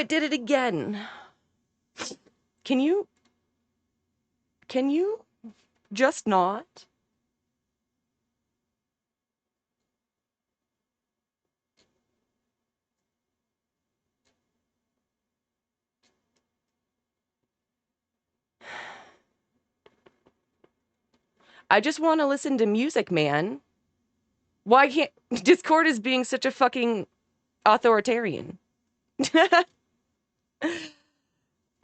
I did it again. Can you just not? I just want to listen to music, man. Why can't Discord is being such a fucking authoritarian?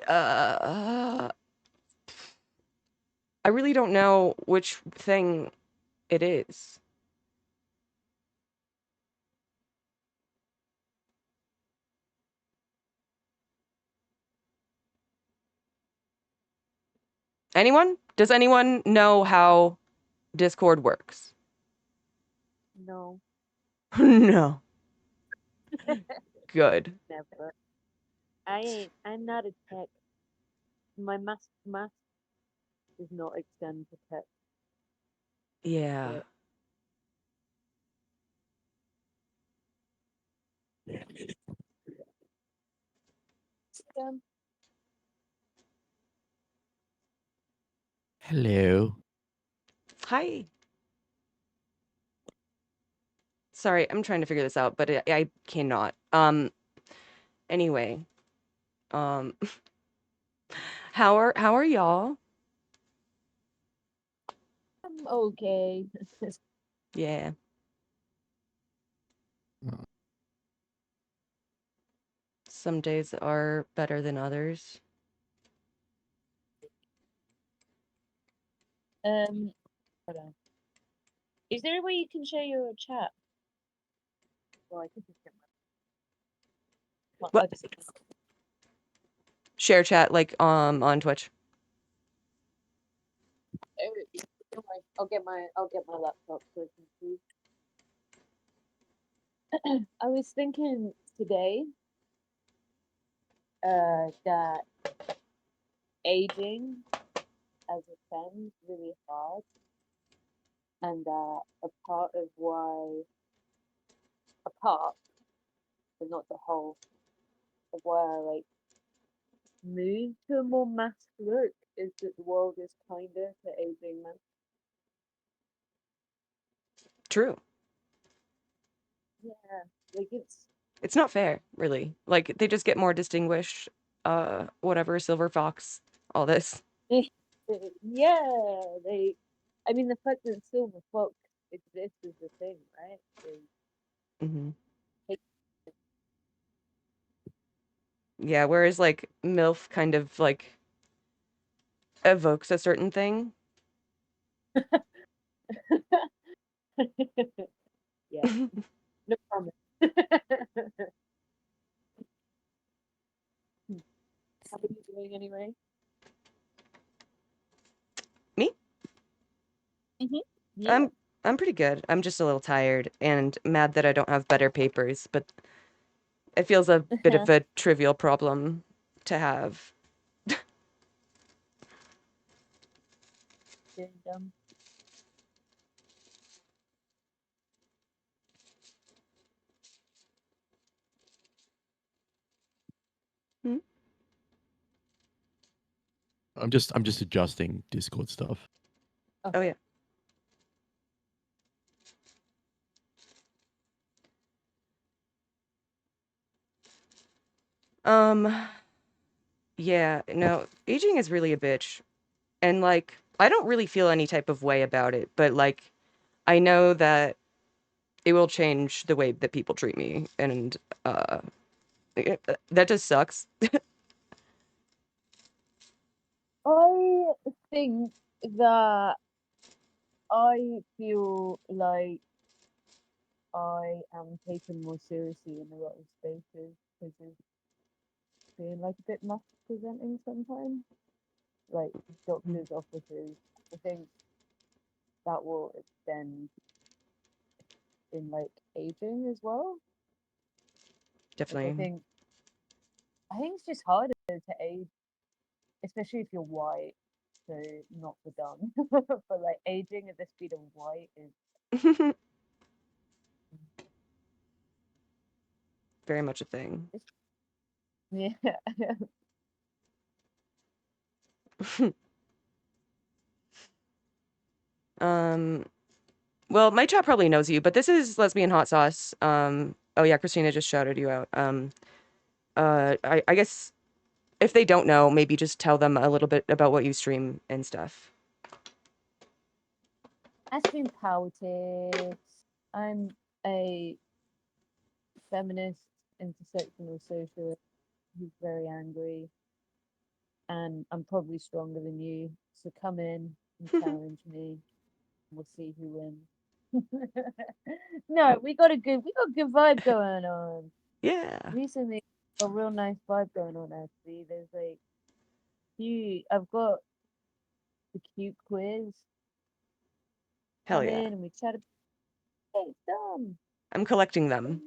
uh, I really don't know which thing it is. Anyone? Does anyone know how Discord works? No. No. Good. Never. I'm not a tech. My math does not extend to tech. Yeah. Um, Hello. Hi. Sorry, I'm trying to figure this out, but I cannot. Anyway. Um how are y'all? I'm okay. Yeah. Some days are better than others. Hold on. Is there a way you can share your chat? Well, I think it's well, What? Share chat like on Twitch. don't worry. I'll get my laptop so I can see. I was thinking today that aging as a femme is really hard, and that a part, but not the whole, of why I like moved to a more masked look is that the world is kinder to aging men. True. Yeah, like It's not fair, really. Like they just get more distinguished, whatever, silver fox, all this. yeah, they. I mean, the fact that silver fox exists is the thing, right? Hmm. They Yeah, whereas like MILF kind of like evokes a certain thing. yeah, no promise. How are you doing anyway? Me? Yeah. I'm pretty good. I'm just a little tired and mad that I don't have better papers, but it feels a bit of a trivial problem to have. Very dumb. Hmm? I'm just adjusting Discord stuff. Oh Okay. yeah. Um, yeah, no, aging is really a bitch. And like I don't really feel any type of way about it, but like I know that it will change the way that people treat me and uh that just sucks. I think that I feel like I am taken more seriously in a lot of spaces because of being like a bit mask presenting sometimes. Like doctors' offices. I think that will extend in like aging as well. Like Definitely. I think it's just harder to age, especially if you're white. So not for dumb, but like aging at the speed of white is Very much a thing. Yeah. Well, my chat probably knows you, but this is Lesbian Hot Sauce. Oh yeah, Christina just shouted you out. I guess if they don't know, maybe just tell them a little bit about what you stream and stuff. I stream politics. I'm a feminist, intersectional socialist who's very angry, and I'm probably stronger than you. So come in and challenge me. We'll see who wins. No, we got a good vibe going on. Yeah. Recently, a real nice vibe going on. Actually, there's like I've got the cute quiz. Hell Come yeah. in and we chat. Hey, it's dumb. I'm collecting them.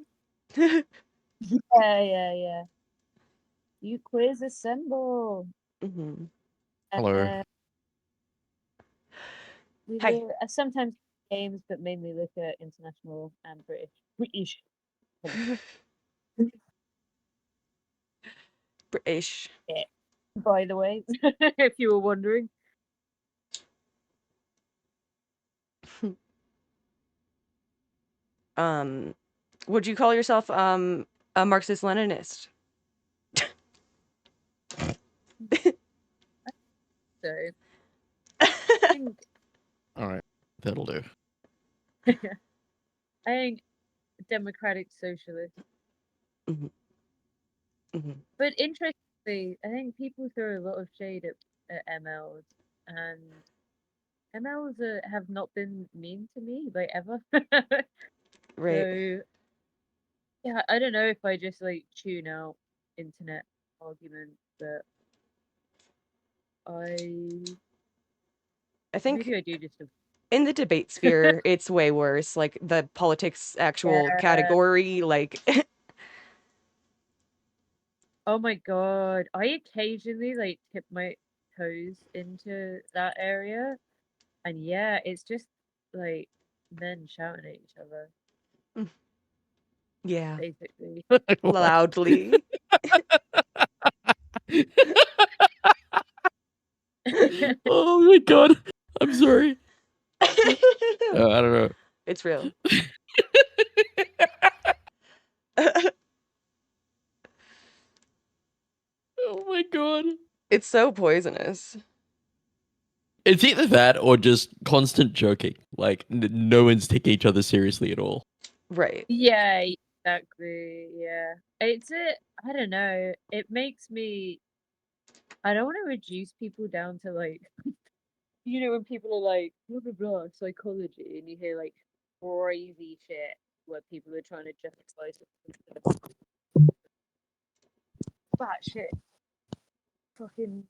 Yeah. You quiz assemble. Hmm. Hello. We Hi. look sometimes games, but mainly look at international and British politics. British. Yeah. By the way, if you were wondering. Would you call yourself a Marxist Leninist? So I think All right, that'll do. I think democratic socialist. Hmm. Hmm. But interestingly, I think people throw a lot of shade at MLs, and MLs have not been mean to me, like ever. Right. So yeah, I don't know if I just like tune out internet arguments, but I I think maybe I do just in the debate sphere, it's way worse. Like the politics actual yeah. category, like Oh my god, I occasionally like tip my toes into that area, and yeah, it's just like men shouting at each other, yeah, basically. What? loudly. Oh my god. I'm sorry. I don't know. It's real. Oh my god. It's so poisonous. It's either that or just constant joking. Like no one's taking each other seriously at all. Right. Yeah, exactly. Yeah. I don't know. It makes me I don't want to reduce people down to like when people are like blah blah blah psychology and you hear like crazy shit where people are trying to justify something that shit fucking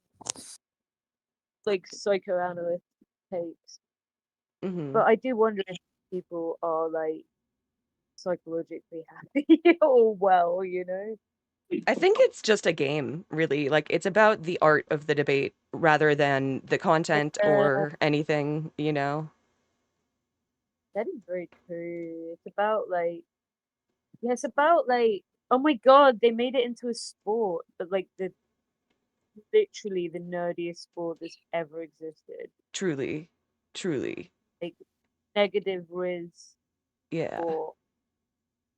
like psychoanalyst takes. Hmm. But I do wonder if people are like psychologically happy or well, you know? I think it's just a game, really. Like it's about the art of the debate rather than the content Uh, or anything, you know? that is very true. It's about like yeah, it's about like oh my god, they made it into a sport, but like the literally the nerdiest sport that's ever existed. Truly. Truly. Like negative riz Yeah. or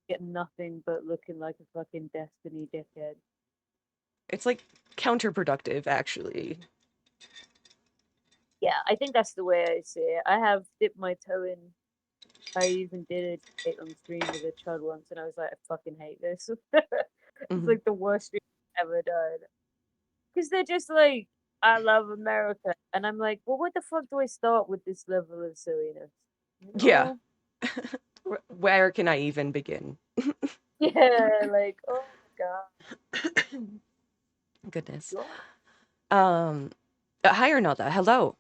get nothing but looking like a fucking destiny dickhead. It's like counterproductive, actually. Yeah, I think that's the way I see it. I have dipped my toe in. I even did a debate on stream with a chud once, and I was like, I fucking hate this. It's Hmm. like the worst stream I've ever done. Because they're just like, I love America. And I'm like, well, what the fuck do I start with this level of silliness? You Yeah. know? Where can I even begin? Yeah, like, oh my Goodness. god. Um, Hi, Ernalda. Hello.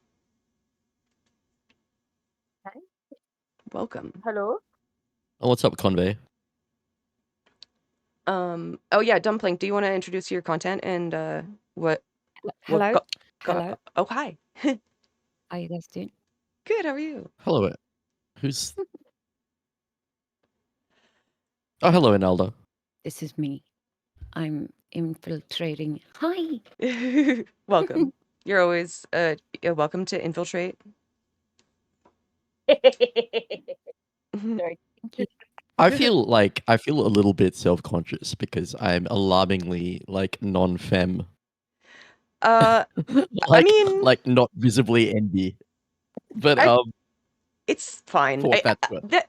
Hi. Welcome. Hello? Oh, what's up, Convey? Oh yeah, Dumbplank, do you want to introduce your content and what Hello, hello. oh hi. How you guys doing? Good, how are you? Hello. Who's? Oh, hello, Ernalda. This is me. I'm infiltrating. Hi. Welcome. You're always welcome to infiltrate. Sorry. Thank you. I feel a little bit self-conscious because I'm alarmingly like non-femme. I like mean, like not visibly envy. But I it's fine. for what that's worth. Yeah.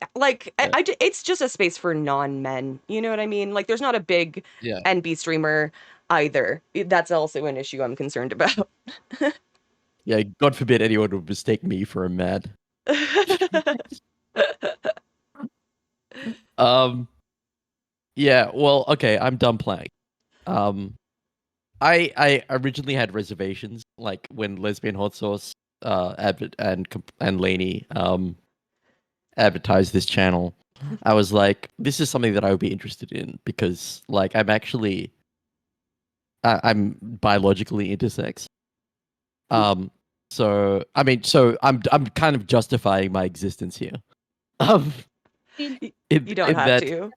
It's just a space for non-men. You know what I mean? Like, there's not a big Yeah. NB streamer either. That's also an issue I'm concerned about. Yeah, God forbid anyone would mistake me for a man. Yeah, well, okay, I'm Dumbplank. I originally had reservations, like when Lesbianhotsauce and Lainey advertised this channel. I was like, this is something that I would be interested in because, like, I'm biologically intersex. So I mean, so I'm kind of justifying my existence here. Um, mean, You don't in have that to.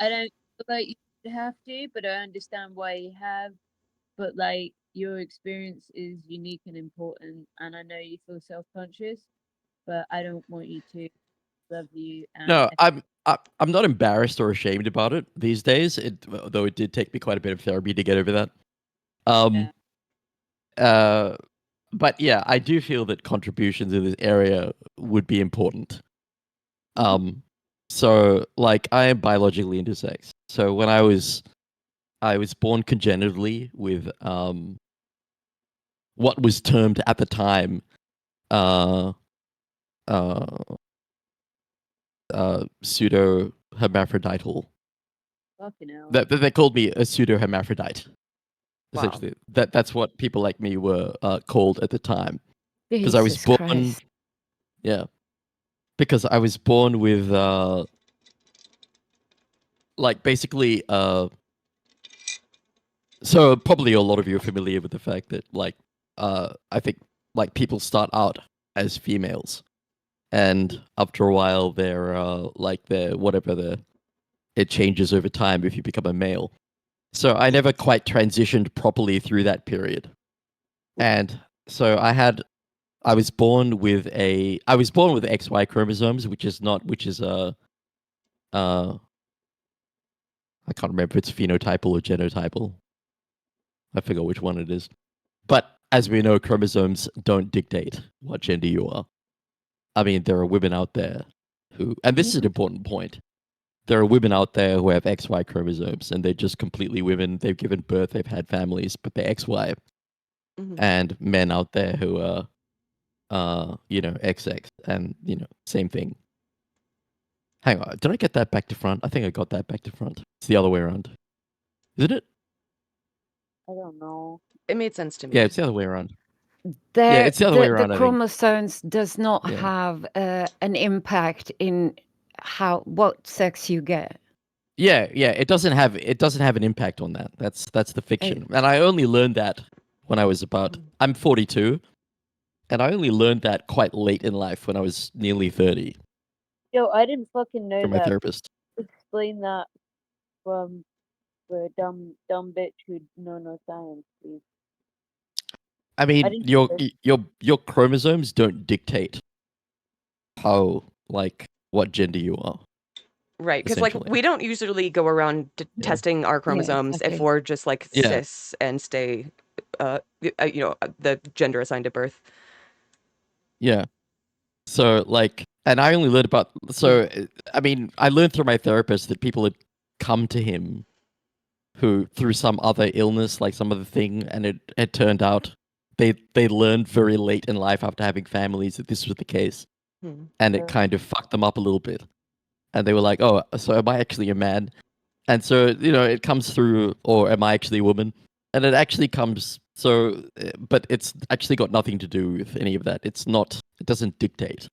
I don't feel like you should have to, but I understand why you have. But like your experience is unique and important, and I know you feel self-conscious, but I don't want you to love you. And No, I'm not embarrassed or ashamed about it these days. Though it did take me quite a bit of therapy to get over that. Um, uh, but yeah, I do feel that contributions in this area would be important. So like I am biologically intersex. So when I was born congenitally with what was termed at the time uh uh pseudo hermaphrodital. fucking hell. That they called me a pseudo hermaphrodite. Wow. Essentially, that's what people like me were called at the time because I was Jesus born. Christ. Yeah, because I was born with like basically so probably a lot of you are familiar with the fact that like I think like people start out as females and after a while they're like they're whatever the it changes over time if you become a male. So I never quite transitioned properly through that period. And so I was born with XY chromosomes, which is uh I can't remember if it's phenotypal or genotypal. I forgot which one it is. But as we know, chromosomes don't dictate what gender you are. I mean, there are women out there who, and this is an important point. There are women out there who have XY chromosomes, and they're just completely women. They've given birth, they've had families, but they're XY. Mhm. And men out there who are, XX, and same thing. Hang on, did I get that back to front? I think I got that back to front. It's the other way around, isn't it? I don't know. It made sense to me. Yeah, it's the other way around. There, it's the other way the around, I think. chromosomes does not Yeah. have an impact in what sex you get. Yeah, it doesn't have an impact on that. That's the fiction. And I only learned that when I was about I'm 42, and I only learned that quite late in life when I was nearly 30 Yo, I didn't fucking know from my that. therapist. Explain that from the dumb bitch who know no science, please. I mean, didn't your chromosomes don't dictate how what gender you are. Right, because like Essentially. we don't usually go around testing our chromosomes if exactly. we're just like Yeah. cis and stay, the gender assigned at birth. Yeah. So and I only learned about I mean, I learned through my therapist that people had come to him who through some other illness, like some other thing, and it turned out they learned very late in life after having families that this was the case, Hmm. and it kind of fucked them up a little bit, and they were like, "Oh, so am I actually a man?" And so it comes through, or am I actually a woman? And it actually comes so, but it's actually got nothing to do with any of that. It doesn't dictate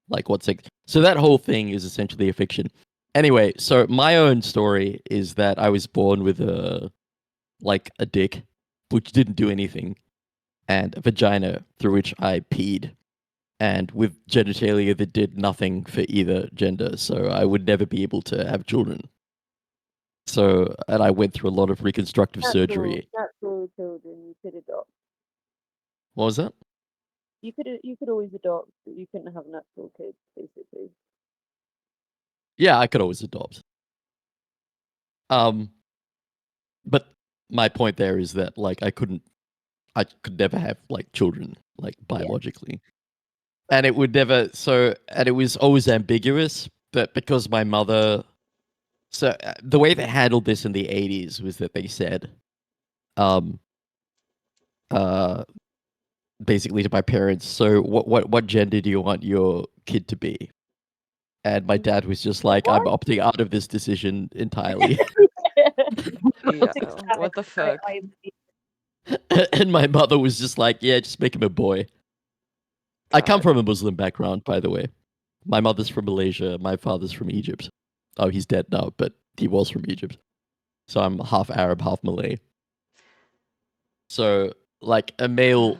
like what's like. So that whole thing is essentially a fiction. Anyway, so my own story is that I was born with a dick, which didn't do anything, and a vagina through which I peed, and with genitalia that did nothing for either gender. So I would never be able to have children. So, and I went through a lot of reconstructive surgery. Natural children you could adopt. What was that? You could always adopt, but you couldn't have natural kids, basically. Yeah, I could always adopt. But my point there is that like I could never have like children like biologically. And it would never and it was always ambiguous, but because my mother the way they handled this in the 80s was that they said um basically to my parents, so what gender do you want your kid to be? And my dad was just like, I'm What? opting out of this decision entirely. Yeah. That's What the exactly fuck? And my mother was just like, yeah, just make him a boy. I come God. from a Muslim background, by the way. My mother's from Malaysia. My father's from Egypt. Oh, he's dead now, but he was from Egypt. So I'm half Arab, half Malay. So like a male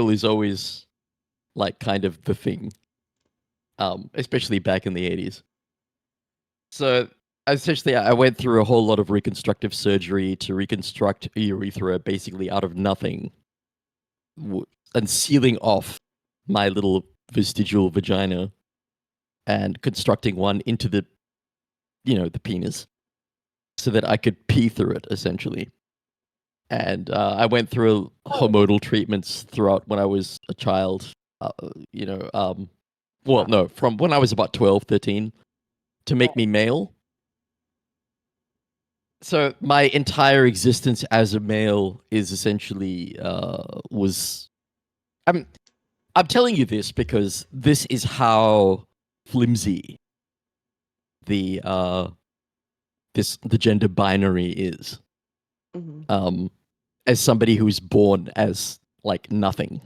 is always like kind of the thing. Especially back in the 80s. So essentially I went through a whole lot of reconstructive surgery to reconstruct a urethra basically out of nothing. And sealing off my little vestigial vagina and constructing one into the the penis so that I could pee through it essentially. And I went through hormonal treatments throughout when I was a child. Well, no, from when I was about 12, 13 to make me male. So my entire existence as a male is essentially was I'm telling you this because this is how flimsy the the gender binary is. Mhm. As somebody who's born as like nothing,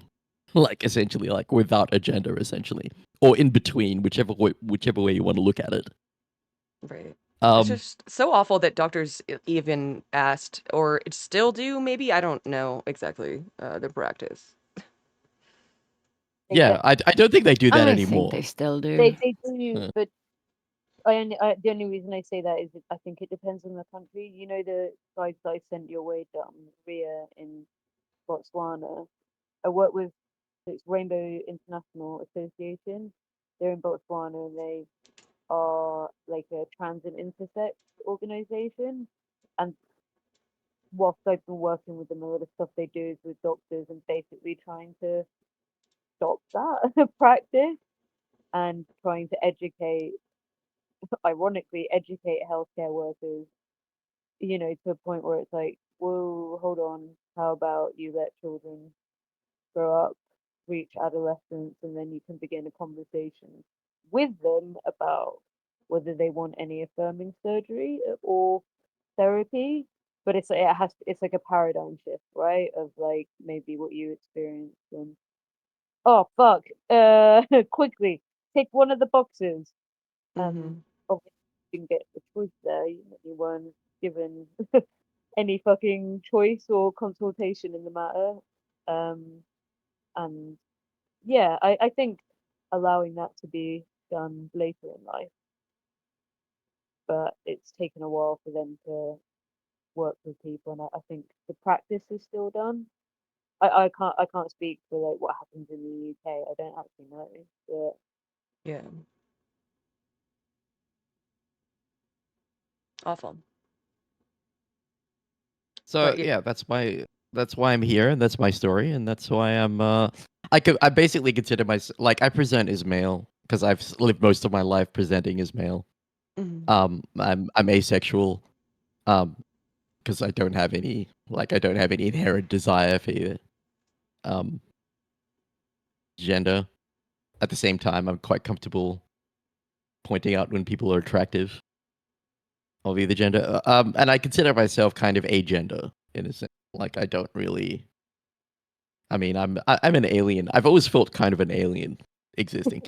like essentially like without a gender, essentially, or in between, whichever way you want to look at it. Right. It's Um, just so awful that doctors even asked, or still do, maybe? I don't know exactly the practice. yeah, I don't think they do that I think they anymore. still do. They do, Uh, but the only reason I say that is that I think it depends on the country. You know, the guys that I sent your way, Ria in Botswana. I work with it's Rainbow International Association. They're in Botswana and they are like a trans and intersex organization. And whilst I've been working with them, a lot of stuff they do is with doctors and basically trying to stop that practice and trying to educate, ironically, educate healthcare workers, to a point where it's like, whoa, hold on, how about you let children grow up, reach adolescence, and then you can begin a conversation with them about whether they want any affirming surgery or therapy. But it's like a paradigm shift, right? Of like maybe what you experienced and oh fuck, quickly tick one of the boxes. Mm-hmm. Obviously you didn't get the choice there. You weren't given any fucking choice or consultation in the matter. And yeah, I think allowing that to be done later in life, but it's taken a while for them to work with people, and I think the practice is still done. I can't speak for like what happens in the UK. I don't actually know, but Yeah. Awful. so But yeah. yeah, that's why I'm here, and that's my story, and that's why I basically consider myself like I present as male because I've lived most of my life presenting as male. Mhm. I'm asexual. Um, because I don't have any inherent desire for either um gender. At the same time, I'm quite comfortable pointing out when people are attractive of either gender. And I consider myself kind of agender in a sense. Like I don't really. I mean, I'm an alien. I've always felt kind of an alien existing.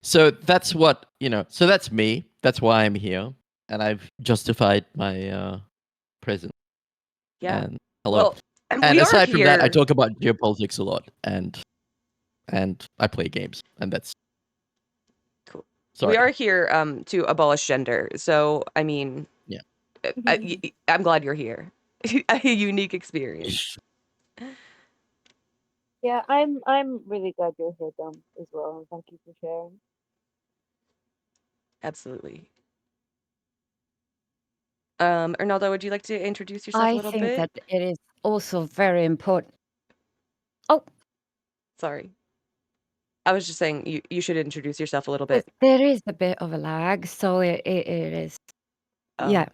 So that's what So that's me. That's why I'm here, and I've justified my presence. Yeah. And hello. Well, and And we are aside from that, I here. talk about geopolitics a lot, and I play games, and that's Cool. We sorry. are here to abolish gender. So, I mean, Yeah. I'm glad you're here. A unique experience. Yeah, I'm really glad you're here, Dom, as well, and thank you for sharing. Absolutely. Ernalda, would you like to introduce yourself a I little think bit? that it is also very important. Oh, Sorry. I was just saying you should introduce yourself a little but bit. there is a bit of a lag, so it is. Yeah,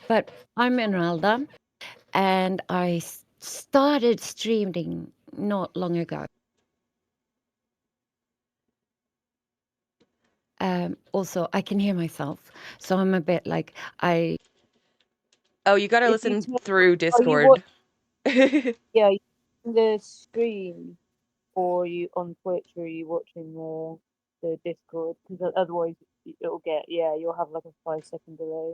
but I'm Ernalda, and I started streaming not long ago. Also, I can hear myself, so I'm a bit like I. Oh, you gotta If you listen tell, through are you what? Discord. Yeah, you watching the stream, or you on Twitch, or are you watching the Discord? Because otherwise, it'll get you'll have like a 5 second delay.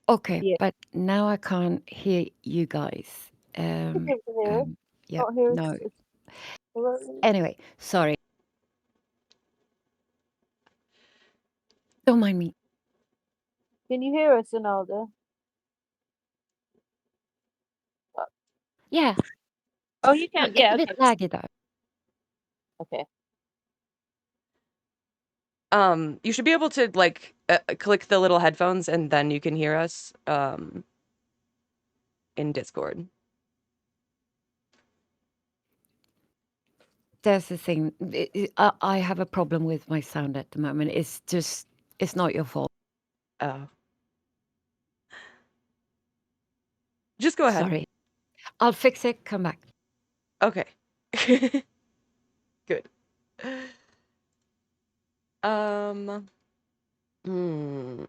Okay, Yeah, but now I can't hear you guys. you can hear us. Yeah, Not hear no. us. Hello? Anyway, sorry. Don't mind me. Can you hear us, Ernalda? Yeah, Oh, you no, can. it's Yeah, a bit okay. laggy though. Okay. You should be able to like click the little headphones and then you can hear us in Discord. There's the thing. I have a problem with my sound at the moment. It's not your fault. Oh. Just go ahead. Sorry. I'll fix it. Come back. Okay. Good. Um, hmm,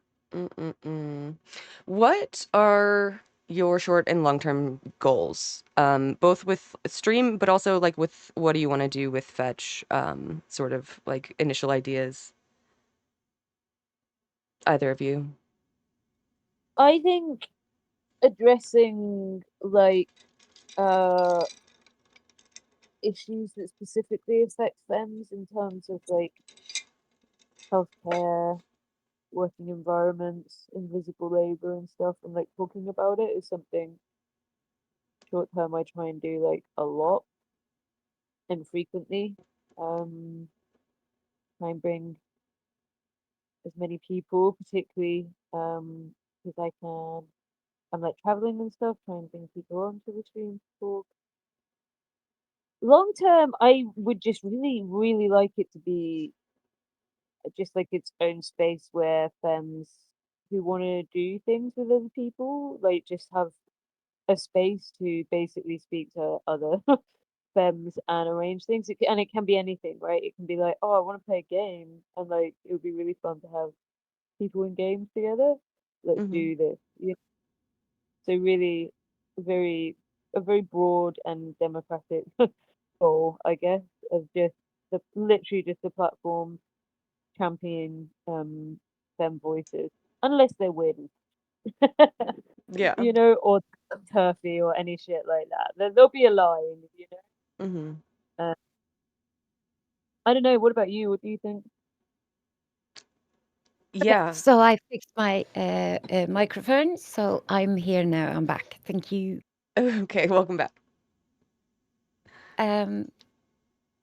What are your short and long-term goals? Both with stream, but also like with what do you want to do with Fetch? Sort of like initial ideas. Either of you. I think addressing like issues that specifically affect femmes in terms of like healthcare, working environments, invisible labor and stuff, and like talking about it is something short term I try and do like a lot and frequently. Try and bring as many people, particularly as I can. I'm like traveling and stuff, trying to bring people onto the stream to talk. Long term, I would just really, really like it to be just like its own space where femmes who want to do things with other people, like just have a space to basically speak to other femmes and arrange things. And it can be anything, right? It can be like, oh, I want to play a game, and like it would be really fun to have people in games together. Let's Mm-hmm. do this. So really, a very broad and democratic goal, I guess, of just literally just the platform champion femme voices, unless they're weird, Yeah. or turfy or any shit like that. There'll be a line. Mm-hmm. Uh, I don't know. What about you? What do you think? Okay, Yeah. so I fixed my microphone, so I'm here now. I'm back. Thank you. Okay, welcome back.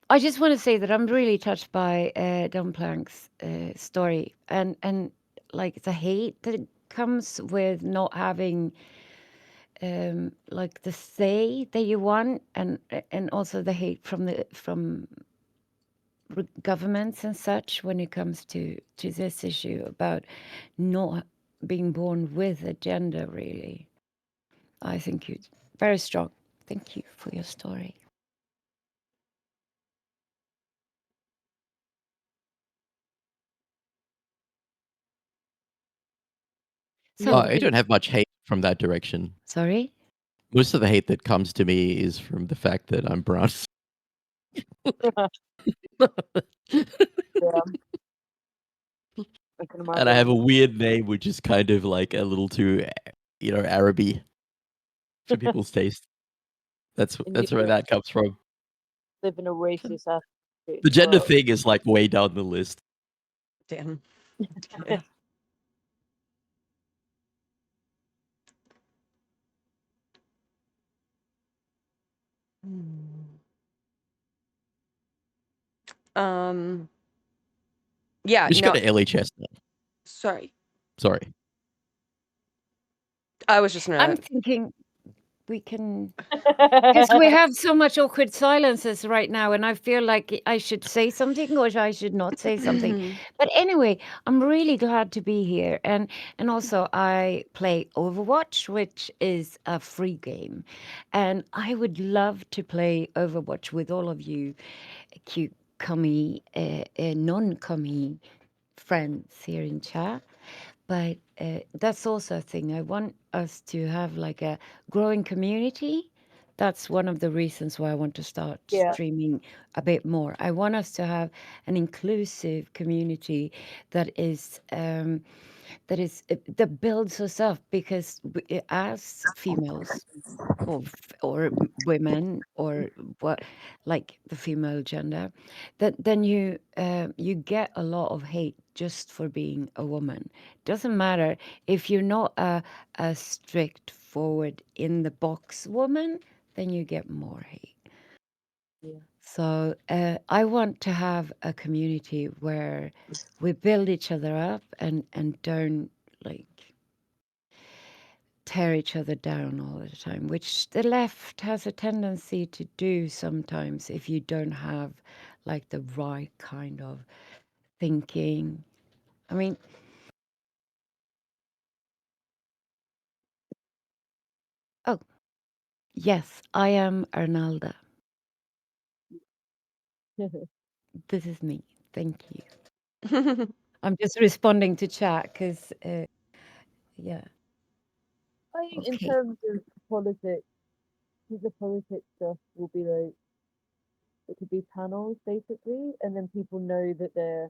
I just want to say that I'm really touched by Dumbplank's story and like the hate that comes with not having like the say that you want, and also the hate from governments and such when it comes to this issue about not being born with a gender. Really, I think you're very strong. Thank you for your story. So, I don't have much hate from that direction. sorry. Most of the hate that comes to me is from the fact that I'm brown. Yeah, I can And I have imagine. a weird name, which is kind of like a little too, Araby for people's taste. That's And you that's where that comes from. live in a racist ass The as gender well. thing is like way down the list. Damn. Yeah. Hmm. Um. Yeah. We should go No. to LHS now. Sorry. Sorry. I was just I'm gonna. thinking we can, because we have so much awkward silences right now, and I feel like I should say something or I should not say something. But anyway, I'm really glad to be here, and also I play Overwatch, which is a free game, and I would love to play Overwatch with all of you, cute, cummy, non-cummy friends here in chat. But that's also a thing. I want us to have like a growing community. That's one of the reasons why I want to start Yeah. streaming a bit more. I want us to have an inclusive community that is that builds us up, because as females or women or what, like the female gender, that then you get a lot of hate just for being a woman. Doesn't matter if you're not a strict forward in the box woman, then you get more hate. Yeah. So I want to have a community where we build each other up and don't like tear each other down all the time, which the left has a tendency to do sometimes if you don't have like the right kind of thinking. I mean, oh, yes, I am Ernalda. This is me. Thank you. I'm just responding to chat because, yeah, I think in okay. terms of politics, the politics stuff will be like, it could be panels basically, and then people know that they're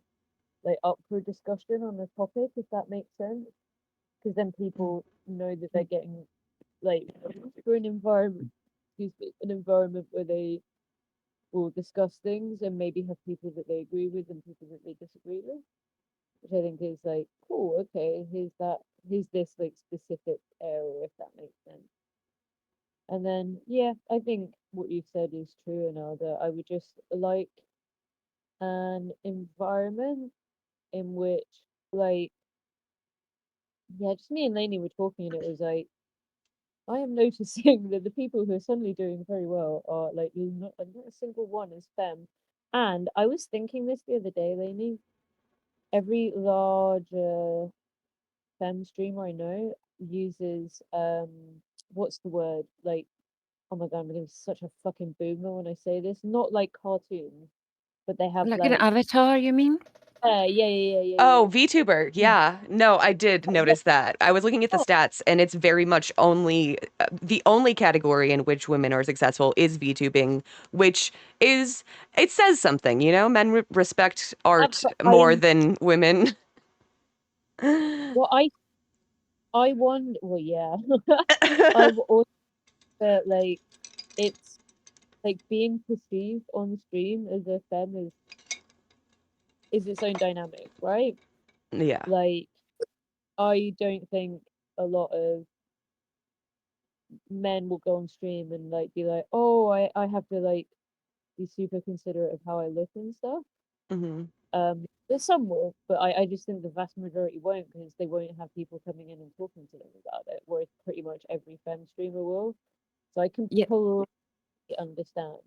like up for discussion on the topic, if that makes sense. Because then people know that they're getting like for an environment, excuse me, an environment where they will discuss things and maybe have people that they agree with and people that they disagree with, which I think is like cool. Okay, here's this like specific area, if that makes sense. And then yeah, I think what you said is true, Ernalda. I would just like an environment in which like yeah, just me and Lainey were talking and it was like I am noticing that the people who are suddenly doing very well are like not a single one is femme. And I was thinking this the other day, Lainey. Every large femme streamer I know uses what's the word? Like, oh my god, I'm gonna be such a fucking boomer when I say this. Not like cartoons, but they have Like an like avatar, you mean? Oh, yeah. VTuber. Yeah. No, I did Yeah. notice that. I was looking at the Oh, stats, and it's very much only the only category in which women are successful is VTubing, which is it says something, you know? Men respect art I more am than women. well I wonder well yeah. I've also like it's like being perceived on stream as a femme is its own dynamic, right? Yeah. Like I don't think a lot of men will go on stream and like be like, oh, I have to like be super considerate of how I look and stuff. Hmm. There's some will, but I just think the vast majority won't because they won't have people coming in and talking to them about it, whereas pretty much every femme streamer will. So I Yeah. completely understand.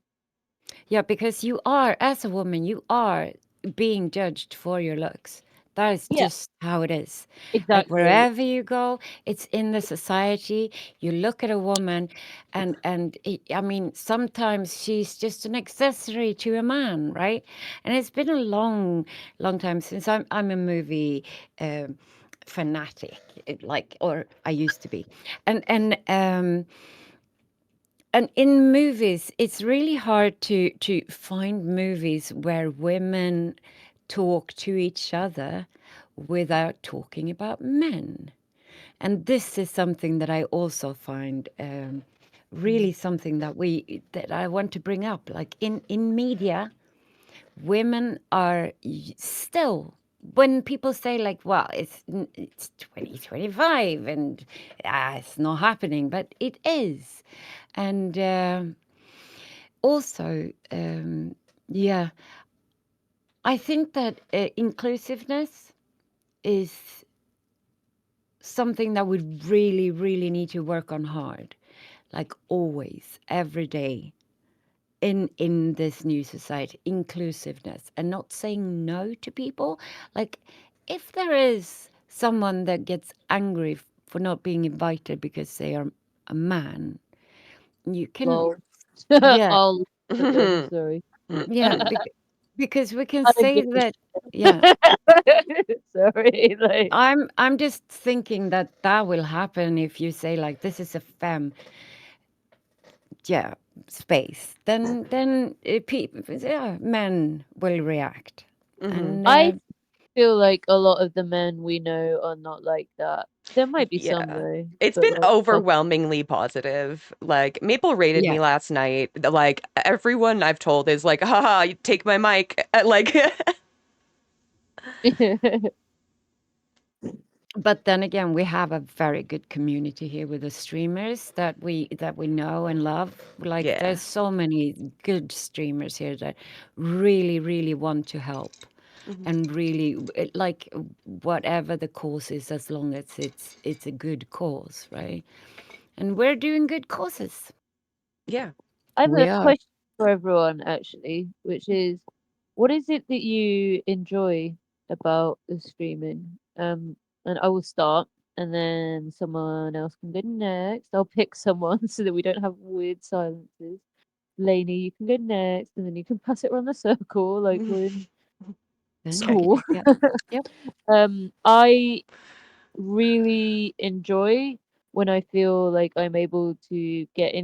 Yeah, because you are, as a woman, you are being judged for your looks. That is Yeah, just how it is. Like exactly. wherever you go, it's in the society. You look at a woman, I mean, sometimes she's just an accessory to a man, right? And it's been a long, long time since I'm a movie fanatic, like, or I used to be, and and in movies, it's really hard to find movies where women talk to each other without talking about men. And this is something that I also find really something that I want to bring up. Like in media, women are still when people say like, well, it's 2025 and it's not happening, but it is. And also, yeah, I think that inclusiveness is something that we really, really need to work on hard, like always, every day. In this new society, inclusiveness, and not saying no to people. Like, if there is someone that gets angry for not being invited because they are a man, you can, Lol. yeah, I'll look at them. Sorry. yeah, because we can I don't say give a that, yeah. Sorry, like I'm just thinking that that will happen if you say like, this is a femme, yeah, space. Then people, yeah, men will react. And I feel like a lot of the men we know are not like that. There might be some Yeah. though, It's but been like fuck. overwhelmingly positive. Like Maple rated yeah, me last night. Like everyone I've told is like, haha, you take my mic. Like but then again, we have a very good community here with the streamers that we know and love. Like, yeah. there's so many good streamers here that really, really want to help, and really like whatever the cause is, as long as it's a good cause, right? And we're doing good causes. Yeah. I have We a are. question for everyone actually, which is what is it that you enjoy about the streaming? And I will start and then someone else can go next. I'll pick someone so that we don't have weird silences. Lainey, you can go next and then you can pass it around the circle like we're in Okay. school. Yeah. Yep. I really enjoy when I feel like I'm able to get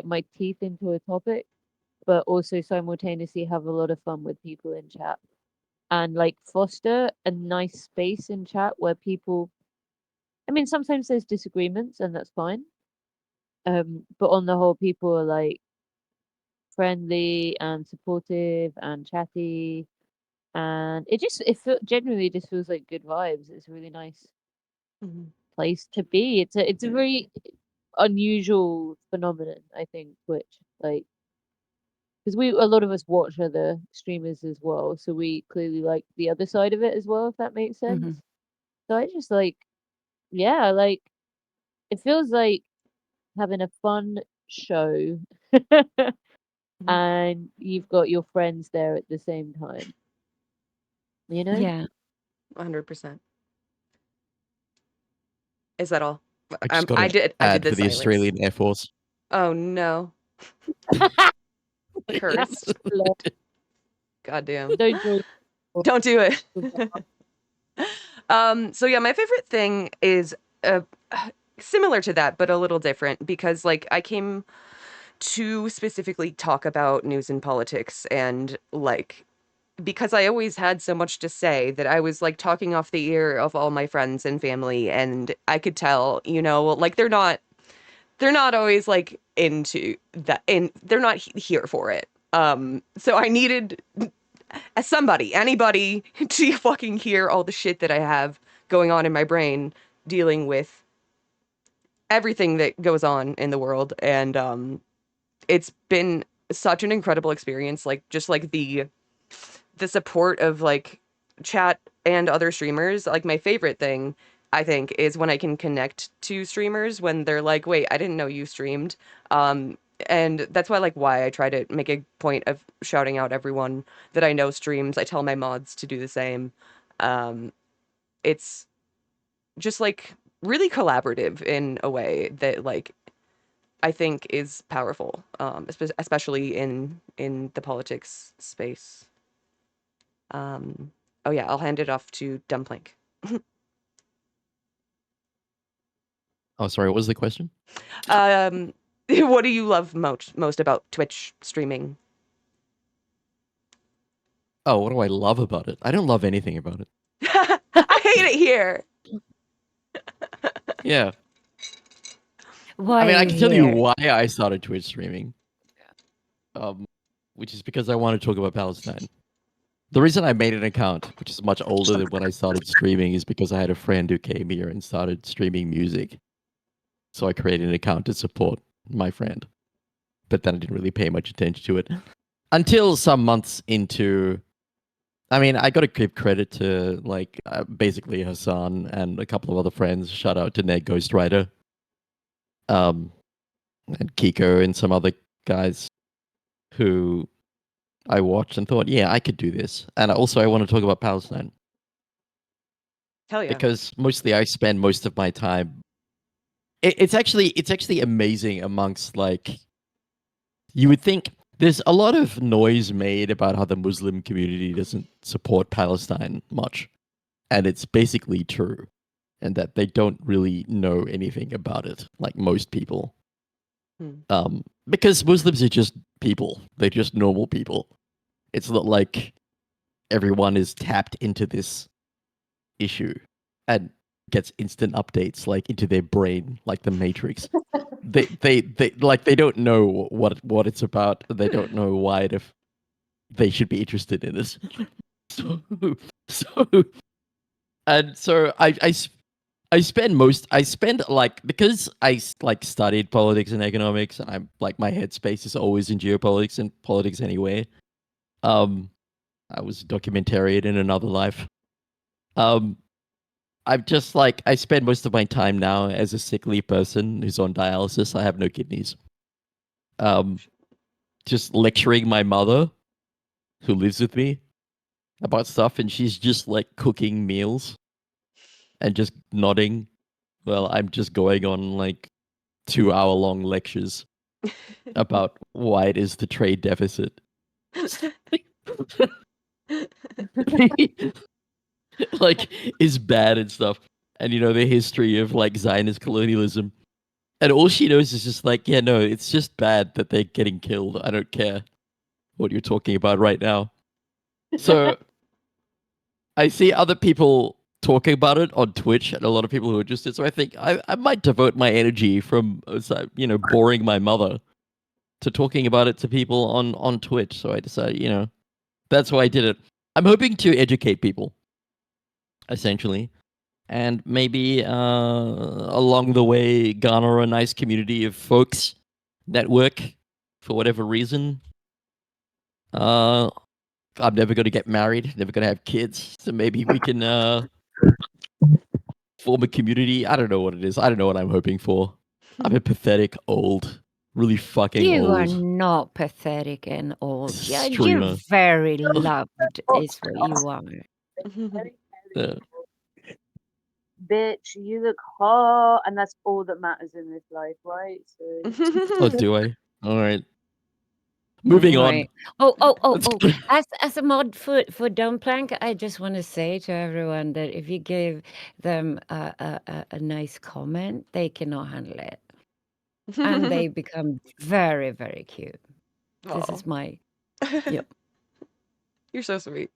my teeth into a topic, but also simultaneously have a lot of fun with people in chat and like foster a nice space in chat where people, I mean, sometimes there's disagreements and that's fine. But on the whole, people are like friendly and supportive and chatty, and genuinely just feels like good vibes. It's a really nice Mhm. place to be. It's a very unusual phenomenon, I think, Twitch. Like, because a lot of us watch other streamers as well, so we clearly like the other side of it as well, if that makes Hmm. sense. So I just like, yeah, like it feels like having a fun show, Mhm. and you've got your friends there at the same time. You know? Yeah. 100%. Is that all? I just got I an did ad the for the silence. Australian Air Force. Oh no. Cursed. Lol, Goddamn. don't join. Don't do it. So yeah, my favorite thing is uh, similar to that, but a little different because like I came to specifically talk about news and politics and like because I always had so much to say that I was like talking off the ear of all my friends and family and I could tell, like they're not always like into that and they're not here for it. So I needed anybody to fucking hear all the shit that I have going on in my brain dealing with everything that goes on in the world and it's been such an incredible experience like just like the support of like chat and other streamers. Like my favorite thing I think is when I can connect to streamers when they're like, "Wait, I didn't know you streamed." Um and that's why I try to make a point of shouting out everyone that I know streams. I tell my mods to do the same. Um it's just like really collaborative in a way that like I think is powerful, especially in the politics space. Oh yeah, I'll hand it off to Dumbplank. Oh, sorry. What was the question? Um, what do you love most about Twitch streaming? Oh, what do I love about it? I don't love anything about it. I hate it here. Yeah. Why I are mean, I you can tell you here? why I started Twitch streaming. Um, which is because I want to talk about Palestine. The reason I made an account, which is much older than when I started streaming, is because I had a friend who came here and started streaming music. So I created an account to support my friend. But then I didn't really pay much attention to it until some months into. I mean, I got to give credit to like basically Hassan and a couple of other friends. Shout out to Ned Ghostwriter, and Kiko and some other guys who I watched and thought, yeah, I could do this. And also, I want to talk about Palestine Hell yeah. because mostly I spend most of my time. It's actually amazing amongst like. You would think there's a lot of noise made about how the Muslim community doesn't support Palestine much, and it's basically true, and that they don't really know anything about it, like most people. Because Muslims are just people; they're just normal people. It's not like everyone is tapped into this issue and gets instant updates like into their brain, like the Matrix. They like they don't know what it's about. They don't know why they should be interested in this. So so and so I spend like because like studied politics and economics, and I'm like my headspace is always in geopolitics and politics anyway. I was a documentarian in another life. Um, I'm just like I spend most of my time now as a sickly person who's on dialysis. I have no kidneys. Um, just lecturing my mother, who lives with me, about stuff, and she's just like cooking meals and just nodding. Well, I'm just going on like 2 hour long lectures about why it is the trade deficit. Like is bad and stuff. And you know, the history of like Zionist colonialism. And all she knows is just like, yeah, no, it's just bad that they're getting killed. I don't care what you're talking about right now. So I see other people talking about it on Twitch and a lot of people who are interested. So I think I might devote my energy from, boring my mother to talking about it to people on Twitch. So I decided, that's why I did it. I'm hoping to educate people, essentially. And maybe along the way, garner a nice community of folks, network for whatever reason. I'm never going to get married, never going to have kids. So maybe we can form a community. I don't know what it is. I don't know what I'm hoping for. I'm a pathetic, old, really fucking You are old not pathetic and old. Yeah, you're streamer. very loved, is what you are. Yeah. Bitch, you look hot, and that's all that matters in this life, right? So Oh, do I? All right. Moving on. Right. Oh. As a mod for Dumbplank, I just want to say to everyone that if you give them a nice comment, they cannot handle it. And they become very, very cute. This is my yep. You're so sweet.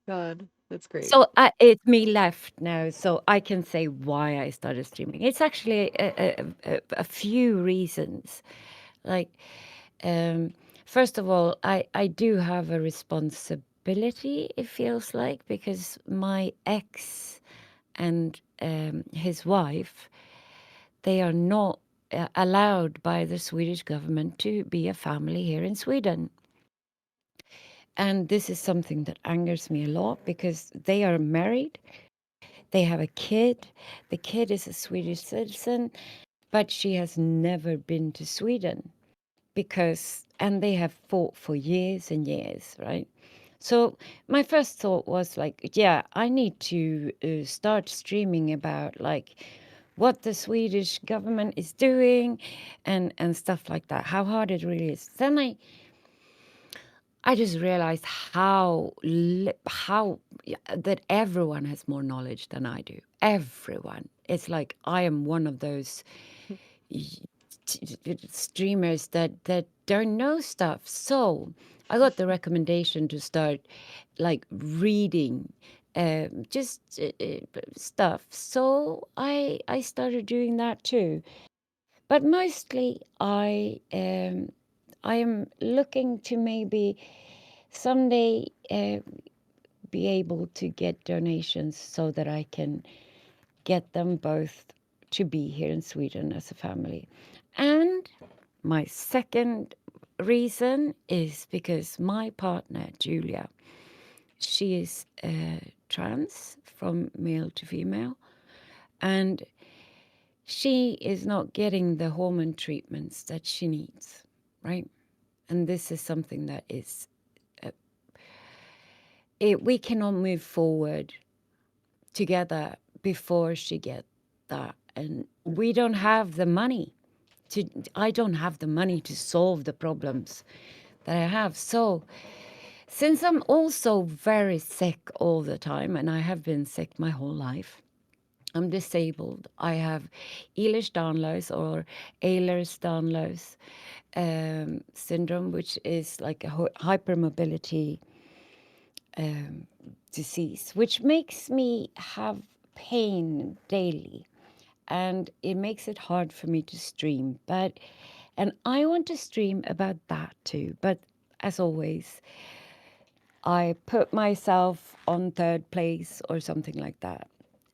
God, that's great. So it's me left now, so I can say why I started streaming. It's actually a few reasons. Like, first of all, I do have a responsibility, it feels like, because my ex and his wife, they are not allowed by the Swedish government to be a family here in Sweden. And this is something that angers me a lot because they are married. They have a kid. The kid is a Swedish citizen, but she has never been to Sweden and they have fought for years and years, right? So my first thought was like, yeah, I need to start streaming about like what the Swedish government is doing and stuff like that, how hard it really is. Then I just realized how that everyone has more knowledge than I do. Everyone. It's like I am one of those streamers that don't know stuff. So I got the recommendation to start like reading just stuff. So I started doing that too. But mostly I am looking to maybe someday be able to get donations so that I can get them both to be here in Sweden as a family. And my second reason is because my partner, Julia, she is trans from male to female, and she is not getting the hormone treatments that she needs, right? And this is something that is, we cannot move forward together before she gets that. And we don't have the money I don't have the money to solve the problems that I have. So since I'm also very sick all the time, and I have been sick my whole life, I'm disabled. I have Ehlers-Danlos or Ehlers-Danlos syndrome, which is like a hypermobility disease, which makes me have pain daily. And it makes it hard for me to stream. And I want to stream about that too. But as always, I put myself on third place or something like that.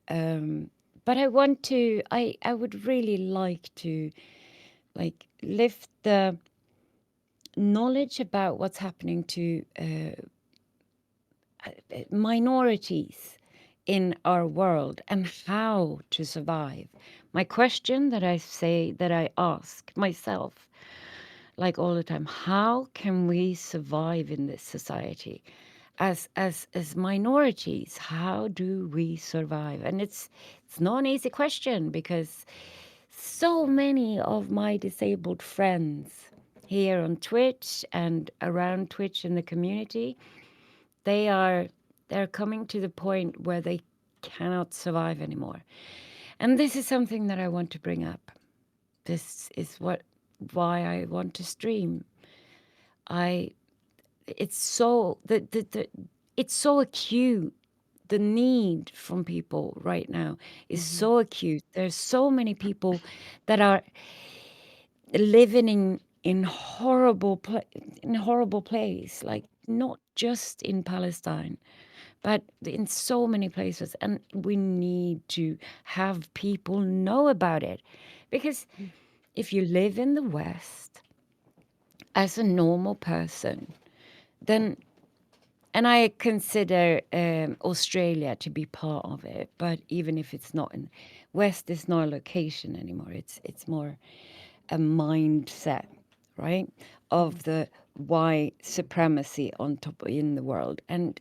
But I would really like to like lift the knowledge about what's happening to minorities in our world and how to survive. My question that I ask myself like all the time, how can we survive in this society as minorities? How do we survive? And it's not an easy question, because so many of my disabled friends here on Twitch and around Twitch in the community, they're coming to the point where they cannot survive anymore. And this is something that I want to bring up. This is why I want to stream. It's so it's so acute. The need from people right now is so acute. There's so many people that are living in horrible place, like not just in Palestine, but in so many places. And we need to have people know about it, because if you live in the West as a normal person, then, and I consider Australia to be part of it, but even if it's not, in West is not a location anymore. It's more a mindset, right, of the white supremacy on top in the world. And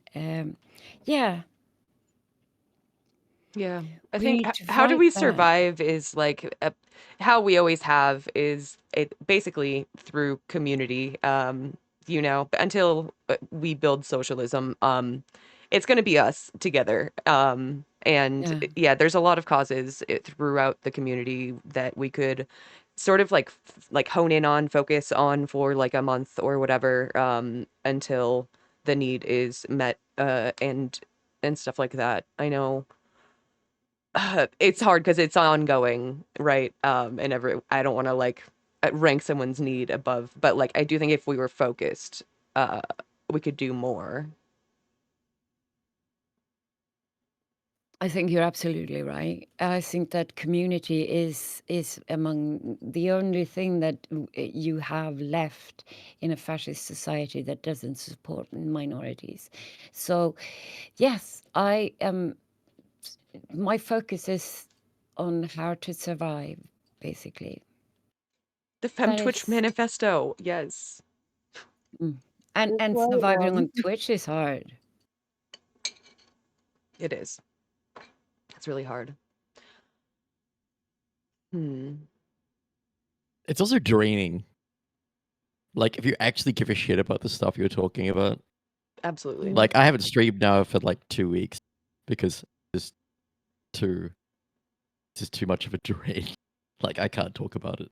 yeah, Yeah. I we think need to how do fight we that. survive is like how we always have is it basically through community. Until we build socialism, it's going to be us together. And Yeah, yeah, there's a lot of causes throughout the community that we could sort of like hone in on, focus on for like a month or whatever, until the need is met, and stuff like that. I know it's hard because it's ongoing, right? And I don't want to like rank someone's need above, but like I do think if we were focused, uh, we could do more. I think you're absolutely right. I think that community is among the only thing that you have left in a fascist society that doesn't support minorities. So yes, I am. My focus is on how to survive, basically. The Fem That Twitch is, Manifesto, yes, That's and right. surviving on Twitch is hard. it is. It's really hard. Hmm. It's also draining. Like, if you actually give a shit about the stuff you're talking about. Absolutely. Like, I haven't streamed now for like 2 weeks because it's too too much of a drain. Like, I can't talk about it.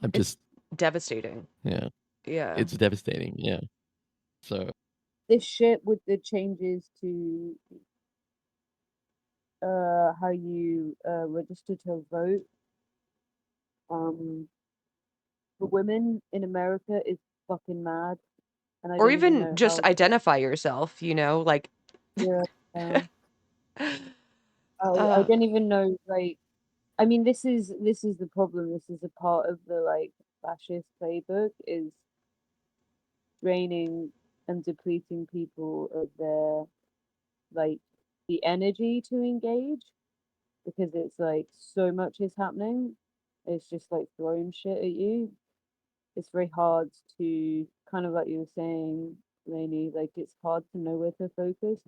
I'm It's just devastating. yeah. Yeah. It's devastating. Yeah. So this shit with the changes to how you register to vote for women in America is fucking mad, and I Or don't even even know just how. identify yourself, you know, like Yeah, I uh don't even know. Like, I mean, this is the problem. This is a part of the like fascist playbook is draining and depleting people of their like the energy to engage because it's like so much is happening. It's just like throwing shit at you. It's very hard to kind of like you were saying, Lainey, like it's hard to know where to focus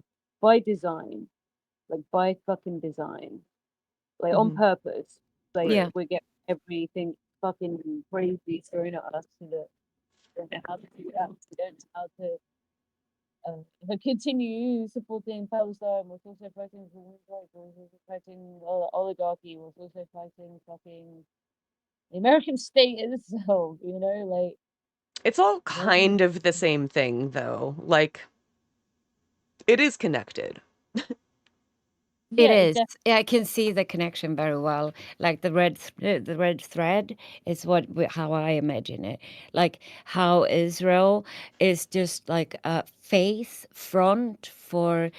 by design, like by fucking design, like on mhm. purpose. Like Yeah. Right. we get everything fucking crazy thrown at us so that we don't know how to do that. We don't know how to continue supporting Palestine. We're also fighting for women's rights. We're also fighting oligarchy. We're also fighting fucking the American state itself. You know, like It's all American. kind of the same thing though. Like it is connected. It Yeah, is. Yeah, I can see the connection very well. Like the red thread is how I imagine it. Like how Israel is just like a face front for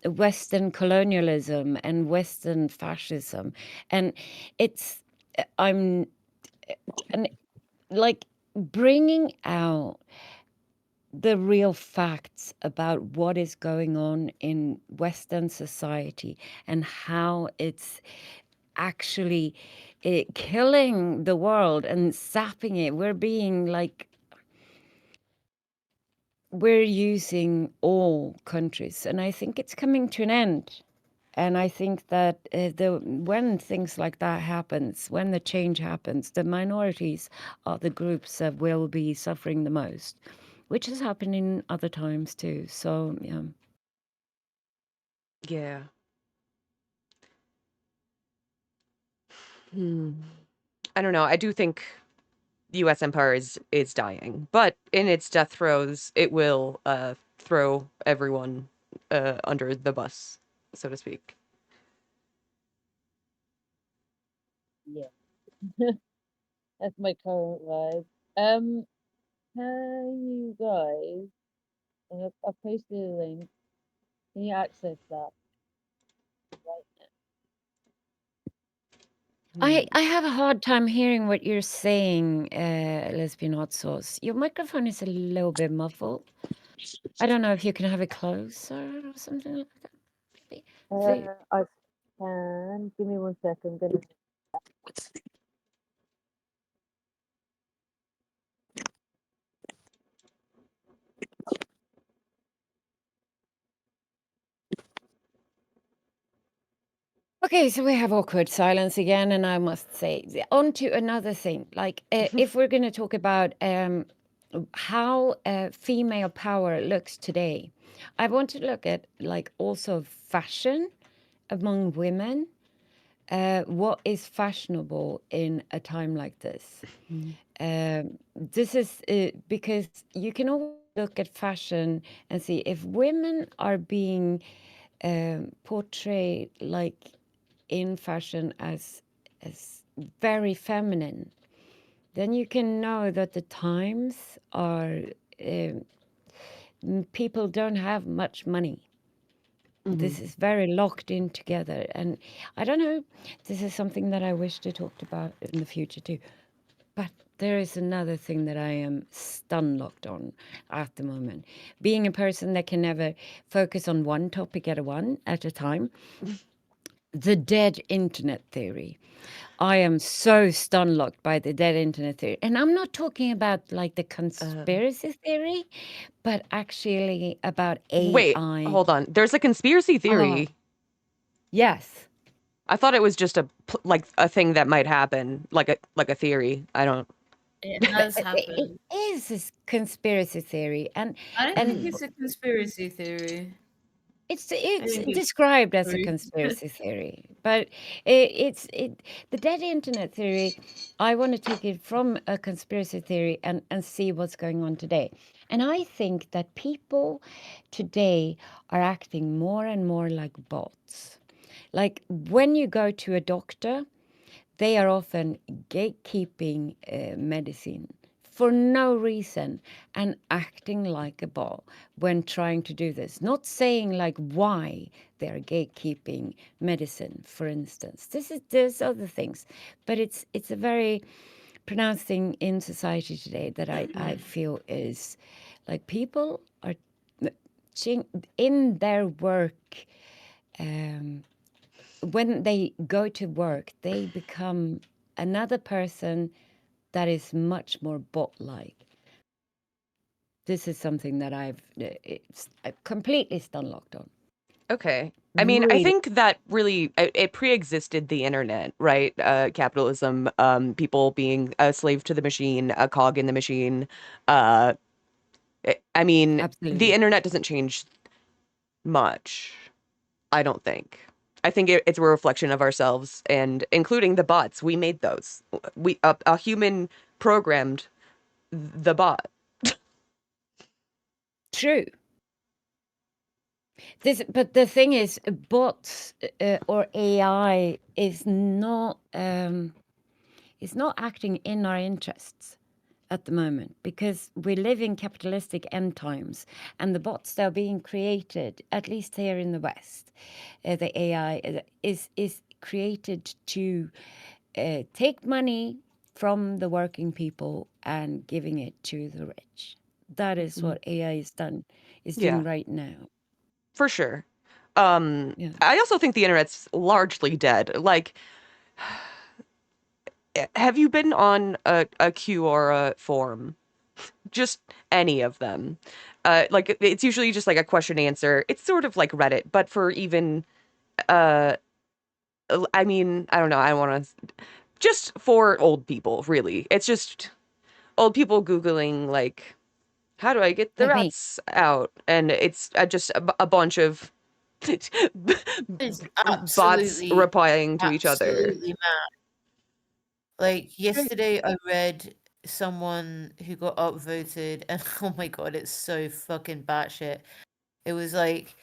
Western colonialism and Western fascism, and it's I'm and like bringing out the real facts about what is going on in Western society and how it's actually killing the world and sapping it. We're being like, we're using all countries, and I think it's coming to an end. And I think that when things like that happens, when the change happens, the minorities are the groups that will be suffering the most, which has happened in other times too. So yeah. Yeah. Hmm. I don't know. I do think the US empire is dying, but in its death throes, it will throw everyone under the bus, so to speak. Yeah, that's my current vibe. Can you guys? I've posted a link. Can you access that right Hmm. I have a hard time hearing what you're saying, Lesbian Hot Sauce. Your microphone is a little bit muffled. I don't know if you can have it closer or something like that. Maybe. now? I can. Give me 1 second. Gonna. Okay, so we have awkward silence again, and I must say, on to another thing. Like, if we're going to talk about how female power looks today, I want to look at like also fashion among women. What is fashionable in a time like this? This is because you can always look at fashion and see if women are being portrayed like in fashion as very feminine, then you can know that the times are um, people don't have much money. Hmm. This is very locked in together, and I don't know. This is something that I wish to talk about in the future too. But there is another thing that I am stun locked on at the moment. Being a person that can never focus on one topic at a time, the dead internet theory. I am so stun locked by the dead internet theory. And I'm not talking about like the Uh, conspiracy theory, but actually about Wait, AI. hold on. There's a conspiracy Ah, theory. yes. I thought it was just like a thing that might happen, like a theory. I don't. It has It happened. is a conspiracy theory, I don't think and it's a conspiracy theory. I it's think it's described as a true. conspiracy theory, but it the dead internet theory. I want to take it from a conspiracy theory and see what's going on today. And I think that people today are acting more and more like bots. Like when you go to a doctor, they are often gatekeeping medicine for no reason and acting like a bot when trying to do this. Not saying like why they're gatekeeping medicine, for instance. There's other things, but it's a very pronounced thing in society today that I feel is like people are in their work. When they go to work, they become another person that is much more bot-like. This is something that I've completely stunlocked on. Okay. I mean, I Really, think that really it pre-existed the internet, right? Capitalism, people being a slave to the machine, a cog in the machine. I mean, the absolutely. internet doesn't change much, I don't think. I think it's a reflection of ourselves, and including the bots. We made those. A human programmed the bot. True. But the thing is, bots or AI is not acting in our interests at the moment, because we live in capitalistic end times, and the bots that are being created, at least here in the West, the AI is created to take money from the working people and giving it to the rich. That is what AI is Yeah, doing right now. for sure. Yeah. I also think the internet's largely dead. Like, have you been on a Q or a forum? Just any of them. Like it's usually just like a question answer. It's sort of like Reddit, but for even uh I mean, I don't know, I don't want to just for old people, really. It's just old people googling like how do I get the Like me. rats out? And it's just a bunch of It's bots absolutely, replying to each other. absolutely mad. Like yesterday, I read someone who got upvoted, and oh my god, it's so fucking batshit. It was like,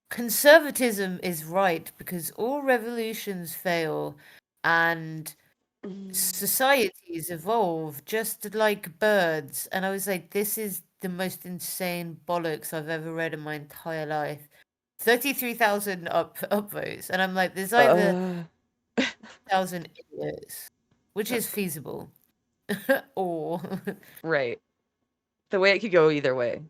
conservatism is right because all revolutions fail, and societies evolve just like birds. And I was like, this is the most insane bollocks I've ever read in my entire life. 33,000 upvotes, and I'm like, there's either Uh, 1,000 idiots, which is feasible, or right. The way it could go either way.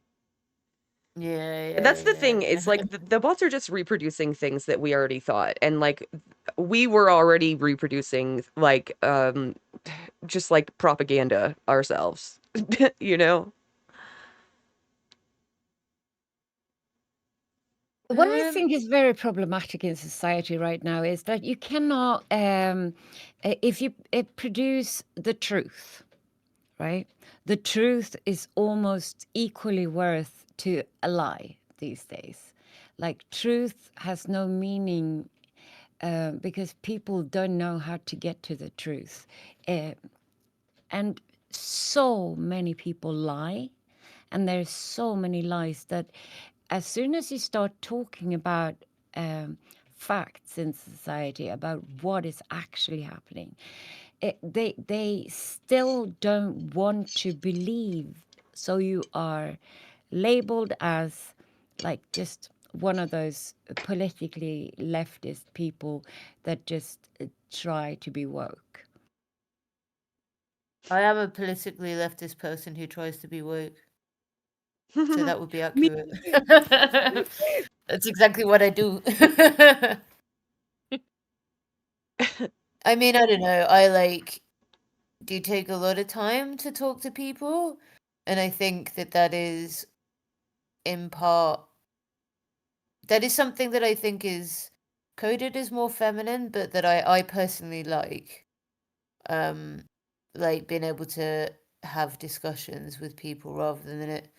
That's the thing. It's yeah. like the bots are just reproducing things that we already thought. And like we were already reproducing like just like propaganda ourselves. You know? What I think is very problematic in society right now is that you cannot, if you produce the truth, right? The truth is almost equally worth to a lie these days. Like truth has no meaning because people don't know how to get to the truth. And so many people lie, and there's so many lies that as soon as you start talking about facts in society about what is actually happening, they still don't want to believe. So you are labeled as like just one of those politically leftist people that just try to be woke. I am a politically leftist person who tries to be woke, so that would be Me accurate. too. That's exactly what I do. I mean, I don't know. I like do take a lot of time to talk to people, and I think that that is in part that is something that I think is coded as more feminine, but that I personally um like being able to have discussions with people rather than it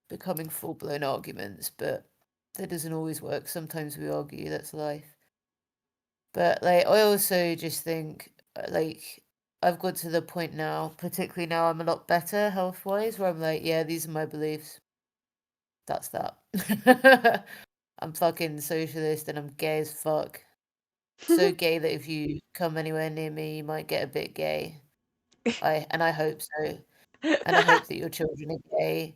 becoming full-blown arguments. But that doesn't always work. Sometimes we argue, that's life. But like I also just think like I've got to the point now, particularly now I'm a lot better health-wise, where I'm like, yeah, these are my beliefs. That's that. I'm fucking socialist and I'm gay as fuck. So gay that if you come anywhere near me, you might get a bit gay. I hope so. and I hope that your children are gay.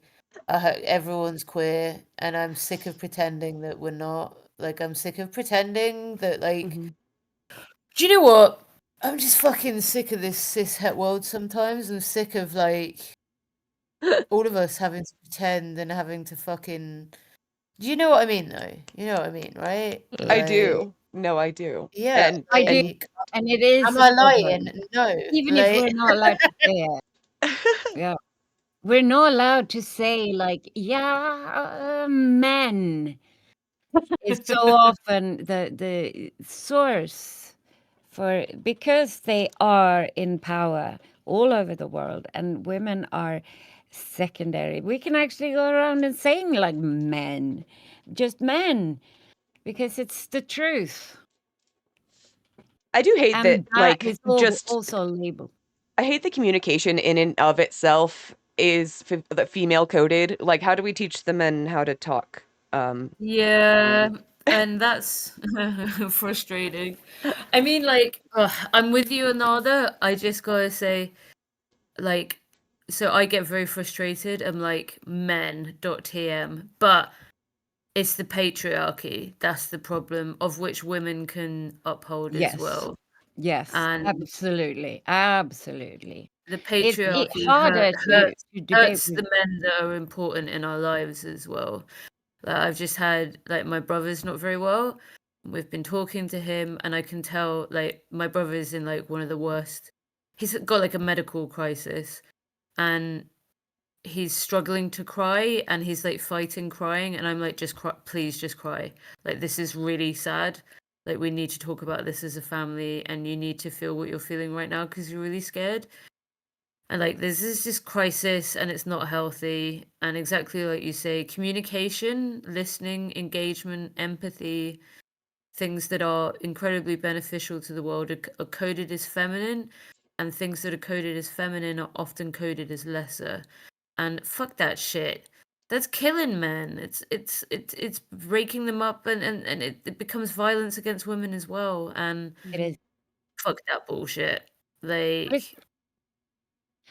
I hope everyone's queer, and I'm sick of pretending that we're not. Like, I'm sick of pretending that, like, Mhm. do you know what? I'm just fucking sick of this cis-het world sometimes. I'm sick of, like, all of us having to pretend and having to fucking... Do you know what I mean, though? You know what I mean, right? I Like, do. No, I do. yeah, And I do, like, and it is am a I lying? problem. No, Even if we're like... not allowed to say it. Yeah. We're not allowed to say like, yeah, men. It's so often the source for, because they are in power all over the world and women are secondary. We can actually go around and saying like men, just men, because it's the truth. I do hate that, And that like, is just also labeled. I hate the communication in and of itself is the female coded. Like, how do we teach the men how to talk? Yeah, and that's frustrating. I mean, like, I'm with you, Ernalda. I just gotta say, like, so I get very frustrated. I'm like, men.tm, but it's the patriarchy. That's the problem, of which women can uphold as Yes. well. Yes, And absolutely. Absolutely. the It's patriarchy harder to debate hurts with. the men that are important in our lives as well. Like, I've just had, like, my brother's not very well. We've been talking to him, and I can tell, like, my brother's in, like, one of the worst. He's got, like, a medical crisis, and he's struggling to cry, and he's, like, fighting crying, and I'm like, just cry, please, just cry. Like, this is really sad. Like, we need to talk about this as a family, and you need to feel what you're feeling right now because you're really scared. And like, this is just crisis and it's not healthy. And exactly like you say, communication, listening, engagement, empathy, things that are incredibly beneficial to the world are coded as feminine, and things that are coded as feminine are often coded as lesser. And fuck that shit. That's killing men. It's breaking them up, and it becomes violence against women as well. And It is. fuck that bullshit. Because, Like,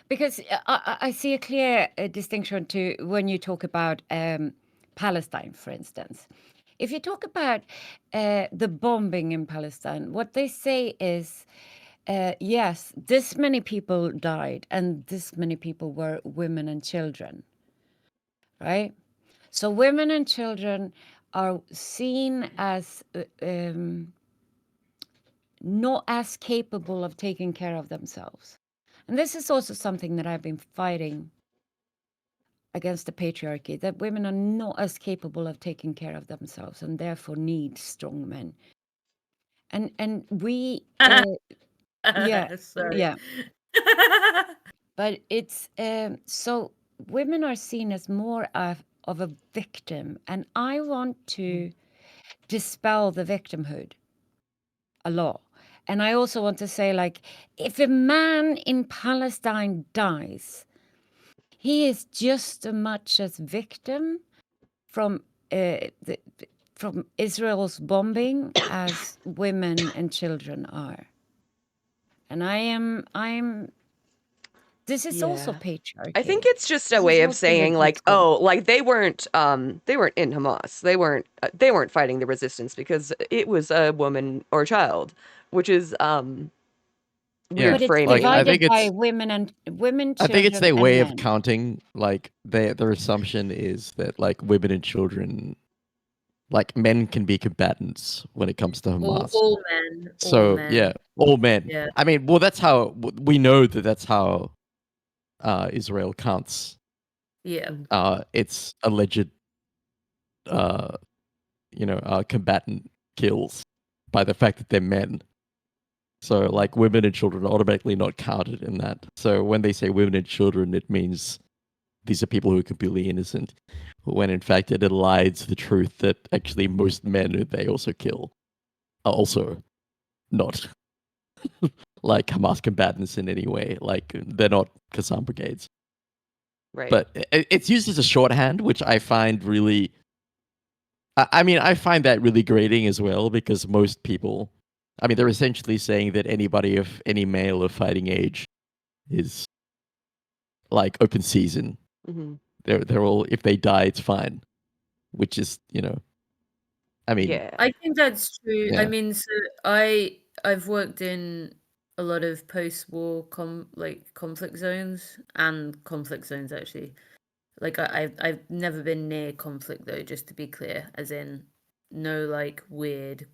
because I see a clear distinction to when you talk about Palestine, for instance. If you talk about the bombing in Palestine, what they say is, yes, this many people died, and this many people were women and children, right? So women and children are seen as not as capable of taking care of themselves. And this is also something that I've been fighting against the patriarchy, that women are not as capable of taking care of themselves and therefore need strong men. And we yeah, sorry. yeah. But it's so women are seen as more of a victim, and I want to dispel the victimhood a lot. And I also want to say, like, if a man in Palestine dies, he is just as much as victim from from Israel's bombing as women and children are. And I'm this is also Yeah. I think patriarchy. it's just a This is way of also saying like, resistance. oh, like they weren't in Hamas. They weren't fighting the resistance because it was a woman or child, which is Yeah, weird But it's like framing. divided by women, I think it's children, their and way of men. counting. Like their assumption is that like women and children, like men can be combatants when it comes to Hamas. All men. All So men. yeah, all men. Yeah. I mean, well, that's how we know that that's how Israel counts. Yeah. It's alleged, combatant kills by the fact that they're men. So like women and children are automatically not counted in that. So when they say women and children, it means these are people who are completely innocent. When in fact it elides the truth that actually most men who they also kill are also not like Hamas combatants in any way. Like they're not Qassam brigades. Right. But it's used as a shorthand, which I find really. I mean, I find that really grating as well because most people, I mean, they're essentially saying that anybody of any male of fighting age is like open season. Hmm. They're all, if they die, it's fine. Which is, I mean, Yeah. I think that's true. I Yeah. mean, so I've worked in a lot of post-war conflict zones and conflict zones actually. Like I've never been near conflict though, just to be clear, as in no like weird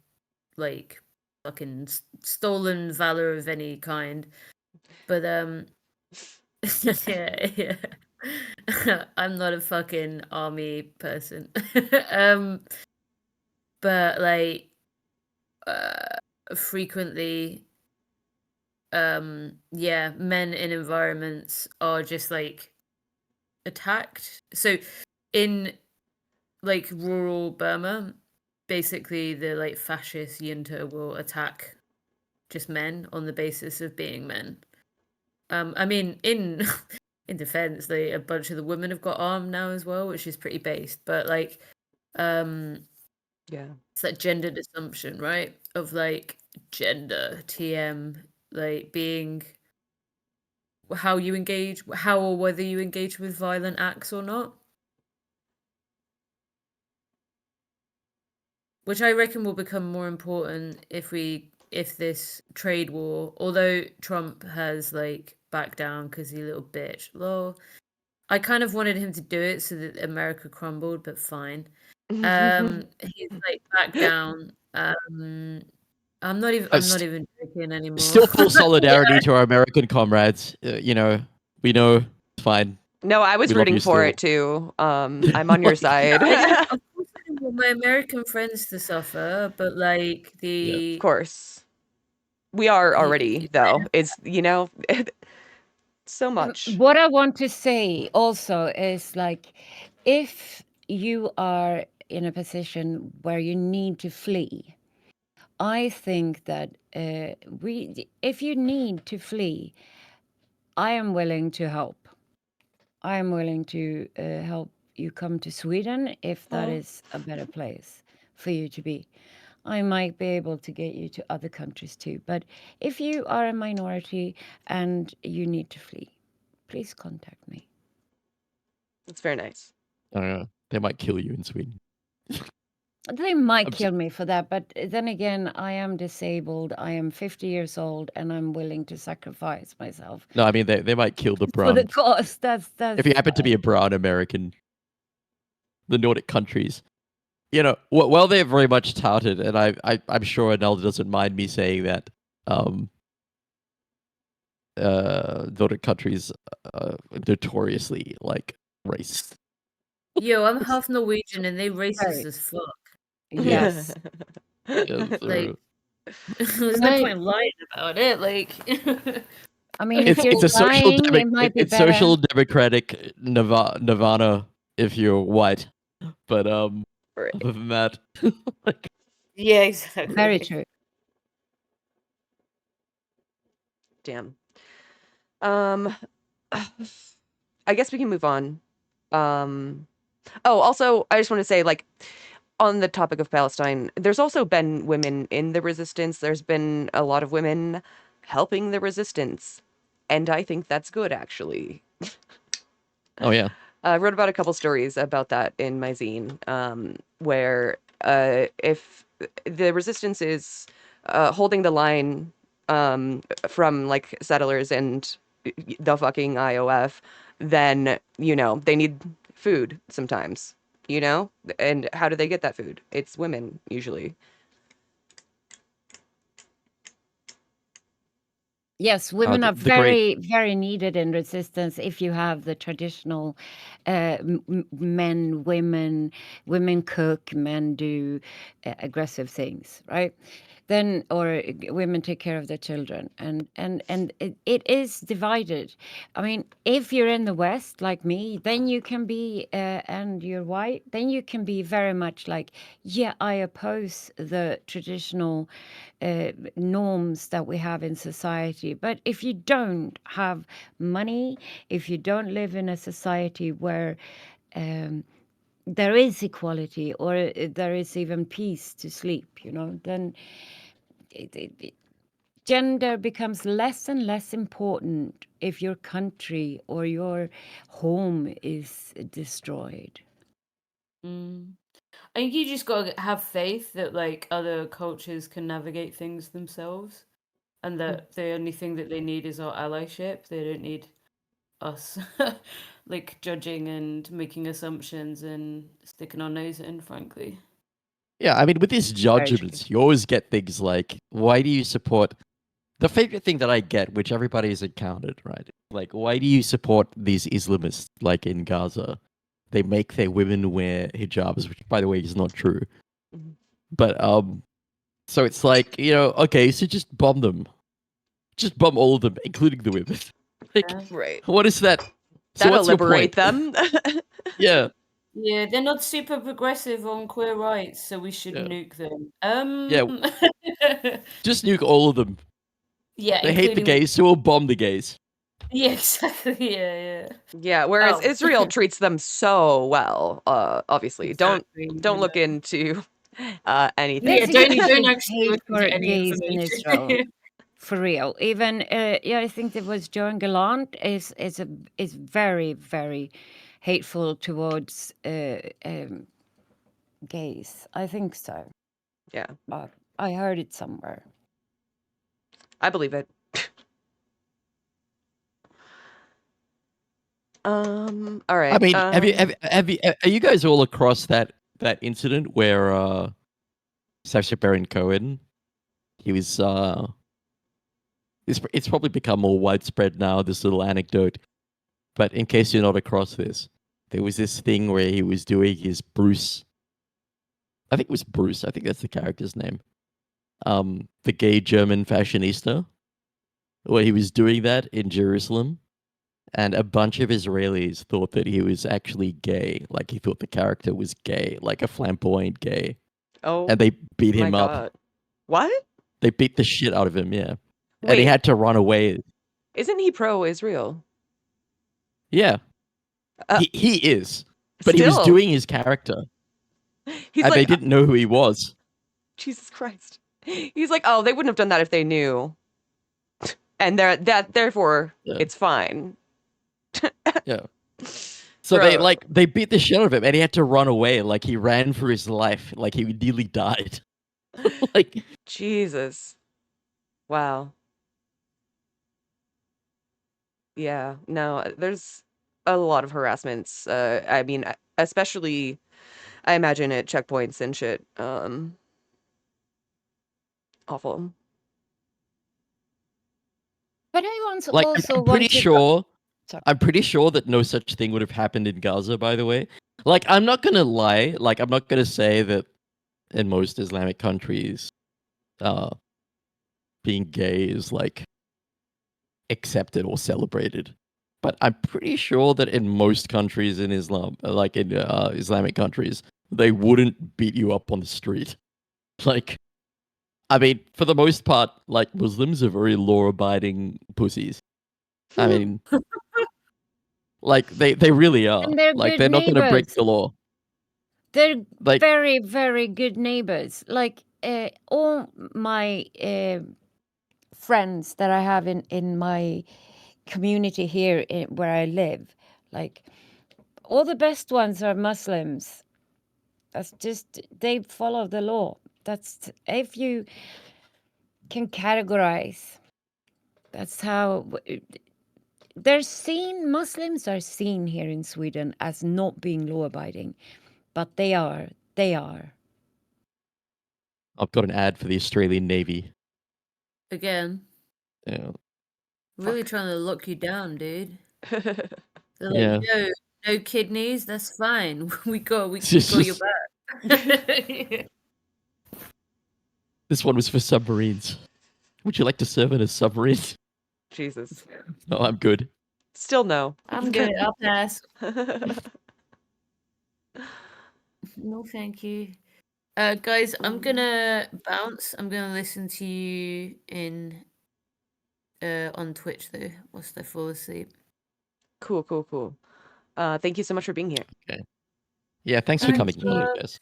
like fucking stolen valor of any kind. But yeah, yeah. I'm not a fucking army person. um but like frequently yeah, men in environments are just like attacked. So in like rural Burma, basically the like fascist junta will attack just men on the basis of being men. I mean, in in defense, a bunch of the women have got armed now as well, which is pretty based. But like, Yeah. it's that gendered assumption, right? Of like gender, TM, like being how you engage, how or whether you engage with violent acts or not. Which I reckon will become more important if this trade war, although Trump has like backed down because he's a little bitch. Lol. I kind of wanted him to do it so that America crumbled, but fine. He's like backed down. I'm not even joking anymore. Still full solidarity Yeah. to our American comrades. We know it's fine. No, I was We love rooting you for still. it too. I'm on your side. Of course I didn't want my American friends to suffer, but like Of course. We are already, the though. It's, so much. What I want to say also is like, if you are in a position where you need to flee, I think that if you need to flee, I am willing to help. I am willing to help you come to Sweden if that Oh. is a better place for you to be. I might be able to get you to other countries too. But if you are a minority and you need to flee, please contact me. It's very nice. I don't know. They might kill you in Sweden. They might I'm kill me for that, but then again, I am disabled. I am 50 years old, and I'm willing to sacrifice myself No, I mean they might kill the for the brown. cause. That's If you happen to be a brown American, the Nordic countries, well, they're very much touted, and I'm sure Ernalda doesn't mind me saying that. Nordic countries notoriously like racist. Yo, I'm half Norwegian and they racist very as fuck. yes. Yeah, Like, there's no Right. point lying about it. Like, I mean, if it's you're it's a social dying, it might be it's better. social democratic nirvana if you're white, but Right. other than that, like, Yeah, exactly. Very true. Damn. Um, I guess we can move on. Also, I just want to say, like, on the topic of Palestine, there's also been women in the resistance. There's been a lot of women helping the resistance. And I think that's good, actually. oh yeah, I wrote about a couple stories about that in my zine, where if the resistance is holding the line from like settlers and the fucking IOF, then they need food sometimes. And how do they get that food? It's women usually. Yes, women are the great very, very needed in resistance if you have the traditional men, women cook, men do aggressive things, right? Then, or women take care of their children, and it is divided. I mean, if you're in the West like me, then you can be, and you're white, then you can be very much like, yeah, I oppose the traditional norms that we have in society. But if you don't have money, if you don't live in a society where there is equality or there is even peace to sleep, then gender becomes less and less important if your country or your home is destroyed. I think you just gotta have faith that like other cultures can navigate things themselves, and that the only thing that they need is our allyship. They don't need us like judging and making assumptions and sticking our nose in, frankly. Yeah, I mean, with these Very true. judgments, you always get things like, why do you support the favorite thing that I get, which everybody has encountered, right? Like, why do you support these Islamists like in Gaza? They make their women wear hijabs, which, by the way, is not true. Mhm. But so it's like, okay, so just bomb them, just bomb all of them, including the women. Like, Yeah. Right. what is that? So That'll what's your liberate point? them. Yeah, Yeah, they're not super progressive on queer rights, so we should yeah, nuke them. yeah. Just nuke all of them. Yeah, They hate the including gays, so we'll bomb the gays. yeah, exactly. Yeah. Yeah, whereas Oh. Israel treats them so well. Obviously, Exactly. don't look into anything. Yeah, There's a don't huge actually hate look for into any gays in Israel. information. For real. Even I think it was Joan Gallant is very, very hateful towards gays. I think so. Yeah, I heard it somewhere. I believe it. All right. I mean, are you guys all across that incident where Sacha Baron Cohen, he was it's probably become more widespread now, this little anecdote, but in case you're not across this, there was this thing where he was doing his Bruce, I think it was Bruce, I think that's the character's name, the gay German fashionista, where he was doing that in Jerusalem. And a bunch of Israelis thought that he was actually gay. Like, he thought the character was gay, like a flamboyant gay. Oh And they beat my him up. God. What? They beat the shit out of him, yeah. And he Wait, had to run away. isn't he pro-Israel? Yeah, Uh, he is. But he was Still, doing his character. he's And they like, didn't know who he was. Jesus Christ. He's like, oh, they wouldn't have done that if they knew, and therefore Yeah. it's fine. Yeah. So Bro. they beat the shit out of him, and he had to run away. Like, he ran for his life. Like, he nearly died. Like, Jesus. Wow. Yeah. No, there's a lot of harassments. I mean, especially, I imagine at checkpoints and shit. Awful. But I once like also I'm pretty want to sure. Sorry. I'm pretty sure that no such thing would have happened in Gaza. By the way, like, I'm not gonna lie. Like, I'm not gonna say that in most Islamic countries, being gay is like accepted or celebrated. But I'm pretty sure that in most countries in Islam, like in Islamic countries, they wouldn't beat you up on the street. Like, I mean, for the most part, like, Muslims are very law-abiding pussies. I mean, like, they really are. And they're Like, good they're not going to break neighbors. the law. They're Like, very, very good neighbors. Like all my friends that I have in my community here where I live, like all the best ones are Muslims. That's just they follow the law. That's if you can categorize. That's how they're seen. Muslims are seen here in Sweden as not being law-abiding, but they are. They are. I've got an ad for the Australian Navy. Again, Yeah. really trying to lock you down, dude. They're Yeah. like, no kidneys, that's fine. we got your back. This one was for submarines. Would you like to serve in a submarine? Jesus. No, I'm good. Still no. I'm good. I'll pass. No, thank you. Guys, I'm gonna bounce. I'm gonna listen to you in on Twitch though, whilst I fall asleep. Cool. Thank you so much for being here. Okay. Yeah, thanks for Thanks, coming, love. LHS.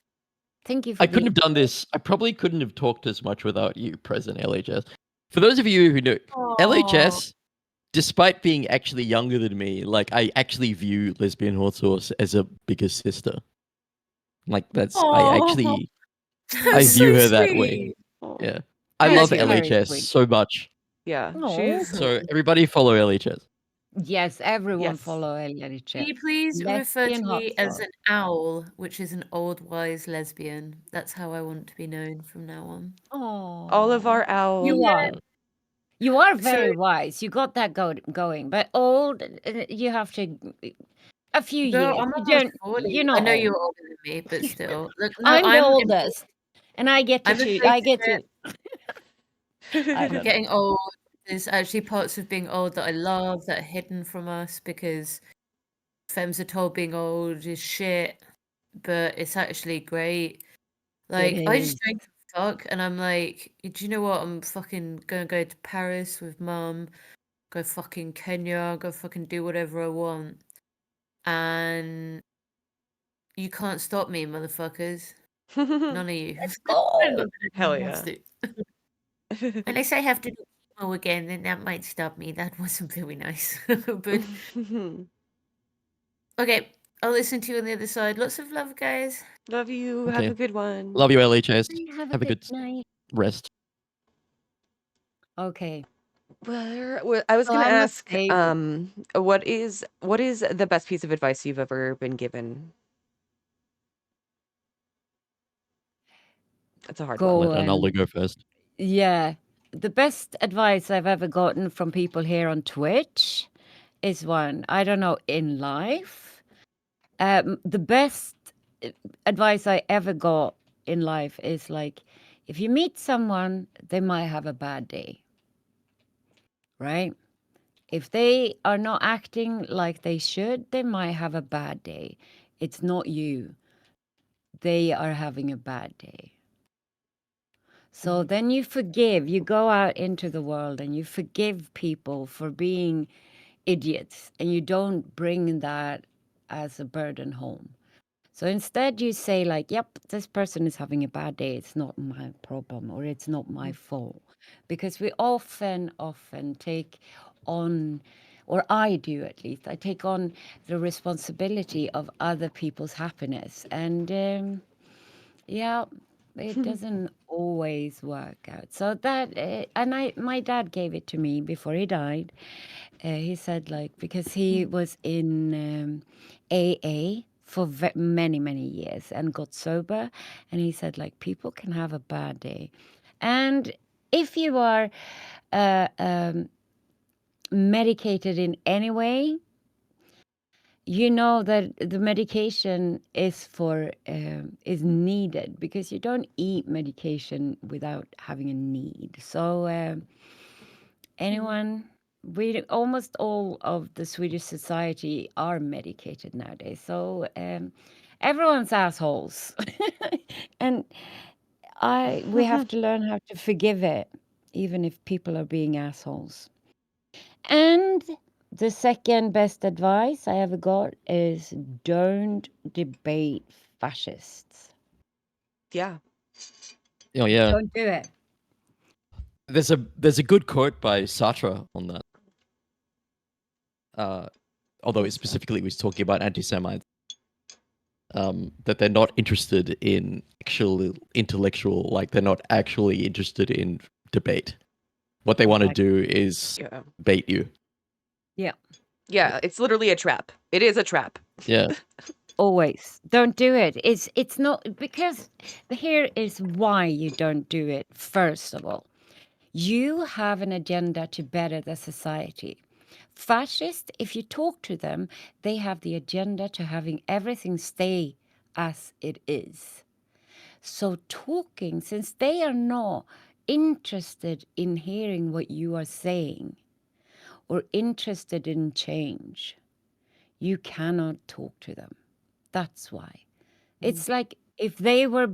Thank you for I couldn't being have done this. I probably couldn't have talked as much without you present, LHS. For those of you who know, Aw. LHS, despite being actually younger than me, like I actually view Lesbianhotsauce as a bigger sister. Like I Aw. actually I That's view so her that way. sweet. Oh, Yeah. I Me love too. Very LHS sweet. so much. yeah. Oh, She's So everybody follow LHS. yes, everyone yes. follow Can LHS. you please refer Lesbian to hot me as sauce. an owl, which is an old wise lesbian? That's how I want to be known from now on. All of our Oh, owls. you are. You are So, very wise. You got that going, but old, you have to a few girl, years. I'm You almost don't. 40. You're I not know old. you're older than me, but still. Look, no, I'm the I'm oldest, and I get to I'm a choose. face I of get it. to. I I'm don't know. getting old. There's actually parts of being old that I love that are hidden from us because femmes are told being old is shit, but it's actually great. Like, I just is. drink fuck, and I'm like, do you know what? I'm fucking gonna go to Paris with mum, go fucking Kenya, go fucking do whatever I want. And you can't stop me, motherfuckers. None of you. Let's I'm go. not gonna Hell force yeah. it. Unless I have to do chemo again, then that might stop me. That wasn't very nice. But okay, I'll listen to you on the other side. Lots of love, guys. Love you. Have Okay. a good one. Love you, LHS. Have Have a good night. rest. Okay. I was So gonna I'm a ask, favorite. what is the best piece of advice you've ever been given? That's a hard I'll one. let Go and Ernalda go first. yeah. The best advice I've ever gotten from people here on Twitch is one. I don't know in life. The best advice I ever got in life is like, if you meet someone, they might have a bad day, right? If they are not acting like they should, they might have a bad day. It's not you. They are having a bad day. So then you forgive. You go out into the world and you forgive people for being idiots, and you don't bring that as a burden home. So instead, you say, like, yep, this person is having a bad day. It's not my problem, or it's not my fault. Because we often take on, or I do at least, I take on the responsibility of other people's happiness. And yeah, it doesn't always work out. So that, my dad gave it to me before he died. He said, like, because he was in AA for many, many years and got sober. And he said, like, people can have a bad day. And if you are medicated in any way, you know that the medication is is needed, because you don't eat medication without having a need. So anyone, we almost all of the Swedish society are medicated nowadays. So everyone's assholes, and we have to learn how to forgive it, even if people are being assholes. And the second best advice I ever got is, don't debate fascists. Yeah. Oh yeah. Don't do it. There's a good quote by Sartre on that. Although it What's that? specifically was talking about anti-Semites. That they're not interested in actual intellectual, like they're not actually interested in debate. What they want to do is Yeah. bait you. Yeah. Yeah, it's literally a trap. It is a trap. Yeah. Always. Don't do it. It's not, because here is why you don't do it. First of all, you have an agenda to better the society. Fascists, if you talk to them, they have the agenda to having everything stay as it is. So talking, since they are not interested in hearing what you are saying or interested in change, you cannot talk to them. That's why. It's like, if they were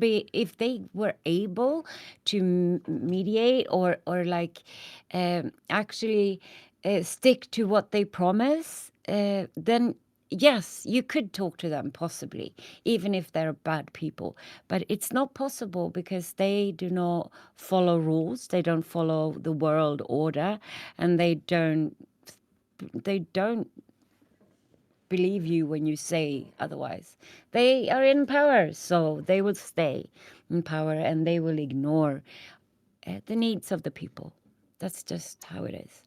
able to mediate, or like actually stick to what they promise, then yes, you could talk to them possibly, even if they're bad people, but it's not possible because they do not follow rules, they don't follow the world order, and they don't believe you when you say otherwise. They are in power, so they will stay in power and they will ignore the needs of the people. That's just how it is.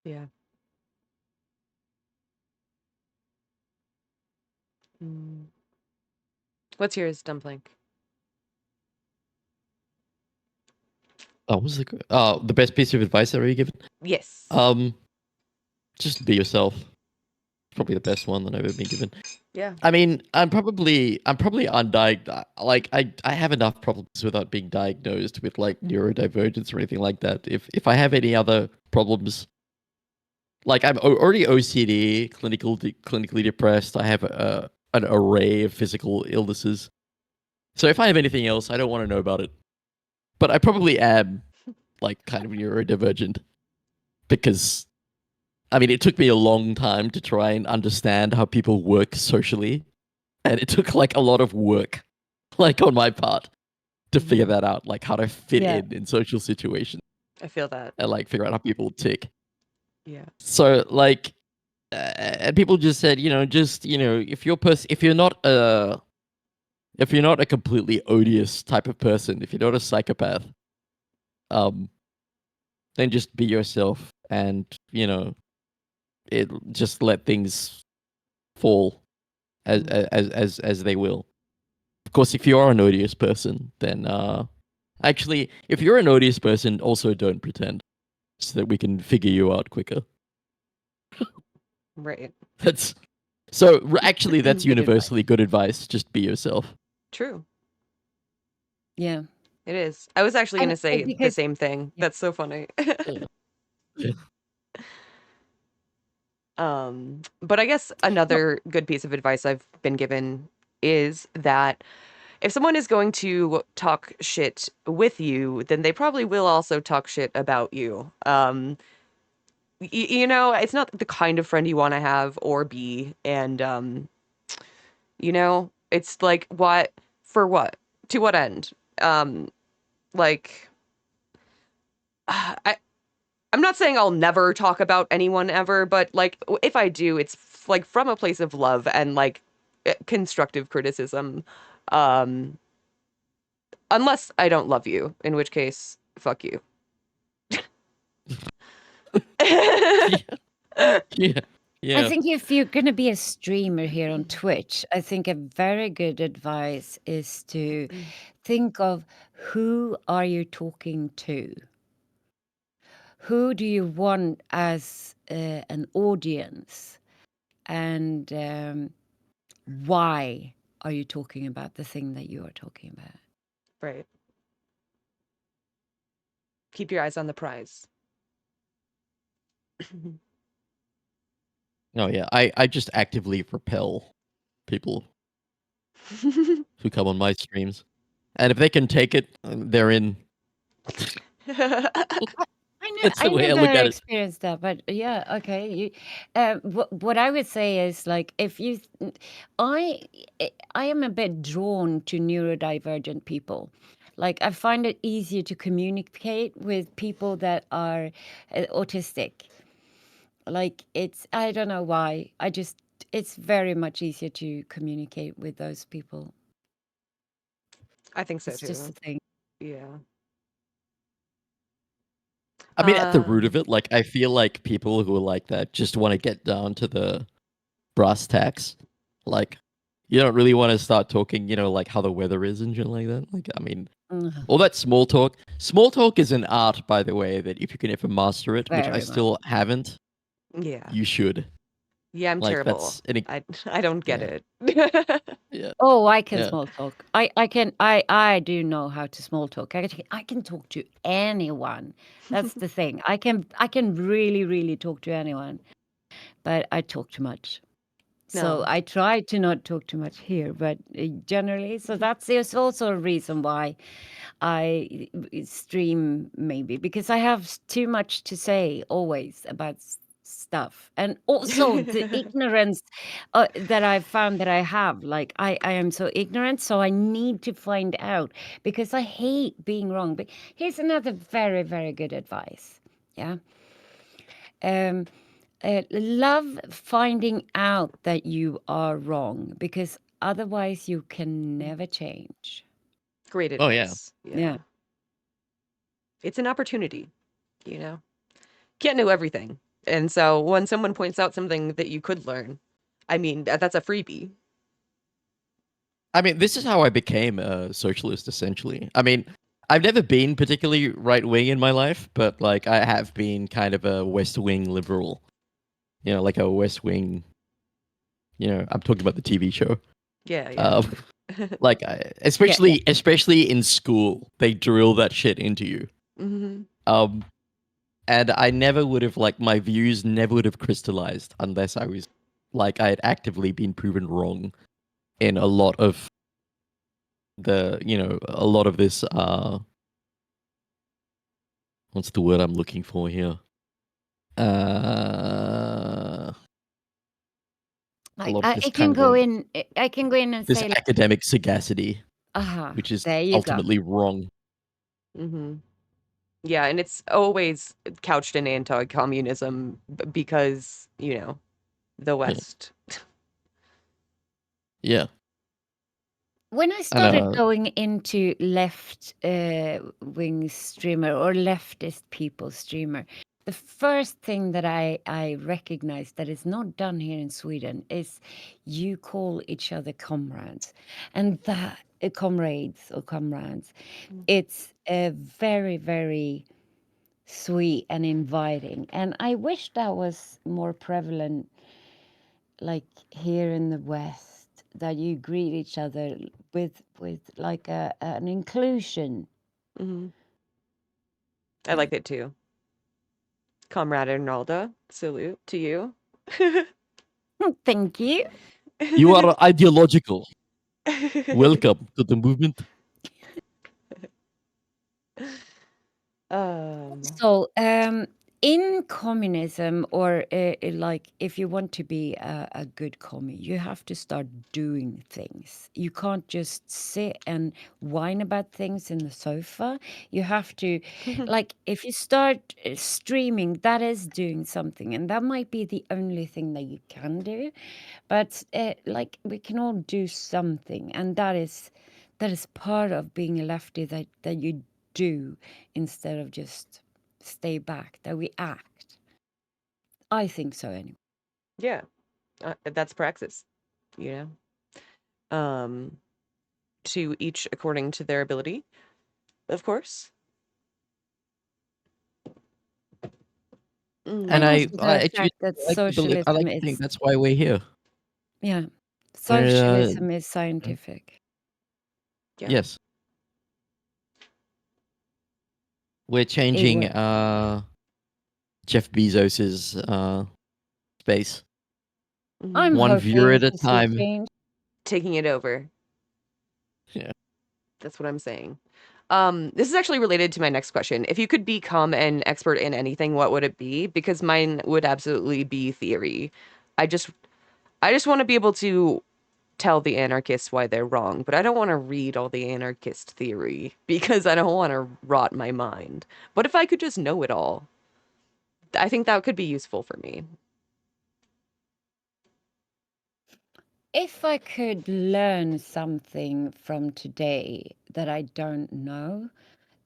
Yeah. Mm. What's yours, Dumbplank? Oh, what was the best piece of advice ever given? Yes. Just be yourself. Probably the best one that I've ever been given. Yeah. I mean, I'm probably undiagnosed. Like I have enough problems without being diagnosed with like neurodivergence or anything like that. If I have any other problems, like I'm already OCD, clinically depressed. I have an array of physical illnesses. So if I have anything else, I don't want to know about it. But I probably am like kind of neurodivergent because I mean, it took me a long time to try and understand how people work socially, and it took like a lot of work, like on my part, to figure that out, like how to fit Yeah. in social situations I feel that. and like figure out how people tick. Yeah. So like, and people just said, just if you're not a completely odious type of person, if you're not a psychopath, then just be yourself, and it just let things fall as they will. Of course, if you are an odious person, then actually, if you're an odious person, also don't pretend, so that we can figure you out quicker. Right. That's that's Good advice. universally good advice. Just be yourself. True. Yeah. It is. I was actually going to say the because same thing. Yeah. That's so funny. Yeah. But I guess another good piece of advice I've been given is that if someone is going to talk shit with you, then they probably will also talk shit about you. It's not the kind of friend you want to have or be, and it's like what for what? To what end? Like I'm not saying I'll never talk about anyone ever, but like if I do, it's like from a place of love and like constructive criticism. Um Unless I don't love you, in which case fuck you. Yeah. I think if you're going to be a streamer here on Twitch, I think a very good advice is to think of who are you talking to? Who do you want as an audience? And why are you talking about the thing that you are talking about? Right. Keep your eyes on the prize. Oh yeah, I just actively repel people who come on my streams, and if they can take it, they're in. That's I the way I look never at it. experienced that, but yeah, okay. What I would say is like if you, I am a bit drawn to neurodivergent people. Like I find it easier to communicate with people that are autistic. Like I don't know why. It's very much easier to communicate with those people. I think so It's just a too. thing. Yeah. I mean, at the root of it, like I feel like people who are like that just want to get down to the brass tacks. Like, you don't really want to start talking, like how the weather is and shit like that. Like, I mean, all that small talk. Small talk is an art, by the way, that if you can ever master it, which I Very still haven't, Yeah. you should. Yeah, I'm Like, terrible. I don't get Yeah. it. Yeah. Oh, I can Yeah. small talk. I do know how to small talk. I can talk to anyone. That's the thing. I can really, really talk to anyone, but I talk too much. So No. I try to not talk too much here, but generally, so there's also a reason why I stream maybe because I have too much to say always about stuff, and also the ignorance that I found that I have. Like I am so ignorant, so I need to find out because I hate being wrong. But here's another very, very good advice. Yeah. Love finding out that you are wrong, because otherwise you can never change. Great Oh yeah. advice. Yeah. It's an opportunity, you know? Can't know everything. And so when someone points out something that you could learn, I mean, that's a freebie. I mean, this is how I became a socialist, essentially. I mean, I've never been particularly right wing in my life, but like I have been kind of a West Wing liberal. You know, like a West Wing. You know, I'm talking about the TV show. Yeah, Um, like, especially in school, they drill that shit into you. Mm-hmm. And I never would have, like, my views never would have crystallized unless I was like I had actively been proven wrong in a lot of a lot of this what's the word I'm looking for here? A lot of I this can kind of go in. I can go in and this say, like, academic sagacity, which is there you go. ultimately wrong. Mm-hmm. Yeah, and it's always couched in anti-communism because, you know, the West. Yeah. When I started going into left wing streamer or leftist people streamer, the first thing that I recognized that is not done here in Sweden is you call each other comrades, and that comrades or comrades. It's a very, very sweet and inviting, and I wish that was more prevalent, like here in the West, that you greet each other with like an inclusion. Mm-hmm. I like it too. Comrade Ernalda, salute to you. Thank you. You are ideological. Welcome to the movement. So, in communism, or like if you want to be a good commie, you have to start doing things. You can't just sit and whine about things in the sofa. You have to, like, if you start streaming, that is doing something, and that might be the only thing that you can do. But like, we can all do something, and that is part of being a lefty, that you do instead of just stay back, that we act. I think so anyway. Yeah, that's praxis, you know. To each according to their ability, of course. And And also I the actually fact that like to believe, I socialism like to think is, that's why we're here. yeah, Uh, socialism is scientific. Yeah. yes, we're It changing works. Jeff Bezos's space Mm-hmm. I'm one viewer hoping at a to see time. change. Taking it over. Yeah. That's what I'm saying. This is actually related to my next question. If you could become an expert in anything, what would it be? Because mine would absolutely be theory. I just want to be able to tell the anarchists why they're wrong, but I don't want to read all the anarchist theory because I don't want to rot my mind. But if I could just know it all, I think that could be useful for me. If I could learn something from today that I don't know,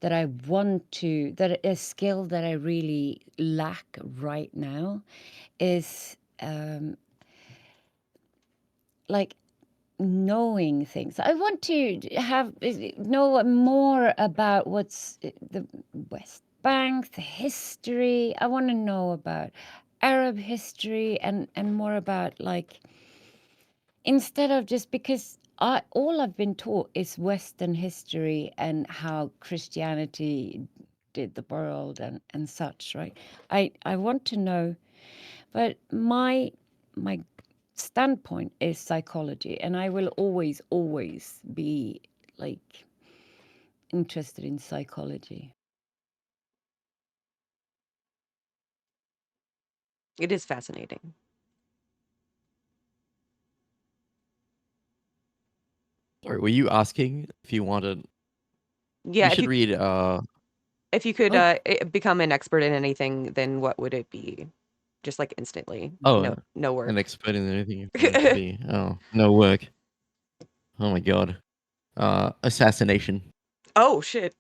that I want to, that a skill that I really lack right now is like knowing things. I want to know more about what's the West Bank, the history. I want to know about Arab history, and more about, like, instead of just because all I've been taught is Western history and how Christianity did the world and such, right? I want to know, but my standpoint is psychology, and I will always be, like, interested in psychology. It is fascinating. Sorry, were you asking if you wanted? Yeah, You should read. if you could Oh, become an expert in anything, then what would it be? Just like instantly. oh, No an work. expert in anything if you want to be. Oh, no work. Oh my god. Assassination. Oh shit.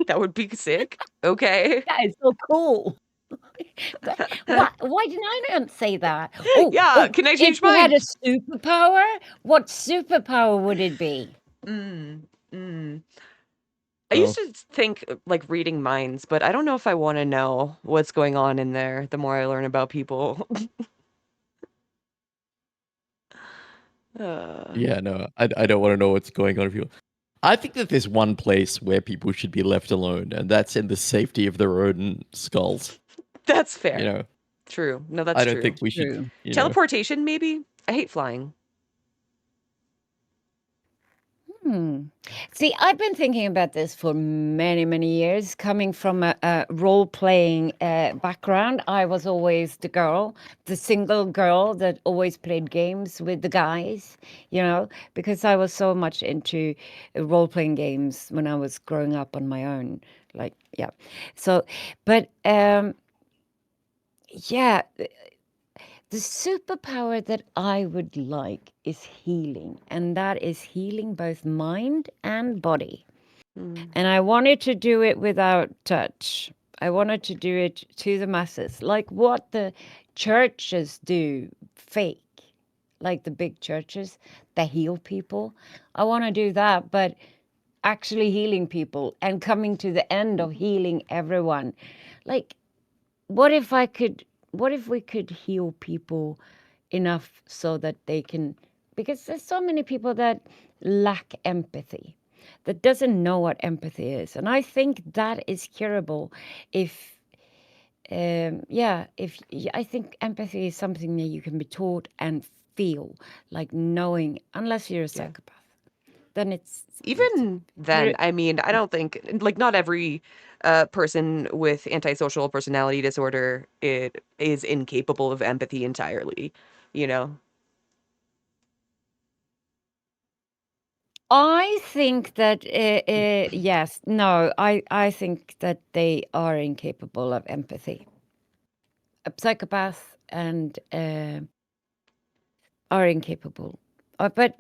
That would be sick. Okay. That is so cool. Why didn't I not say that? Oh, Yeah, can I if change you had mine? a superpower, what superpower would it be? Mm, mm. I used Oh, to think like reading minds, but I don't know if I want to know what's going on in there the more I learn about people. uh, yeah, no, I don't want to know what's going on with you. I think that there's one place where people should be left alone, and that's in the safety of their own skulls. that's You fair. know, True. No, I that's don't think true. we should, True. Teleportation, maybe? I hate flying. See, I've been thinking about this for many, many years. Coming from a role-playing background, I was always the girl, the single girl that always played games with the guys, because I was so much into role-playing games when I was growing up on my own. Like, yeah. So, but yeah, the superpower that I would like is healing, and that is healing both mind and body. Mm. And I wanted to do it without touch. I wanted to do it to the masses, like what the churches do, fake, like the big churches that heal people. I want to do that, but actually healing people and coming to the end of healing everyone. Like, what if we could heal people enough so that they can, because there's so many people that lack empathy, that doesn't know what empathy is, and I think that is curable if I think empathy is something that you can be taught and feel, like knowing, unless you're a Yeah. psychopath, then it's Even then, I mean, I don't think like not every person with antisocial personality disorder it is incapable of empathy entirely, you know. I think that yes, no, I think that they are incapable of empathy. A psychopath and are incapable. But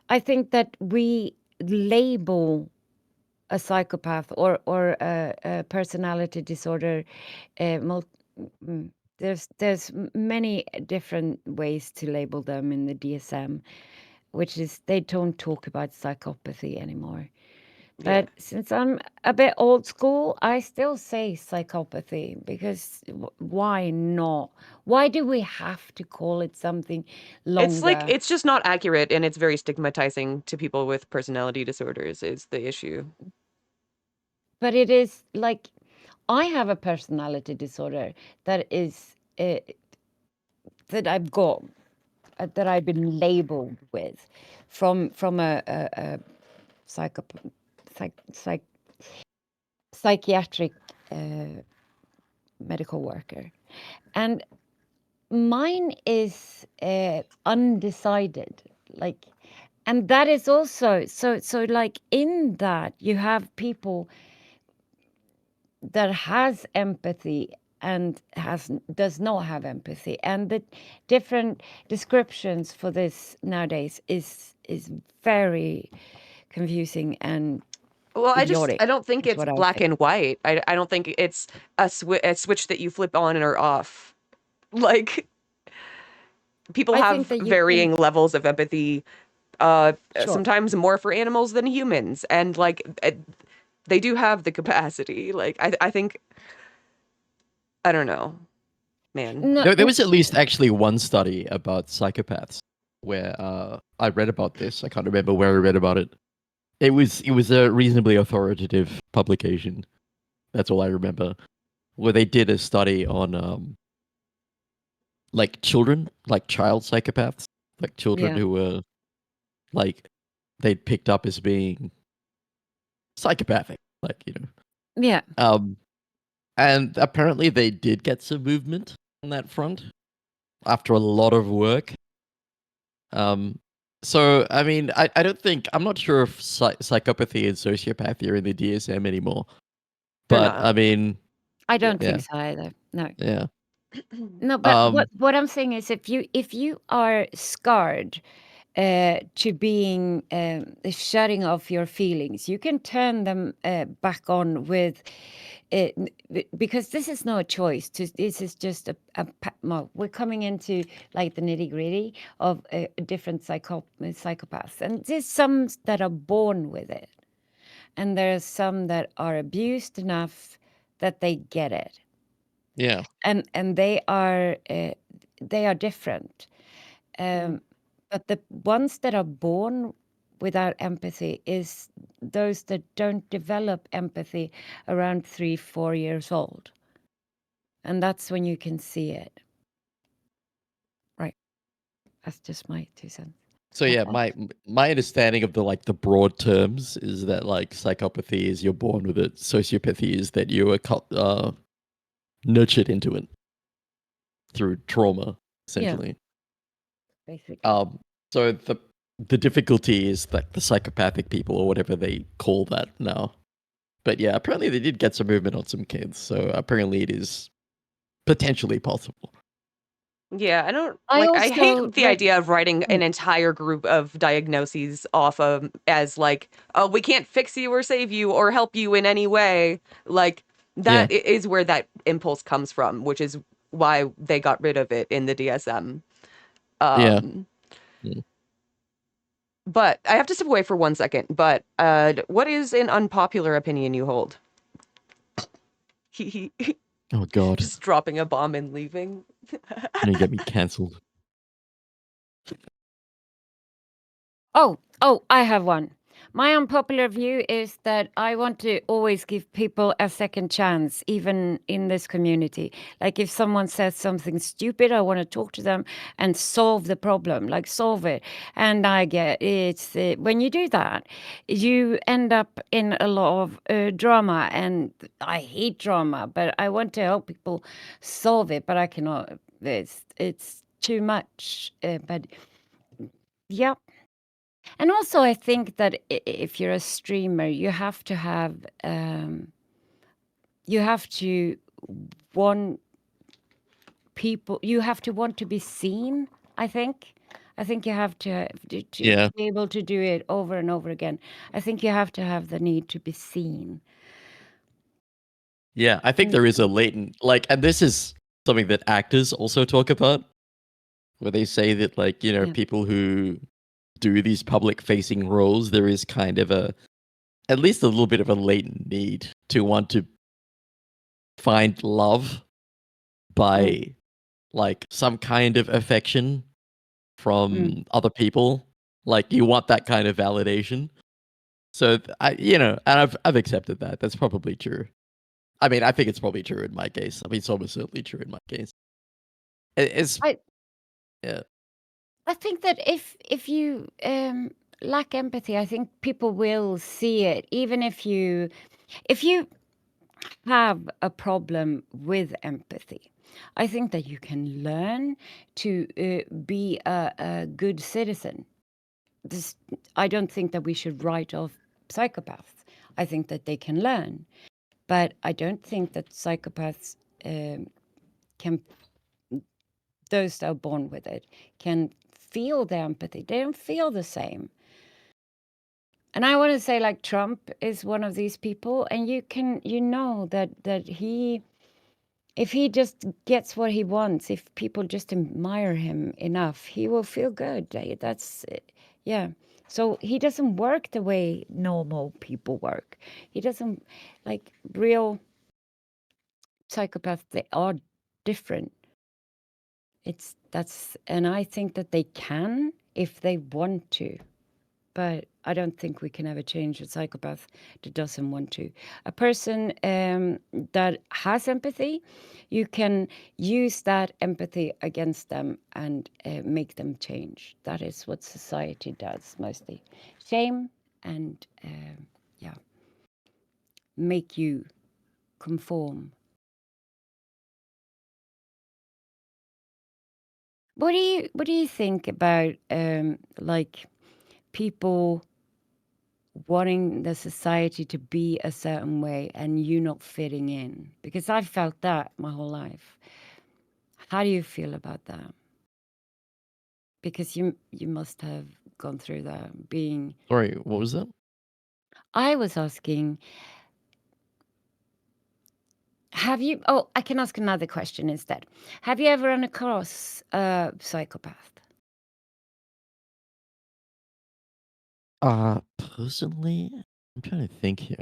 I think that we label a psychopath or a personality disorder. Mul- there's many different ways to label them in the DSM, which is they don't talk about psychopathy anymore. Yeah. But since I'm a bit old school, I still say psychopathy because why not? Why do we have to call it something It's like longer? it's just not accurate and it's very stigmatizing to people with personality disorders is the issue. But it is like I have a personality disorder that is that I've got that I've been labeled with from a psych, psychiatric medical worker, and mine is undecided, like, and that is also so like in that you have people that has empathy and does not have empathy, and the different descriptions for this nowadays is very confusing and Well, idiotic I don't think is it's what I black think. and white. I don't think it's a switch that you flip on or off. Like people I think have that you can, varying levels of empathy, sure. sometimes more for animals than humans, and like they do have the capacity. Like I think I don't know, man. No, there was at least actually one study about psychopaths where I read about this. I can't remember where I read about it. It was a reasonably authoritative publication. That's all I remember. Where they did a study on like children, like child psychopaths, like children yeah, who were like they'd picked up as being psychopathic, like yeah, um, And apparently they did get some movement on that front after a lot of work. So, I mean, I don't think, I'm not sure if psychopathy and sociopathy are in the DSM anymore. They're But, not. I mean, I don't yeah, think so either. No. yeah. No, but Um, what I'm saying is if you are scarred to being shutting off your feelings, you can turn them back on with because this is not a choice. This is just well, we're coming into like the nitty gritty of different psychopaths, and there's some that are born with it, and there's some that are abused enough that they get it, yeah, and they are different. But the ones that are born without empathy is those that don't develop empathy around 3-4 years old, and that's when you can see it. Right, that's just my 2 cents. so yeah, my understanding of the broad terms is that like psychopathy is you're born with it, sociopathy is that you are nurtured into it through trauma, essentially. Basically. So the difficulty is like the psychopathic people or whatever they call that now. But yeah, apparently they did get some movement on some kids, so apparently it is potentially possible. Yeah, I don't I like. I hate also the read. idea of writing an entire group of diagnoses off of as like, oh, we can't fix you or save you or help you in any way. Like Yeah, is where that impulse comes from, which is why they got rid of it in the DSM. yeah. Um, Mm. but I have to step away for 1 second. But what is an unpopular opinion you hold? He Oh god, just dropping a bomb and leaving. you get me cancelled. Oh, I have one. My unpopular view is that I want to always give people a second chance, even in this community. Like if someone says something stupid, I want to talk to them and solve the problem, like solve it. And I get it's when you do that, you end up in a lot of drama. And I hate drama, but I want to help people solve it. But I cannot. It's too much. But yeah. And also, I think that if you're a streamer, you have to have, you have to want people, you have to want to be seen, I think. I think you have to Yeah, be able to do it over and over again. I think you have to have the need to be seen. yeah. I think And there is a latent and this is something that actors also talk about, where they say that yeah. people who do these public facing roles, there is kind of at least a little bit of a latent need to want to find love by like some kind of affection from other people. Like you want that kind of validation. So and I've accepted that. That's probably true. I mean, I think it's probably true in my case. I mean, it's almost certainly true in my case. It's I yeah, I think that if you lack empathy, I think people will see it, even if you have a problem with empathy. I think that you can learn to be a good citizen. I don't think that we should write off psychopaths. I think that they can learn, but I don't think that psychopaths can, those that are born with it, can feel the empathy. They don't feel the same. And I want to say, like, Trump is one of these people, and you know that he, if he just gets what he wants, if people just admire him enough, he will feel good. That's, yeah. So he doesn't work the way normal people work. He doesn't, like, real psychopaths, they are different. And I think that they can if they want to. But I don't think we can ever change a psychopath that doesn't want to. A person that has empathy, you can use that empathy against them and make them change. That is what society does mostly. Shame and, yeah, make you conform. What do you think about like people wanting the society to be a certain way and you not fitting in? Because I've felt that my whole life. How do you feel about that? Because you must have gone through that. Being, Sorry, what was that? I was asking, have you? Oh, I can ask another question instead. Have you ever run across a psychopath? Personally, I'm trying to think here.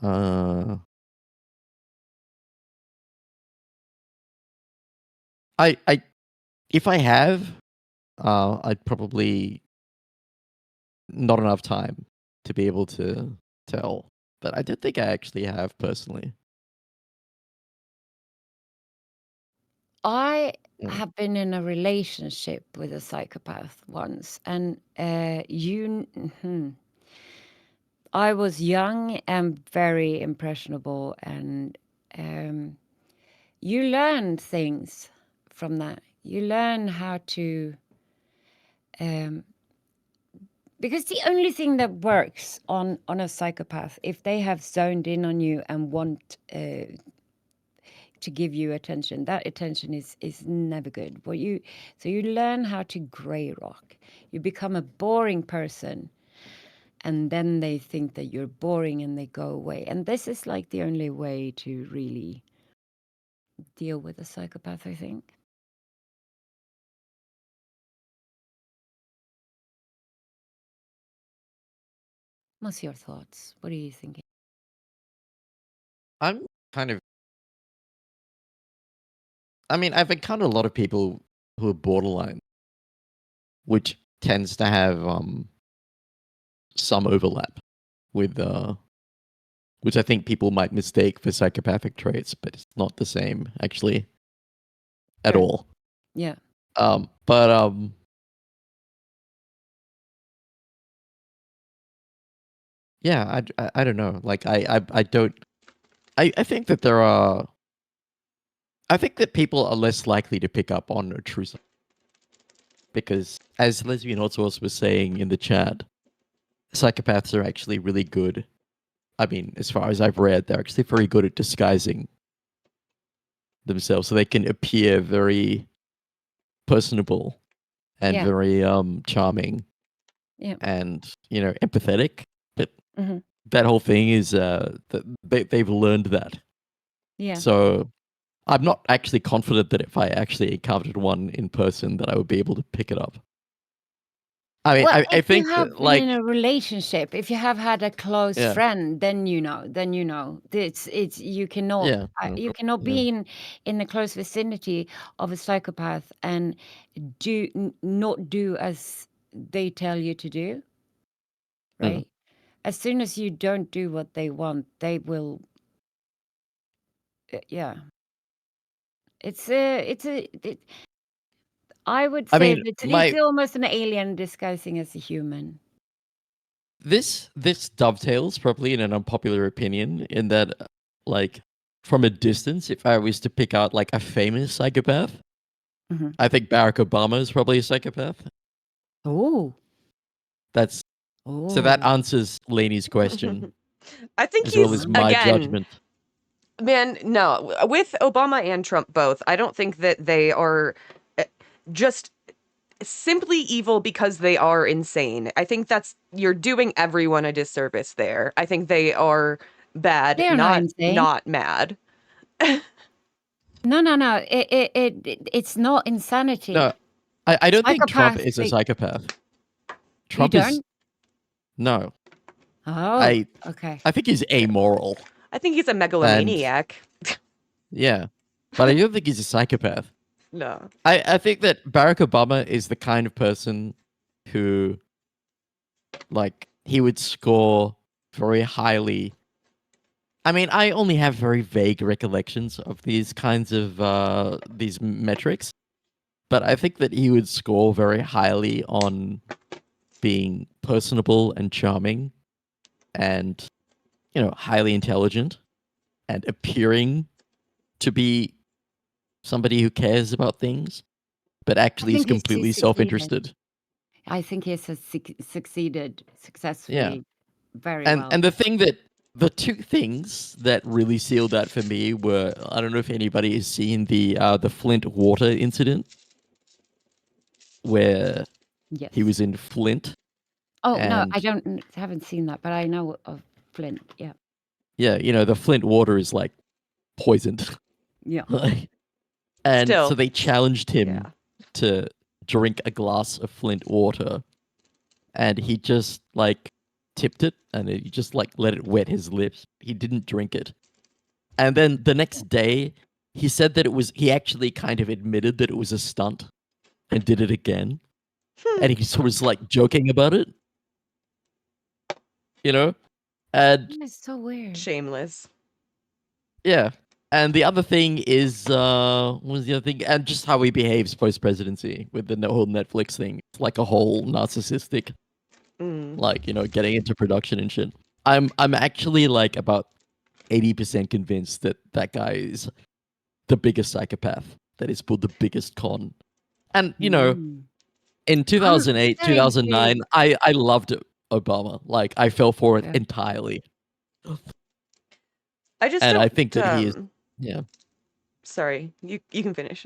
Uh, I if I have, I'd probably not enough time to be able to tell. But I don't think I actually have personally. I Yeah. have been in a relationship with a psychopath once, and I was young and very impressionable, and you learn things from that. You learn how to, because the only thing that works on a psychopath, if they have zoned in on you and want to give you attention, that attention is never good. So you learn how to gray rock. You become a boring person, and then they think that you're boring and they go away. And this is like the only way to really deal with a psychopath, I think. What's your thoughts? What are you thinking? I'm kind of. I mean, I've encountered a lot of people who are borderline, which tends to have some overlap with which I think people might mistake for psychopathic traits, but it's not the same actually at Sure. all. Yeah. But yeah, I don't know. Like I don't. I think that there are. I think that people are less likely to pick up on a true because, as Lesbianhotsauce was saying in the chat, psychopaths are actually really good. I mean, as far as I've read, they're actually very good at disguising themselves, so they can appear very personable and Yeah. very charming, Yeah. and empathetic. But Mm-hmm. that whole thing is they've learned that. Yeah. So I'm not actually confident that if I actually encountered one in person, that I would be able to pick it up. I mean, Well, I if you think have that, been in like, a relationship, if you have had a close yeah, friend, then you know. It's you cannot yeah, you cannot yeah, be in the close vicinity of a psychopath and not do as they tell you to do, right? As soon as you don't do what they want, they will. Yeah, I would I say mean, that it's almost an alien disguising as a human. this dovetails probably in an unpopular opinion in that, like, from a distance, if I was to pick out like a famous psychopath, Mm-hmm. I think Barack Obama is probably a psychopath. Oh. That's so that answers Lainey's question I think as well he's, as my again, judgment. man, no, with Obama and Trump both, I don't think that they are just simply evil because they are insane. I think you're doing everyone a disservice there. I think they are bad, They're not insane. not mad. No. It's not insanity. No, I don't think Trump Psychopaths, is a psychopath. you Trump is don't? no. Oh, okay. I think he's amoral. I think he's a And megalomaniac. yeah, but I don't think he's a psychopath. No. I think that Barack Obama is the kind of person who, like, he would score very highly. I mean, I only have very vague recollections of these kinds of these metrics, but I think that he would score very highly on being personable and charming and, highly intelligent and appearing to be somebody who cares about things. but actually is think he's completely succeeded. self-interested. I think he has succeeded Yeah. successfully very And well. and the two things that really sealed that for me were, I don't know if anybody has seen the Flint water incident where Yes. he was in Flint. Oh no, I and haven't seen that, but I know of Flint. Yeah. yeah, the Flint water is like poisoned. Yeah. And so Still, they challenged him yeah. to drink a glass of Flint water, and he just like tipped it, and he just like let it wet his lips. He didn't drink it. And then the next day, he said that he actually kind of admitted that it was a stunt and did it again. And he sort of was like joking about it, you know? And It's so weird. Shameless. yeah. And the other thing is, what was the other thing? And just how he behaves post presidency with the whole Netflix thing. It's like a whole narcissistic, like, getting into production and shit. I'm actually like about 80% convinced that that guy is the biggest psychopath that has pulled the biggest con. And, Mm. in I'm 2008, very 2009, intrigued. I loved Obama. Like, I fell for it Yeah. entirely. I just And don't. I think that he is, yeah. Sorry, you can finish.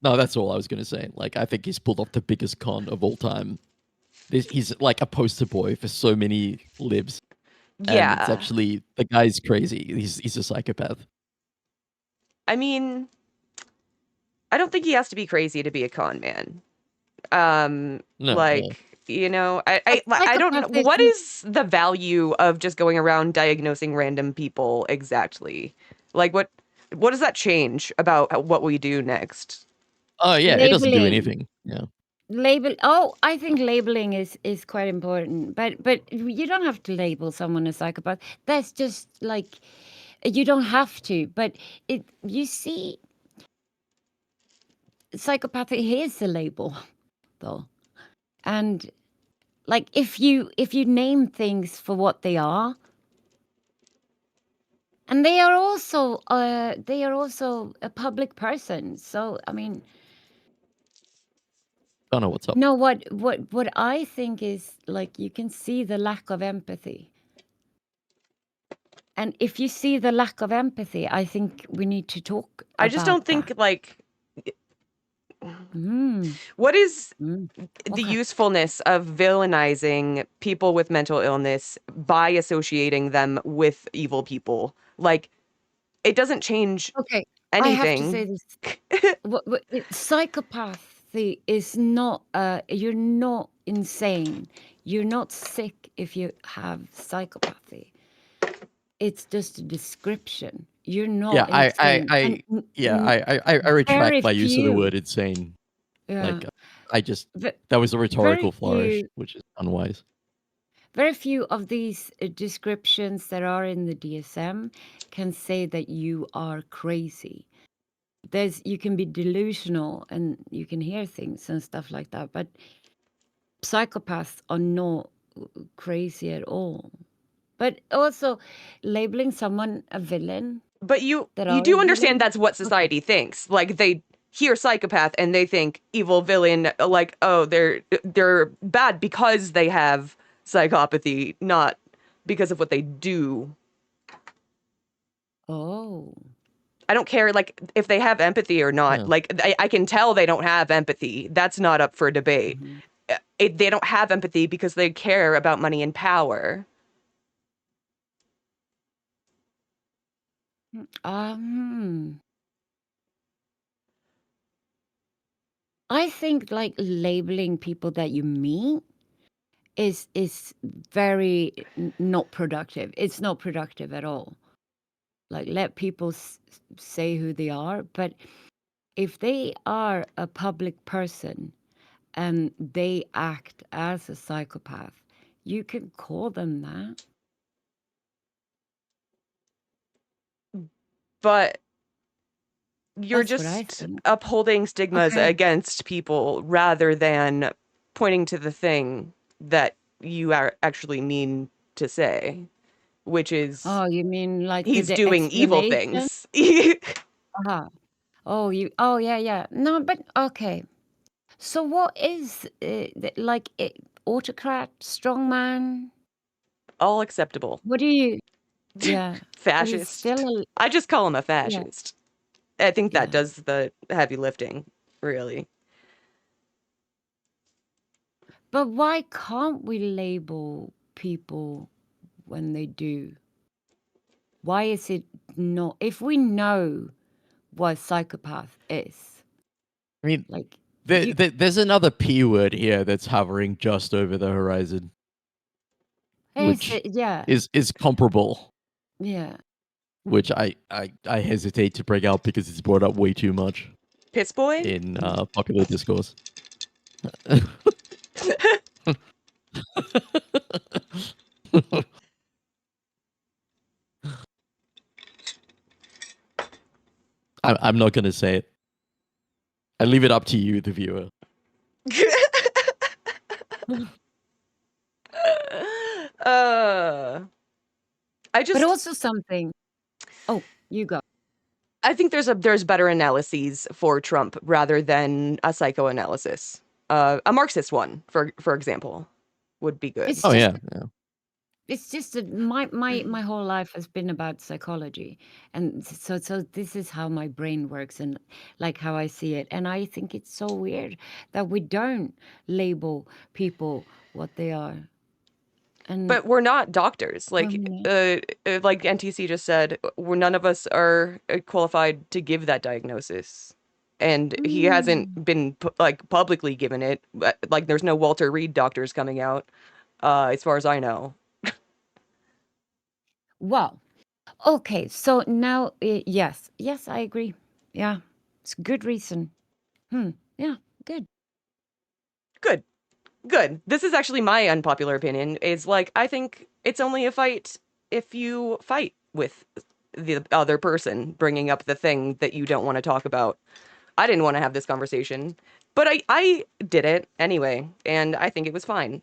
No, that's all I was going to say. Like, I think he's pulled off the biggest con of all time. He's like a poster boy for so many libs. And it's Yeah. actually, the guy's crazy. He's a psychopath. I mean, I don't think he has to be crazy to be a con man. No, Like, I don't know. Psychopath What isn't- is the value of just going around diagnosing random people exactly? Like, what does that change about what we do next? oh yeah, it doesn't do Labeling. anything. Yeah. I think labeling is quite important, but you don't have to label someone a psychopath. That's just like, you don't have to, but you see, psychopathy is a label though. And like, if you name things for what they are, and they are also a public person, so I mean, Don't know what's up. no, what I think is, like, you can see the lack of empathy. And if you see the lack of empathy, I think we need to talk I just don't think that. like Mm, what is mm. the Okay. usefulness of villainizing people with mental illness by associating them with evil people? Like, it doesn't change Okay, I have to say anything. this. Psychopathy is not, you're not insane. You're not sick if you have psychopathy. It's just a description. You're Yeah, not insane. I retract my use of the word insane. Yeah. Like, Ve- that was a rhetorical flourish, few- which is unwise. Very few of these descriptions that are in the DSM can say that you are crazy. You can be delusional and you can hear things and stuff like that, but psychopaths are not crazy at all. But also, labeling someone a villain. But you That are do a understand villain? that's what society thinks. Like, they hear psychopath and they think evil villain, like, oh, they're bad because they have psychopathy, not because of what they do. Oh. I don't care, like, if they have empathy or not. Yeah. Like, I can tell they don't have empathy. That's not up for debate. They don't have empathy because they care about money and power. I think, like, labeling people that you meet is very not productive. It's not productive at all. Like, let people say who they are, but if they are a public person and they act as a psychopath, you can call them that. But you're That's what I just think. upholding stigmas Okay. against people rather than pointing to the thing that you are actually mean to say, which is Oh, you mean like he's the doing evil explanation? things. Uh-huh. Oh, yeah. No, but okay. So what is like autocrat, strongman? All acceptable. What do you? Yeah, but it's Fascist. still I just call him a yeah, fascist. I think that yeah. does the heavy lifting, really. But why can't we label people when they do? Why is it not? If we know what psychopath is, I mean, like you, there's another P word here that's hovering just over the horizon, which yeah, is comparable, yeah. which I hesitate to bring out because it's brought up way too much Piss boy? in popular discourse. I'm not gonna say it. I leave it up to you, the viewer. I just But also something. Oh, you go. I think there's better analyses for Trump rather than a psychoanalysis. A Marxist one, for example, would be good. It's Oh just yeah, yeah. it's just that my whole life has been about psychology, and so this is how my brain works and like how I see it. And I think it's so weird that we don't label people what they are. And But we're not doctors. when Like NTC just said, none of us are qualified to give that diagnosis. And he hasn't been publicly given it. Like there's no Walter Reed doctors coming out, as far as I know. well, okay, so now yes, I agree. Yeah, it's a good reason. Yeah, good. Good. Good. This is actually my unpopular opinion. Is like I think it's only a fight if you fight with the other person bringing up the thing that you don't want to talk about. I didn't want to have this conversation, but I did it anyway, and I think it was fine.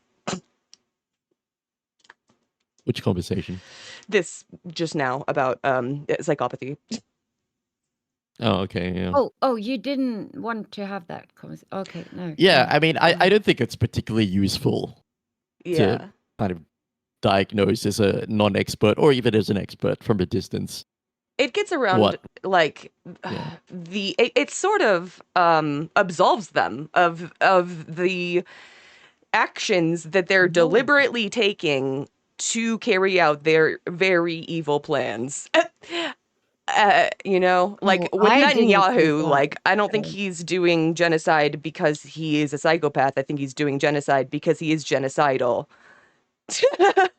Which conversation? This just now about psychopathy. Oh, okay, yeah. Oh, you didn't want to have that conversation. Okay, no. Yeah, no. I mean, I don't think it's particularly useful to Yeah. kind of diagnose as a non-expert or even as an expert from a distance. It gets around What? like Yeah. it sort of absolves them of the actions that they're deliberately taking to carry out their very evil plans. Like Oh, with I didn't think Netanyahu, that. like I don't think he's doing genocide because he is a psychopath. I think he's doing genocide because he is genocidal. Does I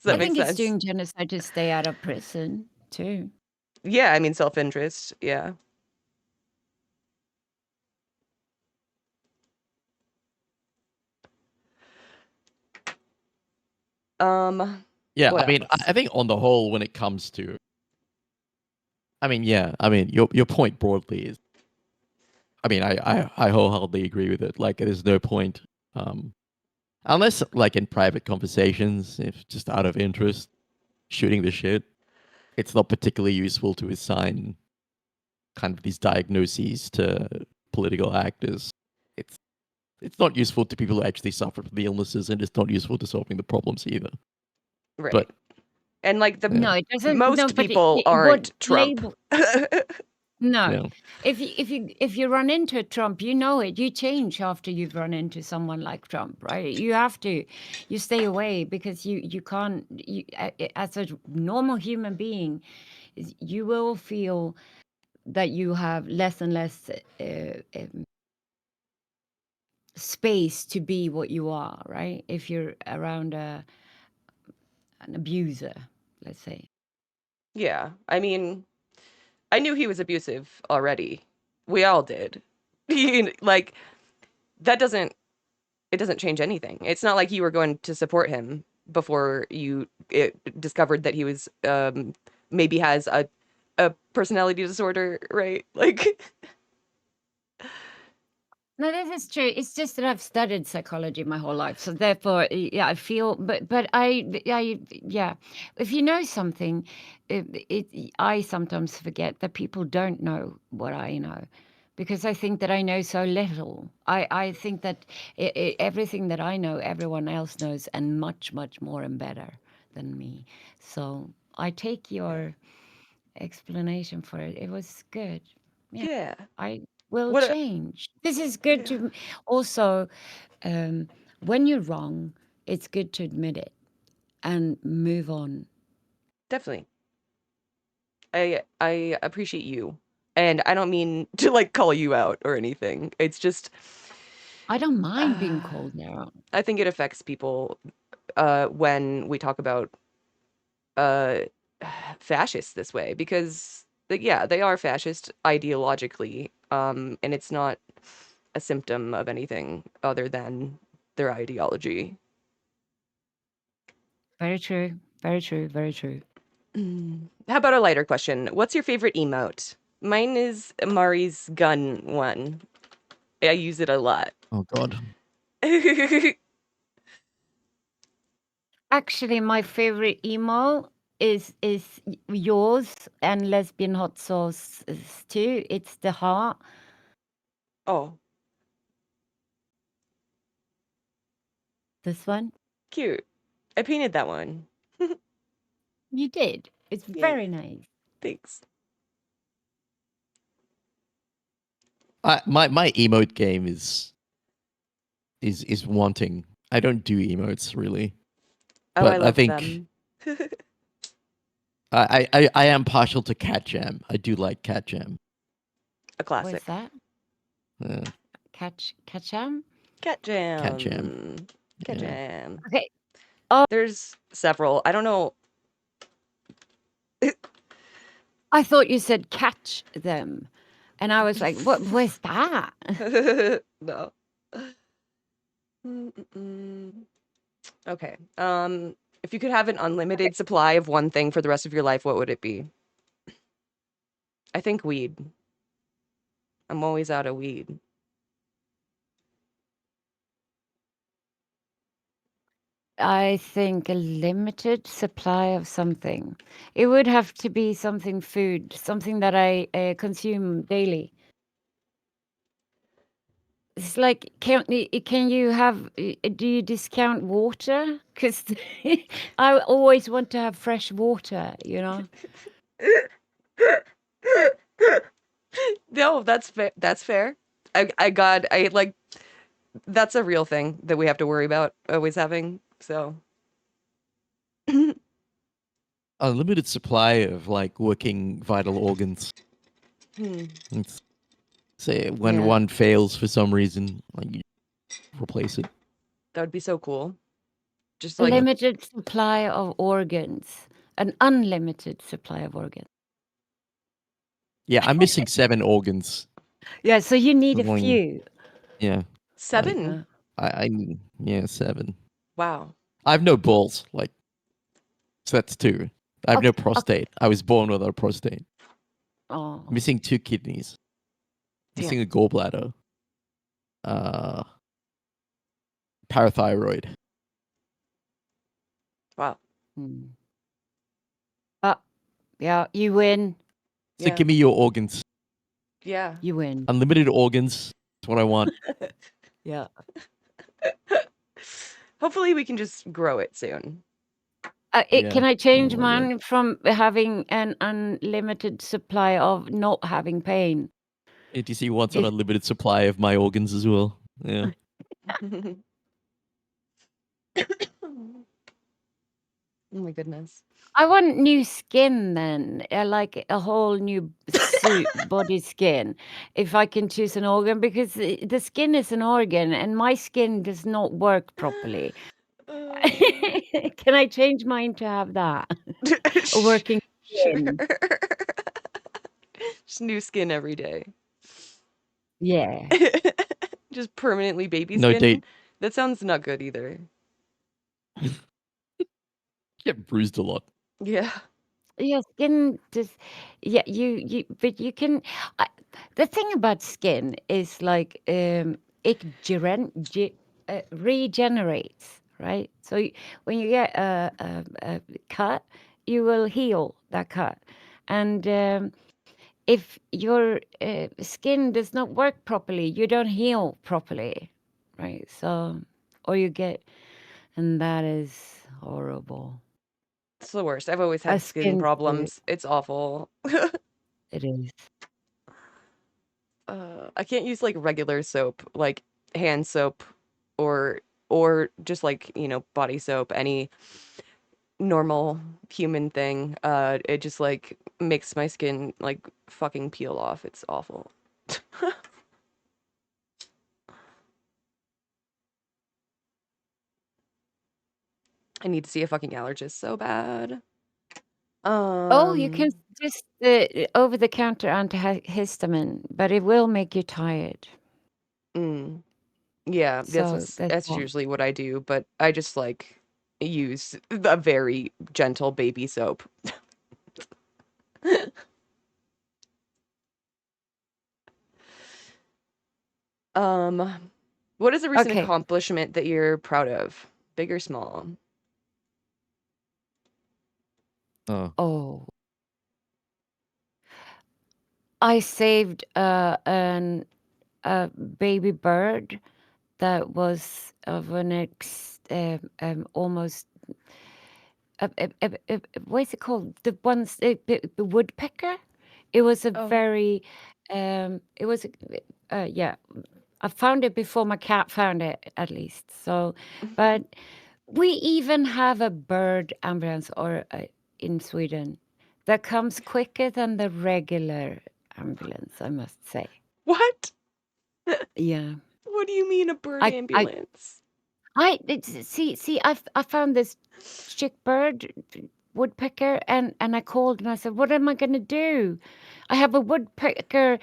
that make think it's sense? doing genocide to stay out of prison too. Yeah, I mean self-interest. Yeah. Yeah, What I mean, else? I think on the whole, when it comes to, I mean, yeah, I mean, your point broadly is, I mean, I wholeheartedly agree with it. Like, there's no point, unless like in private conversations, if just out of interest, shooting the shit, it's not particularly useful to assign kind of these diagnoses to political actors. It's it's not useful to people who actually suffer from the illnesses, and it's not useful to solving the problems either. Right. But And like the yeah, No, it doesn't. No, most but people what aren't Trump. label? No, yeah. if you run into a Trump, you know it. You change after you've run into someone like Trump, right? You have to, you stay away because you can't. As a normal human being, you will feel that you have less and less space to be what you are, right? If you're around an abuser, let's say. Yeah. I mean, I knew he was abusive already. We all did. Like that doesn't it doesn't change anything. It's not like you were going to support him before you discovered that he was maybe has a personality disorder, right? Like No, this is true. It's just that I've studied psychology my whole life, so therefore, yeah, I feel. But yeah. If you know something, I sometimes forget that people don't know what I know, because I think that I know so little. I think that everything that I know, everyone else knows, and much more and better than me. So I take your explanation for it. It was good. Yeah. Yeah. I will What a change. This is good yeah. to also, when you're wrong, it's good to admit it and move on. Definitely. I appreciate you. And I don't mean to like call you out or anything. It's just I don't mind being uh, called out. I think it affects people when we talk about uh fascists this way because yeah, they are fascist ideologically. And it's not a symptom of anything other than their ideology. Very true. Very true. Very true. How about a lighter question? What's your favorite emote? Mine is Mari's gun one. I use it a lot. Oh God. Actually, my favorite emo is yours and Lesbianhotsauce too. It's the heart. Oh, This one. cute. I painted that one. You did. It's Yeah, very nice. thanks. My emote game is wanting. I don't do emotes really, Oh, I but I love think them. I am partial to Cat Jam. I do like Cat Jam. A What is classic. that? Yeah, Catcham? Cat Cat Jam. Jam. Cat Yeah. Jam. Okay. There's several. I don't know. I thought you said catch them. And I was like, where's that? No. Okay. If you could have an unlimited supply of one thing for the rest of your life, what would it be? I think weed. I'm always out of weed. I think a limited supply of something. It would have to be something food, something that I consume daily. It's like, can you have, do you discount water? Because I always want to have fresh water, you know? No, that's fair. That's fair. I like that's a real thing that we have to worry about always having. So Unlimited supply of like working vital organs. hmm, It's, say when Yeah. one fails for some reason, like you replace it. that would be so cool. Just A like limited supply of organs, an unlimited supply of organs. Yeah, I'm missing 7 organs. Yeah, so you need a Like, few. yeah, 7. I yeah 7. Wow. I have no balls. Like, so that's 2. I have no Okay. prostate. I was born without a prostate. Oh, Missing 2 kidneys. Missing Damn. a gallbladder. Uh, parathyroid. Wow. hmm. Yeah, you win. So Yeah. give me your organs. Yeah. You win. Unlimited organs. That's what I want. Yeah. Hopefully we can just grow it soon. Can Yeah. I change Oh, yeah. mine from having an unlimited supply of not having pain? ATC wants an Is unlimited supply of my organs as well. Yeah. Oh my goodness. I want new skin then, like a whole new suit, body skin, if I can choose an organ, because the skin is an organ and my skin does not work properly. Can I change mine to have that? A working Sure. skin. Just new skin every day. Yeah. Just permanently baby No skin? date. That sounds not good either. Get bruised a lot. Yeah. Your skin just, yeah, but you can. The thing about skin is like it regenerates, right? So when you get a cut, you will heal that cut, and if your skin does not work properly, you don't heal properly, right? So, or you get, and that is horrible. It's the worst. I've always A had skin skin problems. It's awful. it is. I can't use like regular soap, like hand soap or or just like, body soap, any normal human thing. It just like makes my skin like fucking peel off. It's awful. I need to see a fucking allergist so bad. Oh, you can Um, just over-the-counter antihistamine, but it will make you tired. mm, yeah, So that's that's all. usually what I do, but I just like use a very gentle baby soap. What is a recent Okay. accomplishment that you're proud of? Big or small? Oh, Oh, I saved a baby bird that was of an almost what is it called? The ones the woodpecker. It was a Oh, very it was yeah. I found it before my cat found it, at least. So, but we even have a bird ambulance or in Sweden that comes quicker than the regular ambulance, I must say. what? Yeah. What do you mean a bird I I ambulance? I found this chick bird woodpecker and I called and I said, "What am I going to do? I have a woodpecker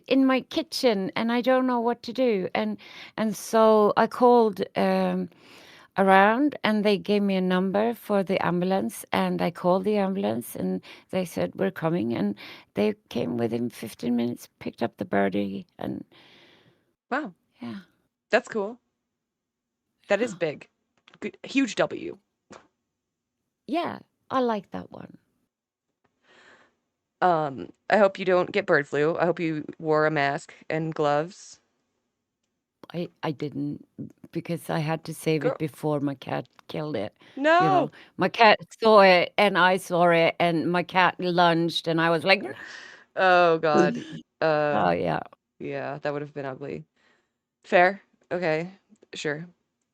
in my kitchen and I don't know what to do." And so I called around and they gave me a number for the ambulance and I called the ambulance and they said, "We're coming." And they came within 15 minutes, picked up the birdie, and Wow, yeah. that's cool. That is Yeah. big. Good, huge W. Yeah, I like that one. I hope you don't get bird flu. I hope you wore a mask and gloves. I didn't, because I had to save Girl, it before my cat killed it. You know, no. my cat saw it and I saw it and my cat lunged and I was like, Oh God. oh yeah. Yeah, that would have been ugly. Fair. Okay. Sure.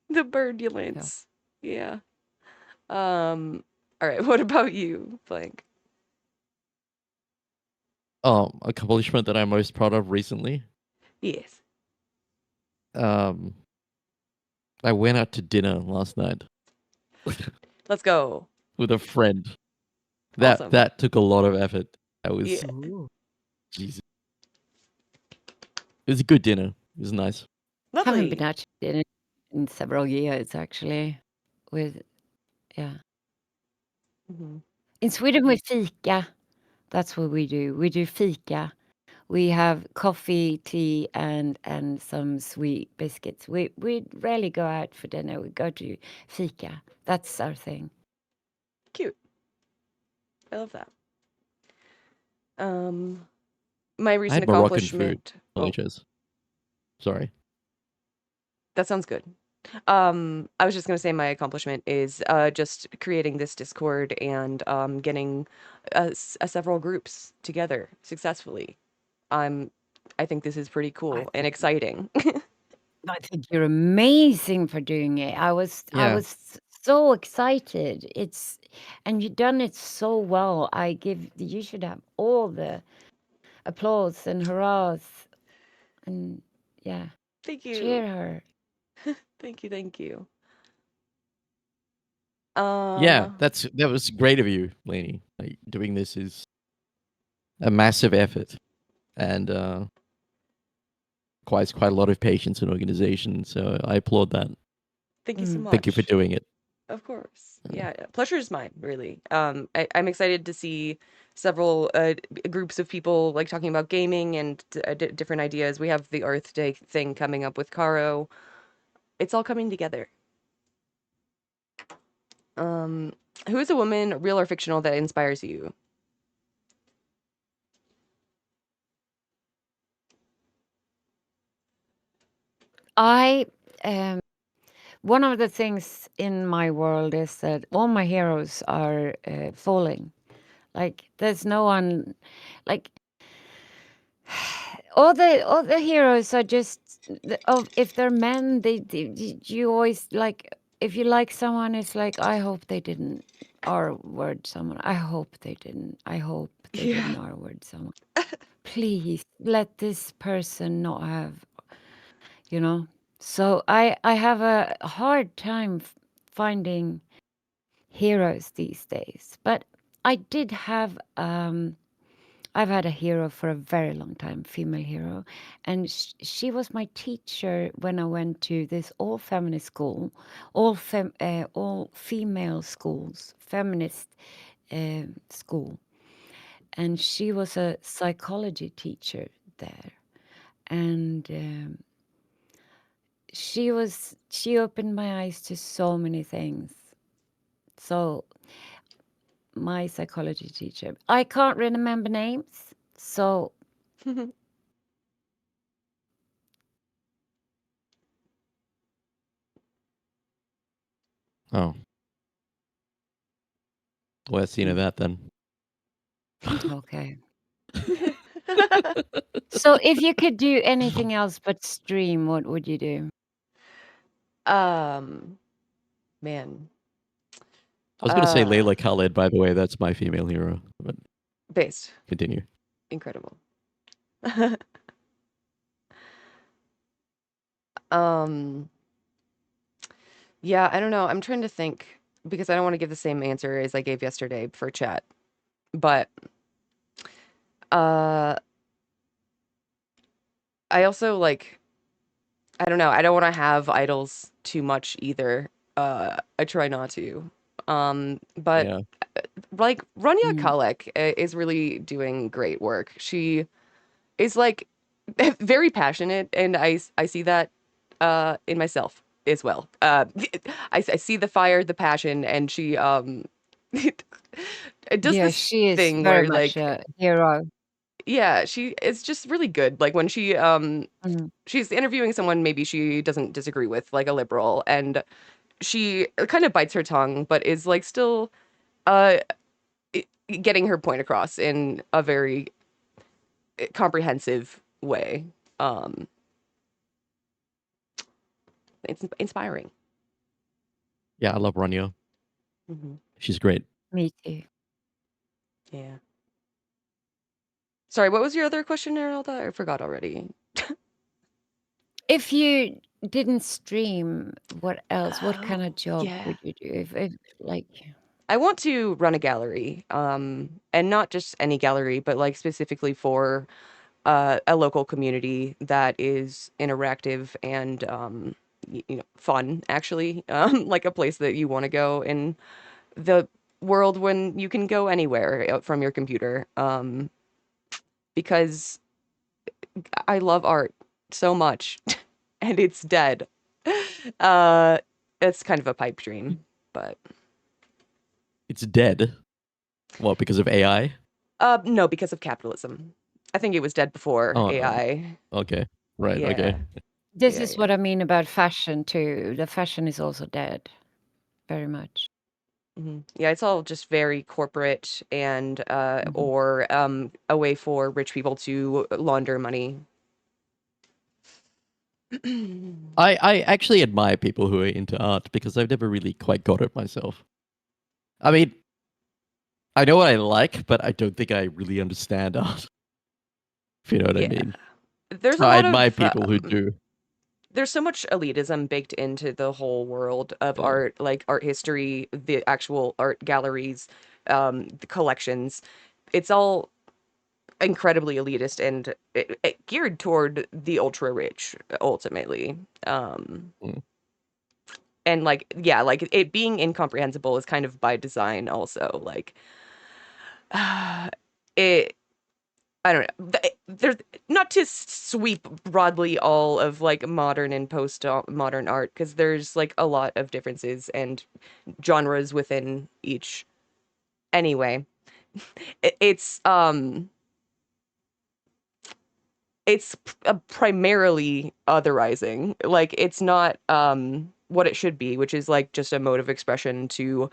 The Yeah. birdulance. Yeah. All right. What about you, Blank? accomplishment that I'm most proud of recently. Yes. Um, I went out to dinner last night Let's go. with a friend. That Awesome. that took a lot of effort. That Yeah. was Ooh. Jesus. It was a good dinner. It was nice. Haven't been Lovely. out to dinner in several years actually. With yeah. Mhm. In Sweden we fika. That's what we do. We do fika. We have coffee, tea, and some sweet biscuits. We rarely go out for dinner. We go to fika. That's our thing. Cute. I love that. Um, my I recent had Moroccan food. accomplishment. Oh, LHS. Sorry. that sounds good. I was just gonna say my accomplishment is just creating this Discord and getting several groups together successfully. I'm I think this is pretty I cool and think exciting. I think you're amazing for doing it. I Yeah. was so excited. It's and you've done it so well. You should have all the applause and hurrahs and yeah, Thank you. cheer her. Thank you, thank you. Yeah, Um, that was great of you, Lainey. Like, doing this is a massive effort and quite a lot of patience and organization. So I applaud that. Thank you so Mm. Thank you for much. doing it. Of course. Yeah, pleasure is mine, really. I'm excited to see several groups of people like talking about gaming and different ideas. We have the Earth Day thing coming up with Caro. It's all coming together. Um, who is a woman, real or fictional, that inspires you? I one of the things in my world is that all my heroes are falling. Like there's no one, like all the heroes are just if they're men, you always like if you like someone, it's like I hope they didn't R word someone. I hope they didn't. I hope they Yeah. didn't R word someone. Please let this person not have, you know. So I have a hard time finding heroes these days, but I did have I've had a hero for a very long time, female hero, and she was my teacher when I went to this all feminist school, all female schools, feminist school, and she was a psychology teacher there, and she opened my eyes to so many things. So my psychology teacher, I can't remember names, so Oh, well, that's the end of that then. okay. So if you could do anything else but stream, what would you do? Man. I was going to say Layla Khaled, by the way. That's my female hero. But Based. continue. Incredible. Um, yeah, I don't know. I'm trying to think because I don't want to give the same answer as I gave yesterday for chat. But uh I also like I don't know. I don't want to have idols too much either. I try not to. But Yeah. like Rania Mm. Khalek is really doing great work. She is like very passionate, and I see that in myself as well. I see the fire, the passion, and she it does Yeah, this she is thing very where much like a hero. yeah, she it's just really good. Like when Mm. she's interviewing someone maybe she doesn't disagree with, like a liberal, and she kind of bites her tongue, but is like still uh getting her point across in a very comprehensive way. Um, it's inspiring. Yeah, I love Rania. Hmm. She's great. Me too. Yeah. Sorry, what was your other question, Ernalda? I forgot already. If you didn't stream, what else? What kind of job Yeah. would you do? If like I want to run a gallery, and not just any gallery, but like specifically for a local community that is interactive and fun, actually, like a place that you want to go in the world when you can go anywhere from your computer, because I love art so much and it's dead. Uh, it's kind of a pipe dream, but It's dead. What, because of AI? no, because of capitalism. I think it was dead before Oh, AI. okay. Right, okay. Yeah, this yeah, is yeah. what I mean about fashion too. The fashion is also dead, very much. Yeah, it's all just very corporate and or a way for rich people to launder money. I actually admire people who are into art because I've never really quite got it myself. I mean, I know what I like, but I don't think I really understand art. If you know what I Yeah, mean. there's a I lot admire of people who do. there's so much elitism baked into the whole world of Yeah. art, like art history, the actual art galleries, the collections. It's all incredibly elitist and geared toward the ultra rich ultimately. Mm. and like yeah, like it being incomprehensible is kind of by design also. Like it I don't know. There's not to sweep broadly all of like modern and post modern art, because there's like a lot of differences and genres within each. Anyway, it's primarily otherizing. Like it's not what it should be, which is like just a mode of expression to,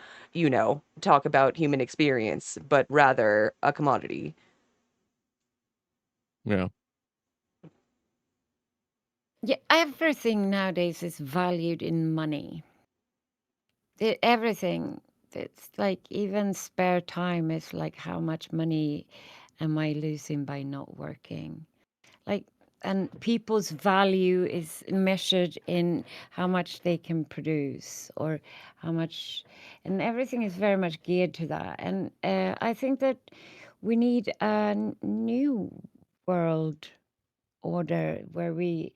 talk about human experience, but rather a commodity. Yeah. Yeah, everything nowadays is valued in money. Everything. It's like even spare time is like, how much money am I losing by not working? Like, and people's value is measured in how much they can produce or how much, and everything is very much geared to that. And I think that we need a new world order where we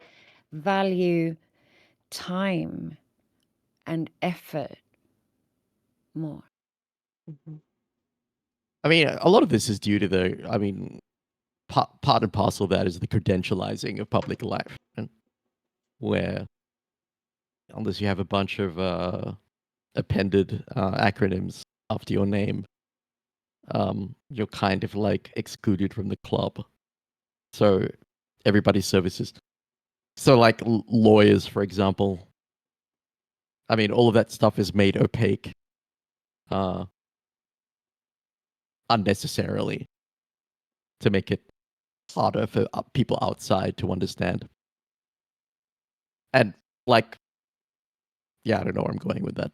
value time and effort more. Mhm. I mean, a lot of this is due to part and parcel of that is the credentializing of public life, and where unless you have a bunch of appended acronyms after your name, you're kind of like excluded from the club. So everybody's services. So like lawyers, for example. I mean, all of that stuff is made opaque unnecessarily to make it harder for people outside to understand. And like, yeah, I don't know where I'm going with that.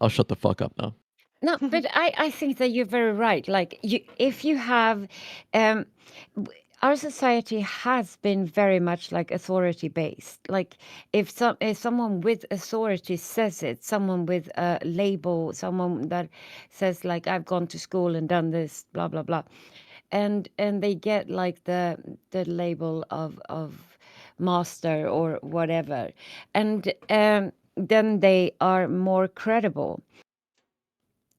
I'll shut the fuck up now. No, but I think that you're very right. Like if you have, our society has been very much like authority based. Like if someone with authority says it, someone with a label, someone that says like, I've gone to school and done this, blah blah blah, and they get like the label of master or whatever, and then they are more credible.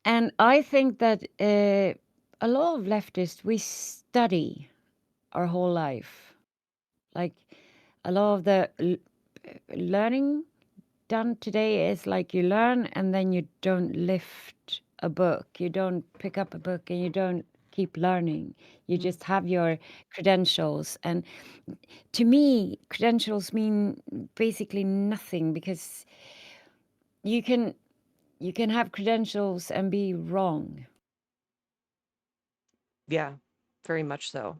And I think that a lot of leftists, we study our whole life. Like a lot of the learning done today is like you learn and then you don't lift a book. You don't pick up a book and you don't keep learning. You just have your credentials. And to me, credentials mean basically nothing, because you can have credentials and be wrong. Yeah, very much so.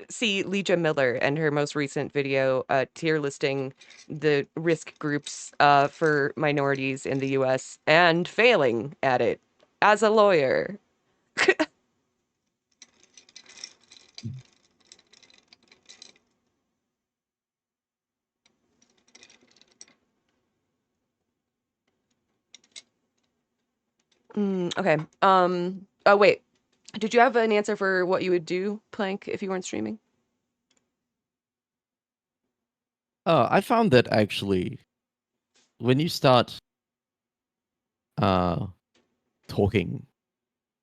See Legia Miller and her most recent video tier listing the risk groups for minorities in the US and failing at it as a lawyer. Okay. Oh wait. Did you have an answer for what you would do, Plank, if you weren't streaming? I found that actually, when you start talking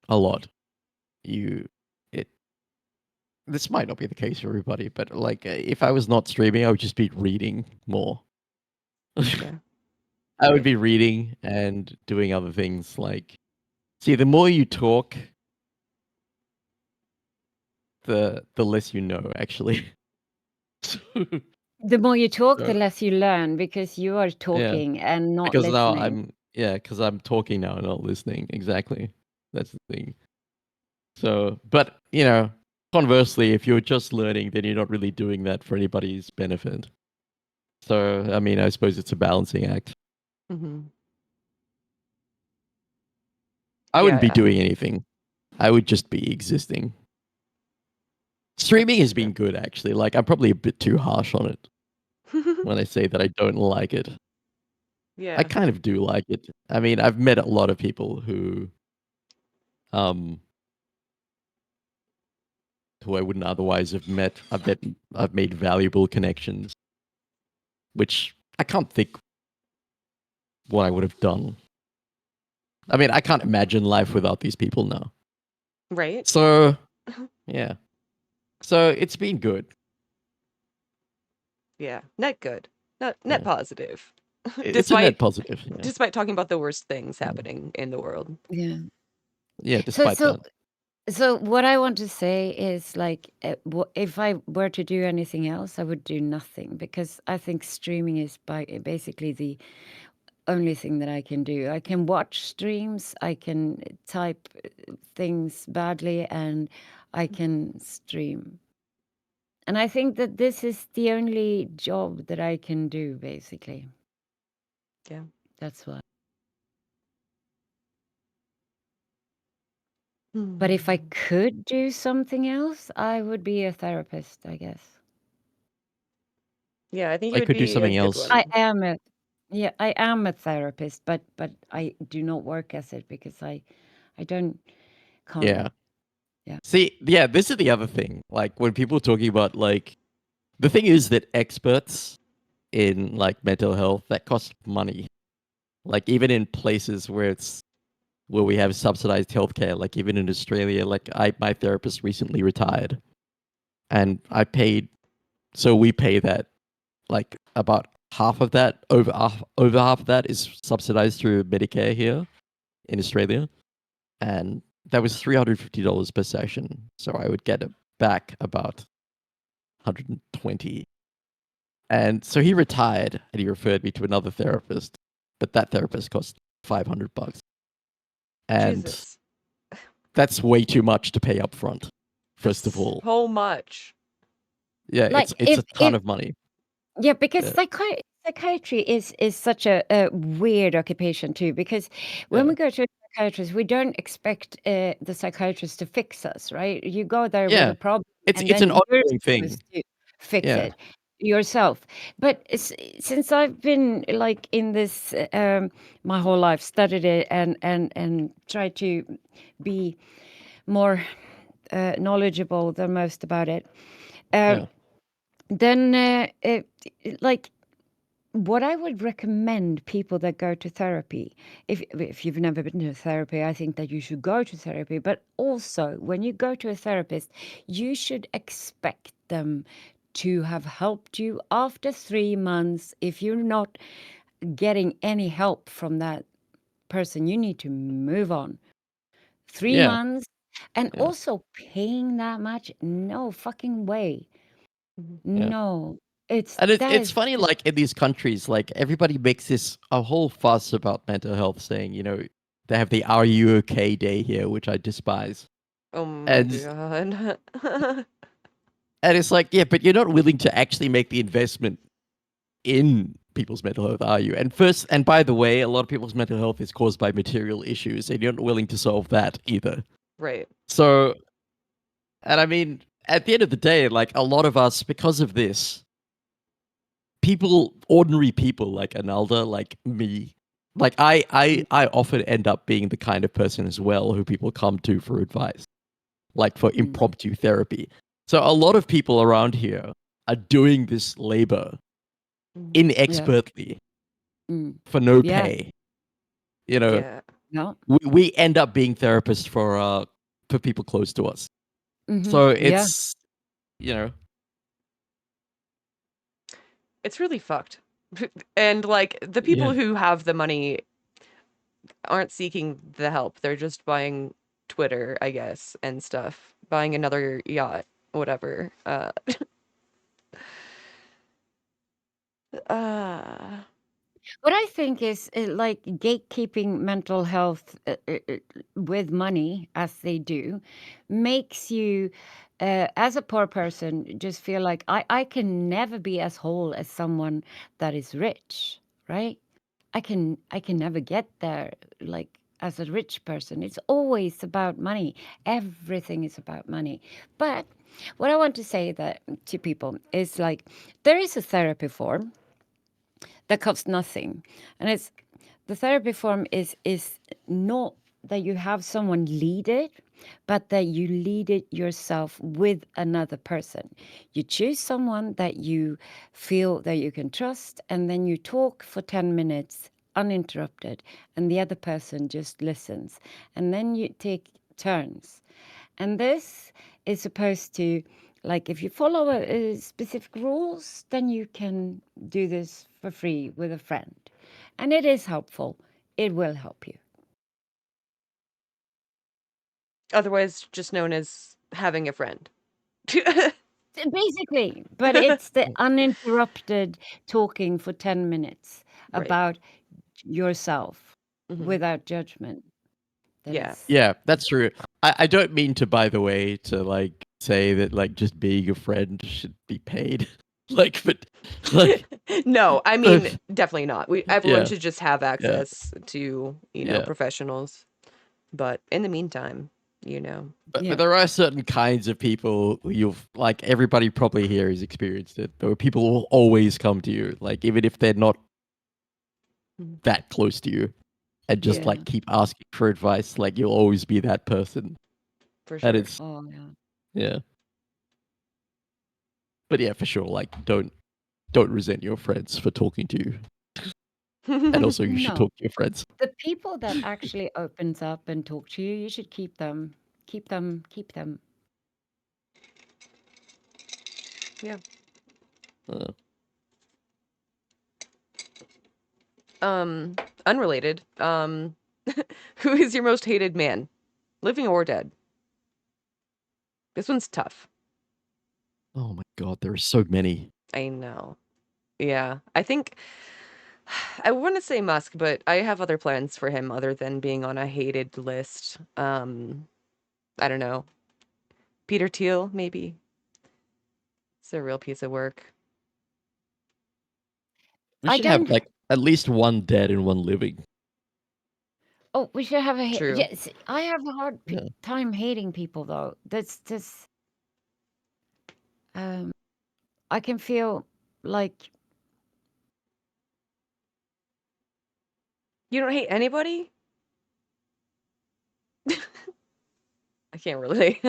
a lot, this might not be the case for everybody, but like if I was not streaming, I would just be reading more. Yeah. I would be reading and doing other things. Like, see, the more you talk, the less you know, actually. The more you talk, the So, less you learn, because you are yeah, talking and not because now listening. because I'm talking now and not listening. Exactly, that's the thing. So, but conversely, if you're just learning, then you're not really doing that for anybody's benefit. So, I mean, I suppose it's a balancing act. Mm-hmm. I wouldn't be Yeah, doing anything. I would just be existing. Streaming that's has true. been good, actually. Like, I'm probably a bit too harsh on it when I say that I don't like it. I Yeah. kind of do like it. I mean, I've met a lot of people who I wouldn't otherwise have met. I've made valuable connections, which I can't think what I would have done. I mean, I can't imagine life without these people now. Right? So, yeah. So it's been good. Yeah. Net good. Net Yeah. positive. It's a net positive. Yeah, Despite talking about the worst things happening in the world. Yeah. yeah despite that. So what I want to say is like, if I were to do anything else, I would do nothing, because I think streaming is basically the only thing that I can do. I can watch streams, I can type things badly, and I can stream. And I think that this is the only job that I can do, basically. Yeah. That's why. But if I could do something else, I would be a therapist, I guess. Yeah, I think I it would could do be a something good else. one. I am a therapist, but I do not work as it because I can't. Yeah. Yeah. See, yeah, this is the other thing. Like when people are talking about like the thing is that experts in like mental health that cost money. Like even in places where we have subsidized healthcare, like even in Australia, like my therapist recently retired, and we pay that, like about half of that, over half of that is subsidized through Medicare here in Australia, and that was $350 per session. So I would get it back about 120. And so he retired and he referred me to another therapist, but that therapist cost $500. And Jesus. that's way too much to pay up front, first of That's all. so much. Yeah, Like it's a ton of money. Yeah, because Yeah. psychiatry is such a weird occupation too. Because when Yeah. we go to a psychiatrist, we don't expect the psychiatrist to fix us, right? You go there with Yeah. a problem, It's and an then you're ongoing thing. supposed to fix Yeah. it yourself. But since I've been like in this my whole life, studied it and tried to be more knowledgeable than most about it. Yeah. Then like what I would recommend people that go to therapy, if you've never been to therapy, I think that you should go to therapy. But also, when you go to a therapist, you should expect them to have helped you after 3 months. If you're not getting any help from that person, you need to move on. 3 Yeah. months, and Yeah. also paying that much? No fucking way. Yeah. No, And that it's is funny, like in these countries, like everybody makes this a whole fuss about mental health, saying, they have the "Are you okay" day here, which I despise. Oh my And god. and it's like, yeah, but you're not willing to actually make the investment in people's mental health, are you? And by the way, a lot of people's mental health is caused by material issues, and you're not willing to solve that either. Right. So, and I mean, at the end of the day, like a lot of us, because of this, ordinary people like Ernalda, like me, like I often end up being the kind of person as well who people come to for advice, like for impromptu therapy. So a lot of people around here are doing this labor inexpertly for no Yeah. pay. You know, Yeah. No. we end up being therapists for people close to us. So Yeah. it's, you know, It's really fucked. And like the people yeah, who have the money aren't seeking the help. They're just buying Twitter, I guess, and stuff. Buying another yacht, whatever. Uh What I think is like gatekeeping mental health with money, as they do, makes you, as a poor person, just feel like I can never be as whole as someone that is rich, right? I can never get there like as a rich person. It's always about money. Everything is about money. But what I want to say that to people is like there is a therapy form that costs nothing, and it's the therapy form is not that you have someone lead it, but that you lead it yourself with another person. You choose someone that you feel that you can trust, and then you talk for 10 minutes uninterrupted, and the other person just listens, and then you take turns. And this is supposed to, like, if you follow specific rules, then you can do this for free with a friend, and it is helpful. It will help you. Otherwise, just known as having a friend. Basically, but it's the uninterrupted talking for 10 minutes Right. about yourself Mhm. without judgment. That Yeah. is- Yeah, that's true. I don't mean to, by the way, to like say that like just being a friend should be paid. Like, but like, No, I mean definitely not. Everyone Yeah. should just have access to, Yeah. professionals. But in the meantime, you know. but, Yeah. but there are certain kinds of people who you've like everybody probably here has experienced it. There are people who will always come to you, like even if they're not Mhm. that close to you, and just Yeah. like keep asking for advice. Like you'll always be that person. For sure. And it's Oh yeah. yeah. But yeah, for sure. Like don't resent your friends for talking to you. And also you should No. talk to your friends. The people that actually opens up and talk to you, you should keep them. Keep them. Keep them. Yeah. Uh, Unrelated. Who is your most hated man? Living or dead? This one's tough. oh my god, there are so many. I know. Yeah. I think I want to say Musk, but I have other plans for him other than being on a hated list. I don't know. Peter Thiel, maybe. It's a real piece of work. We I should have don't. like at least one dead and one living. Oh, we should have a. True. Yes, I have a hard Yeah. time hating people though. That's just. I can feel like You don't hate anybody? I can't relate.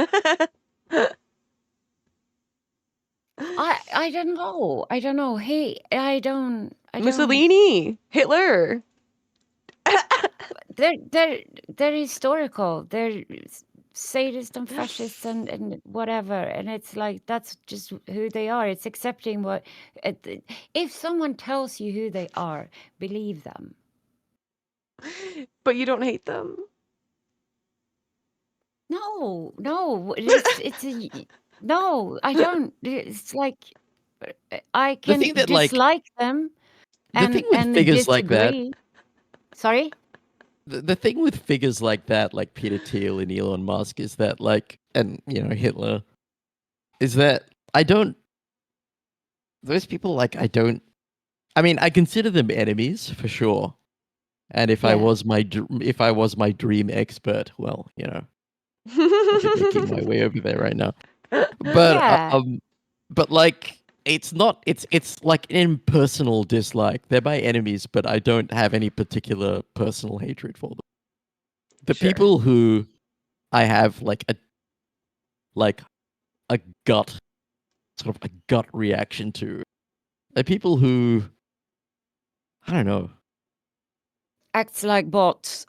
I don't know. I don't know. Hey, I don't. Mussolini, Hitler. They're historical. They're sadists and fascists and whatever. And it's like that's just who they are. It's accepting what. If someone tells you who they are, believe them. But you don't hate them? No, it's no. I don't. It's like I The can thing that like dislike them the thing with figures like that, disagree. Sorry. the thing with figures like that, like Peter Thiel and Elon Musk, is that like, and you know Hitler, is that I don't. Those people, like I don't. I mean, I consider them enemies for sure. And if I Yeah. was if I was my dream expert, well, you know, I'll be making my way over there right now. But Yeah. but like it's not it's like an impersonal dislike. They're my enemies, but I don't have any particular personal hatred for them. The Sure. people who I have like a gut sort of a gut reaction to are people who I don't know. Acts like bots.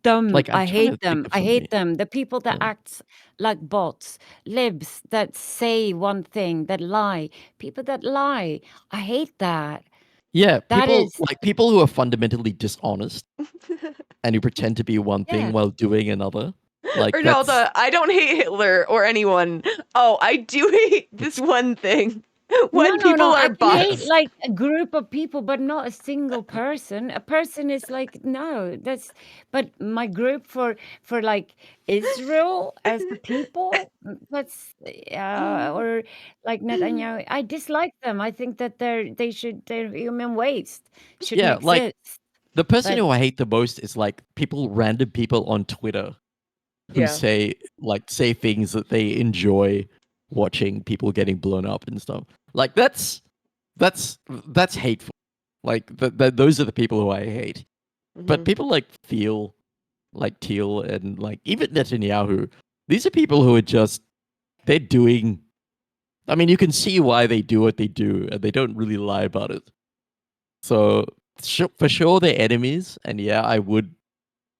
Them. Like I'm I trying to hate think them. of I hate somebody. them. The people that Yeah. act like bots, libs that say one thing, that lie. People that lie. I hate that. Yeah, That people is. like people who are fundamentally dishonest and who pretend to be one thing Yeah. while doing another. Like that's Ernalda, I don't hate Hitler or anyone. Oh, I do hate this one thing. When people I are can hate bots. like a group of people, but not a single person. A person is like no, that's. But my group for like Israel as the people, that's or like Netanyahu. I dislike them. I think that they're human waste. Shouldn't yeah, like exist. the person But who I hate the most is like random people on Twitter who Yeah. say things that they enjoy watching people getting blown up and stuff. Like that's hateful. Like those are the people who I hate. But Mhm. people like Thiel and like even Netanyahu, these are people who are just they're doing. I mean, you can see why they do what they do, and they don't really lie about it. So for sure they're enemies, and yeah, I would,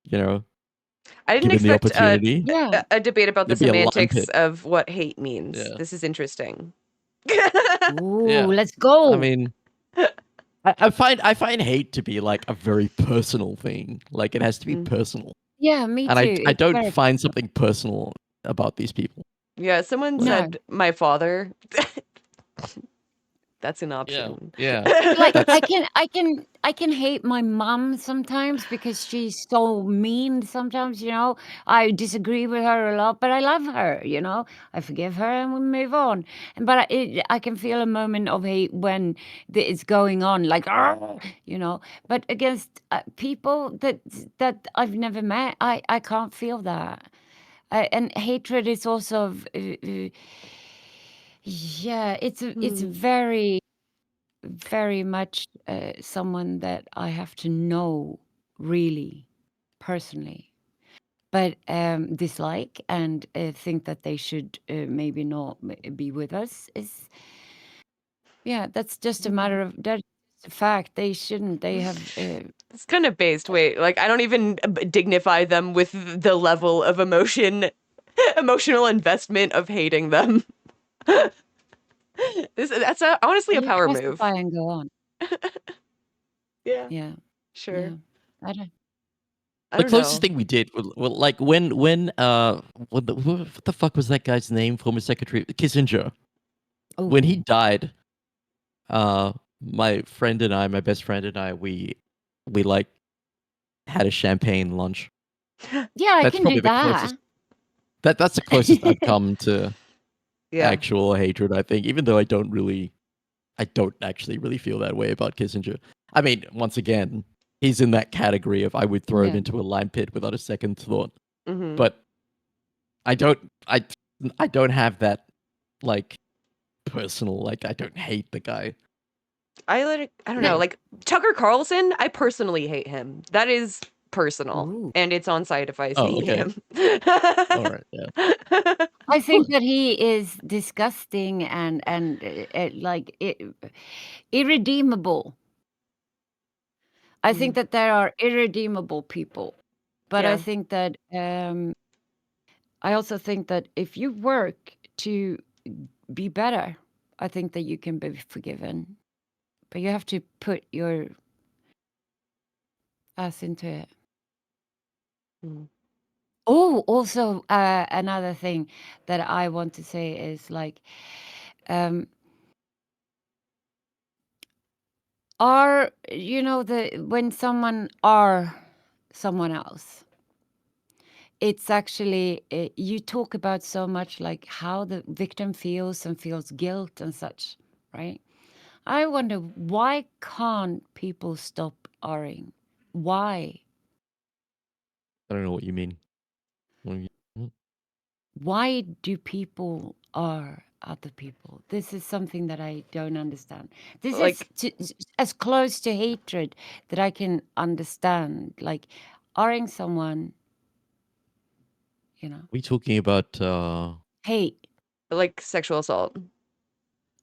you know, I didn't given the expect opportunity, Yeah. a debate about the there'd be a lime semantics pit. of what hate means. Yeah. This is interesting. Ooh, Yeah. let's go. I mean, I find hate to be like a very personal thing. Like it has to be Mm. personal, Yeah, me and too. I It's don't very find something personal about these people. Yeah, someone No. said my father. That's an Yeah, option. yeah. like That's I can hate my mom sometimes because she's so mean sometimes, you know. I disagree with her a lot, but I love her, you know. I forgive her and we move on. But I can feel a moment of hate when it's going on, like, "Argh," you know. But against people that I've never met, I can't feel that. And hatred is also yeah, it's Hmm. very much someone that I have to know really personally, but dislike and think that they should maybe not be with us is, yeah, that's just a matter of that's a fact. They shouldn't. They have. It's kind of based. Wait, like I don't even dignify them with the level of emotional investment of hating them. That's honestly a You power classify move. and go on. Yeah, Yeah, sure. yeah. I don't. I the don't know. closest thing we did. Well, like when what the fuck was that guy's name? Former Secretary Kissinger. When he Oh, died, my friend and I, my best friend and I, we like had a champagne lunch. yeah, I That's can do probably the that. closest. That's the closest I've come to Yeah. actual hatred. I think, even though I don't actually really feel that way about Kissinger. I mean, once again, he's in that category of I would throw him Yeah. into a lime pit without a second thought. Hmm. But I don't, I don't have that like personal. Like I don't hate the guy. I don't know. No. Like Tucker Carlson, I personally hate him. That is personal, Ooh. and it's on site if I Oh, see okay. him. All right. Yeah. I think that he is disgusting and like irredeemable. I think that there are irredeemable people, but I Yeah. think that I also think that if you work to be better, I think that you can be forgiven, but you have to put your ass into it. Mm. Oh, also another thing that I want to say is like, um, are you know the when someone are someone else, it's actually you talk about so much like how the victim feels and feels guilt and such, right? I wonder why can't people stop R-ing? Why? I don't know what you mean. Hmm? Why do people R other people? This is something that I don't understand. This is Like as close to hatred that I can understand. Like R-ing someone, you know, We talking about hate. sexual assault.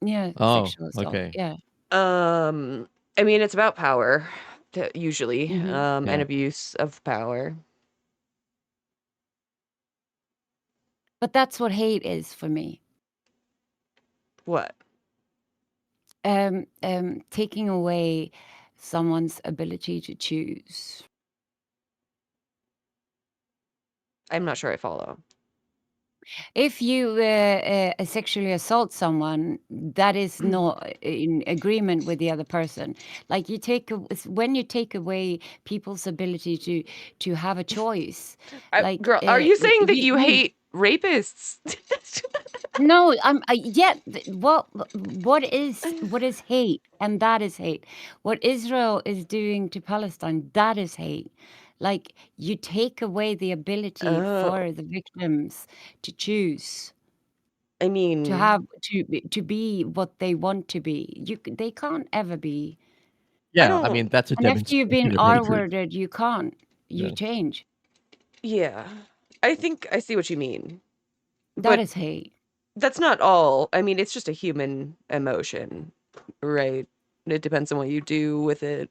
Yeah, oh, sexual assault. okay. Yeah. I mean, it's about power, usually, Hmm. and Yeah. abuse of power. But that's what hate is for me. What? Taking away someone's ability to choose. I'm not sure I follow. If you sexually assault someone, that is not in agreement with the other person. Like you take when you take away people's ability to have a choice, like Girl, are you saying that you you hate rapists? no, yet what is hate? And that is hate. What Israel is doing to Palestine, that is hate. Like you take away the ability Oh, for the victims to choose, I to mean, have to be what they want to be. They can't ever be. I Yeah. I don't. mean, that's a And after you've been demonstration of hatred. R-worded, you can't. You Yeah. change. Yeah, I think I see what you mean, That but is hate. that's not all. I mean, it's just a human emotion, right? It depends on what you do with it.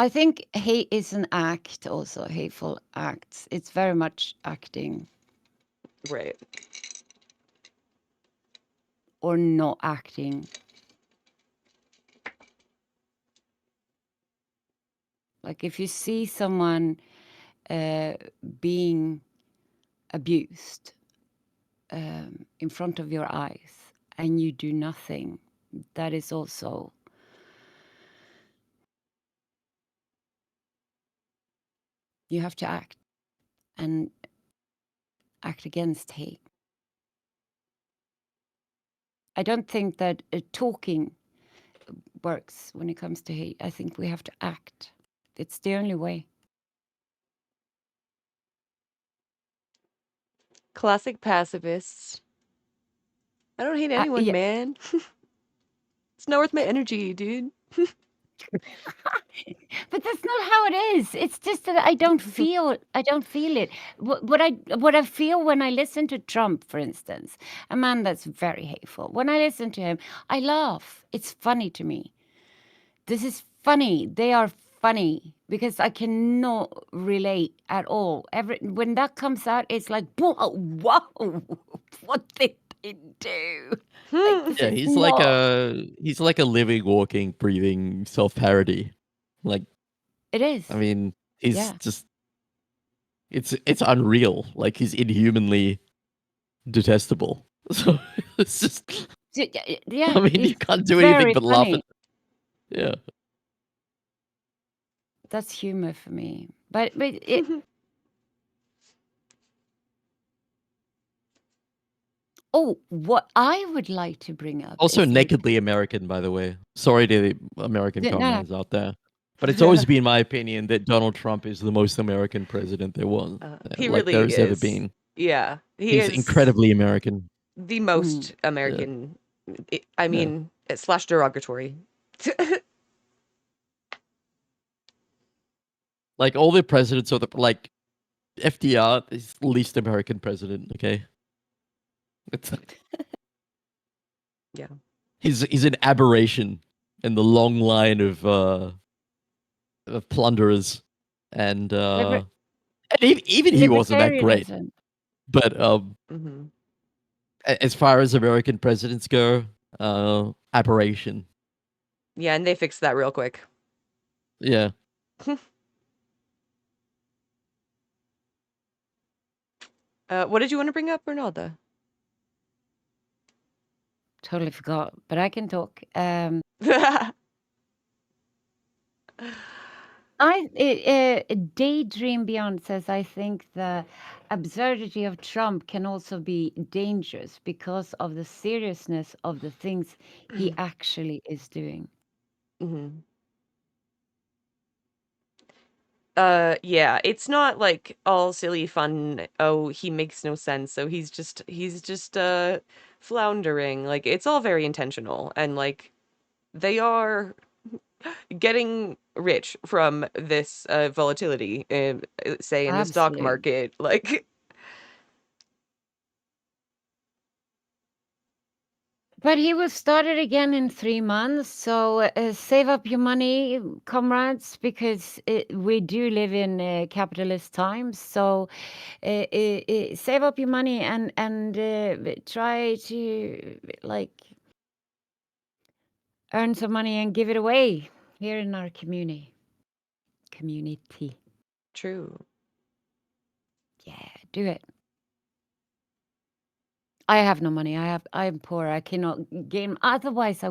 I think hate is an act also, hateful acts. It's very much acting Right. or not acting. Like if you see someone being abused in front of your eyes and you do nothing, that is also you have to act and act against hate. I don't think that talking works when it comes to hate. I think we have to act. It's the only way. Classic pacifists. I don't hate anyone, Yeah. man. It's not worth my energy, dude. But that's not how it is. It's just that I don't feel it. What I feel when I listen to Trump, for instance, a man that's very hateful. When I listen to him, I laugh. It's funny to me. This is funny. They are funny because I cannot relate at all. When that comes out, it's like, whoa, what did they do? Like, this Yeah, is he's not. like a living, walking, breathing self-parody. Like, It is. I mean, he's Yeah. just it's unreal. Like, he's inhumanly detestable. So it's just, Yeah, I mean, you it's can't do anything very but laugh at. funny. Yeah. That's humor for me. But it. Oh, what I would like to bring up Also, is that nakedly American, by the way. Sorry to the American no, comrades out there, but it's always been my opinion that Donald Trump is the most American president there was, He like really there's ever is. been. Yeah, he He's is incredibly American. the Mm. most American. I Yeah. mean, slash derogatory. Like all the presidents of the like FDR is the least American president. Okay, it's Yeah. he's an aberration in the long line of plunderers, and Liber- even he wasn't that great. libertarianism. But hmm as far as American presidents go, aberration. Yeah, and they fixed that real quick. Yeah. What did you want to bring up, Ernalda? Totally forgot, but I can talk. Daydream Beyond says, I think the absurdity of Trump can also be dangerous because of the seriousness of the things he actually is doing. hmm Yeah, it's not like all silly fun. Oh, he makes no sense. So he's just floundering. Like it's all very intentional and like they are getting rich from this volatility in say in the stock Absolutely. market. Like But he will start it again in 3 months. So save up your money, comrades, because we do live in capitalist times. So save up your money and try to like earn some money and give it away here in our community. true. Yeah, do it. I have no money. I'm poor. I cannot gain. Otherwise, I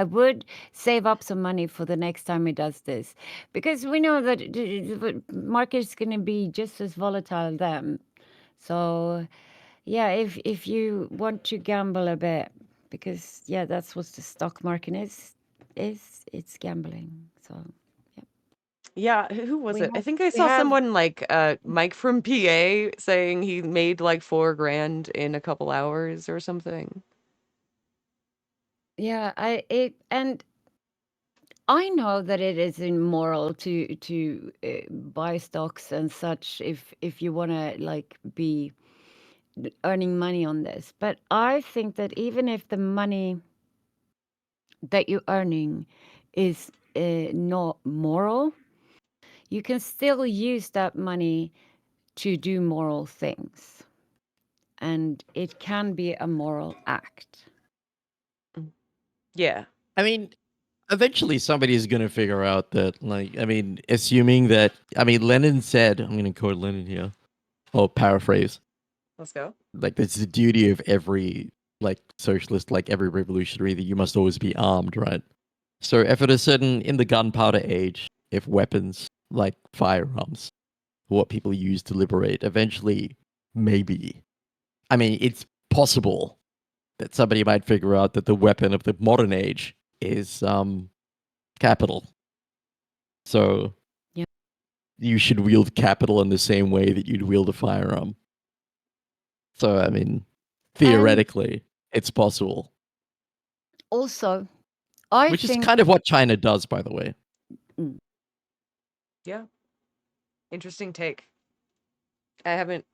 would save up some money for the next time he does this, because we know that the market is going to be just as volatile then. So, yeah, if you want to gamble a bit, because yeah, that's what the stock market is it's gambling. So Yeah, who was we it? I have think I we saw have someone like Mike from PA saying he made like 4 grand in a couple hours or something. yeah and I know that it is immoral to buy stocks and such if you want to like be earning money on this. But I think that even if the money that you're earning is not moral, you can still use that money to do moral things. And it can be a moral act. Yeah. I mean, eventually somebody's going to figure out that, like, I mean, assuming that, I mean, Lenin said, I'm going to quote Lenin here, or paraphrase, Let's go. like, it's the duty of every, like, socialist, like, every revolutionary that you must always be armed, right? So if at a certain, in the gunpowder age, if weapons, like firearms, what people use to liberate, eventually, maybe, I mean, it's possible that somebody might figure out that the weapon of the modern age is capital. So Yeah. you should wield capital in the same way that you'd wield a firearm. So I mean, theoretically, it's possible. Also, Which is kind of what China does, by the way. Yeah. Interesting take. I haven't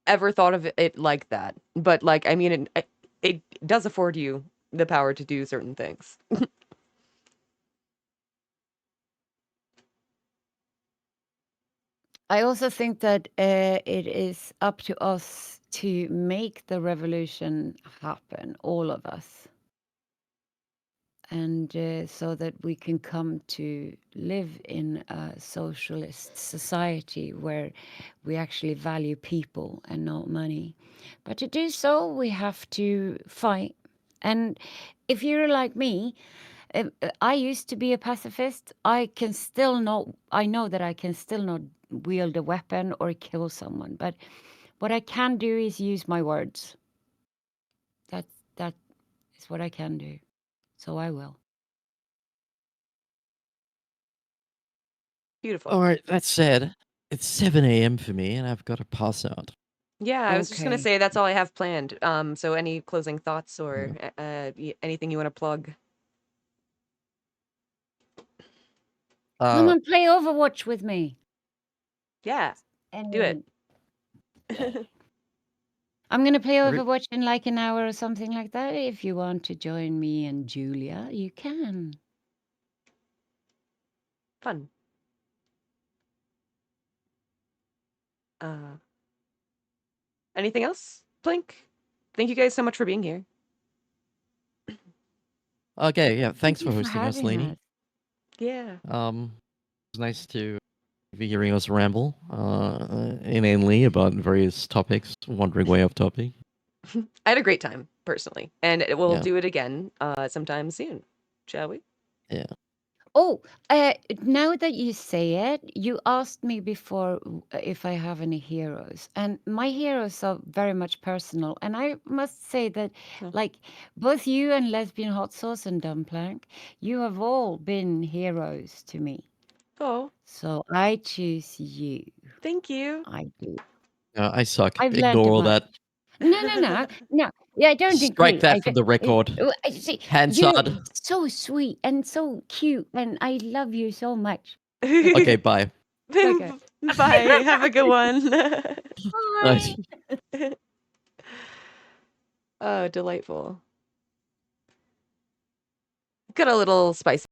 ever thought of it like that. But like, I mean, it does afford you the power to do certain things. I also think that it is up to us to make the revolution happen, all of us. And so that we can come to live in a socialist society where we actually value people and not money. But to do so, we have to fight. And if you're like me, I used to be a pacifist. I know that I can still not wield a weapon or kill someone. But what I can do is use my words. That is what I can do. So I will. Beautiful. All right, that said, it's 7 a.m. for me, and I've got to pass out. Yeah, I was just gonna Okay. say that's all I have planned. So any closing thoughts or anything you want to plug? Come on, play Overwatch with me. Yeah, do it. I'm going to play Overwatch in like an hour or something like that. If you want to join me and Julia, you can. Fun. Anything else? Blink. Thank you guys so much for being here. Okay, yeah, thanks for you for hosting us, having Lainey. us. Yeah. It's nice to be hearing us ramble inanely about various topics, wandering way off topic. I had a great time, personally. And we'll Yeah. do it again sometime soon. Shall we? Yeah. Oh, now that you say it, you asked me before if I have any heroes, and my heroes are very much personal. And I must say that, like, both you and Lesbianhotsauce and Dumbplank, you have all been heroes to me. Oh, So I choose you. thank you. I do. I suck. I've learned Ignore all much. that. No. Yeah, I don't Strike agree. that from the record. See, you're Hansard. so sweet and so cute, and I love you so much. Okay, bye. Okay. Bye. Have a good one. Nice. Oh, delightful. Got a little spicy.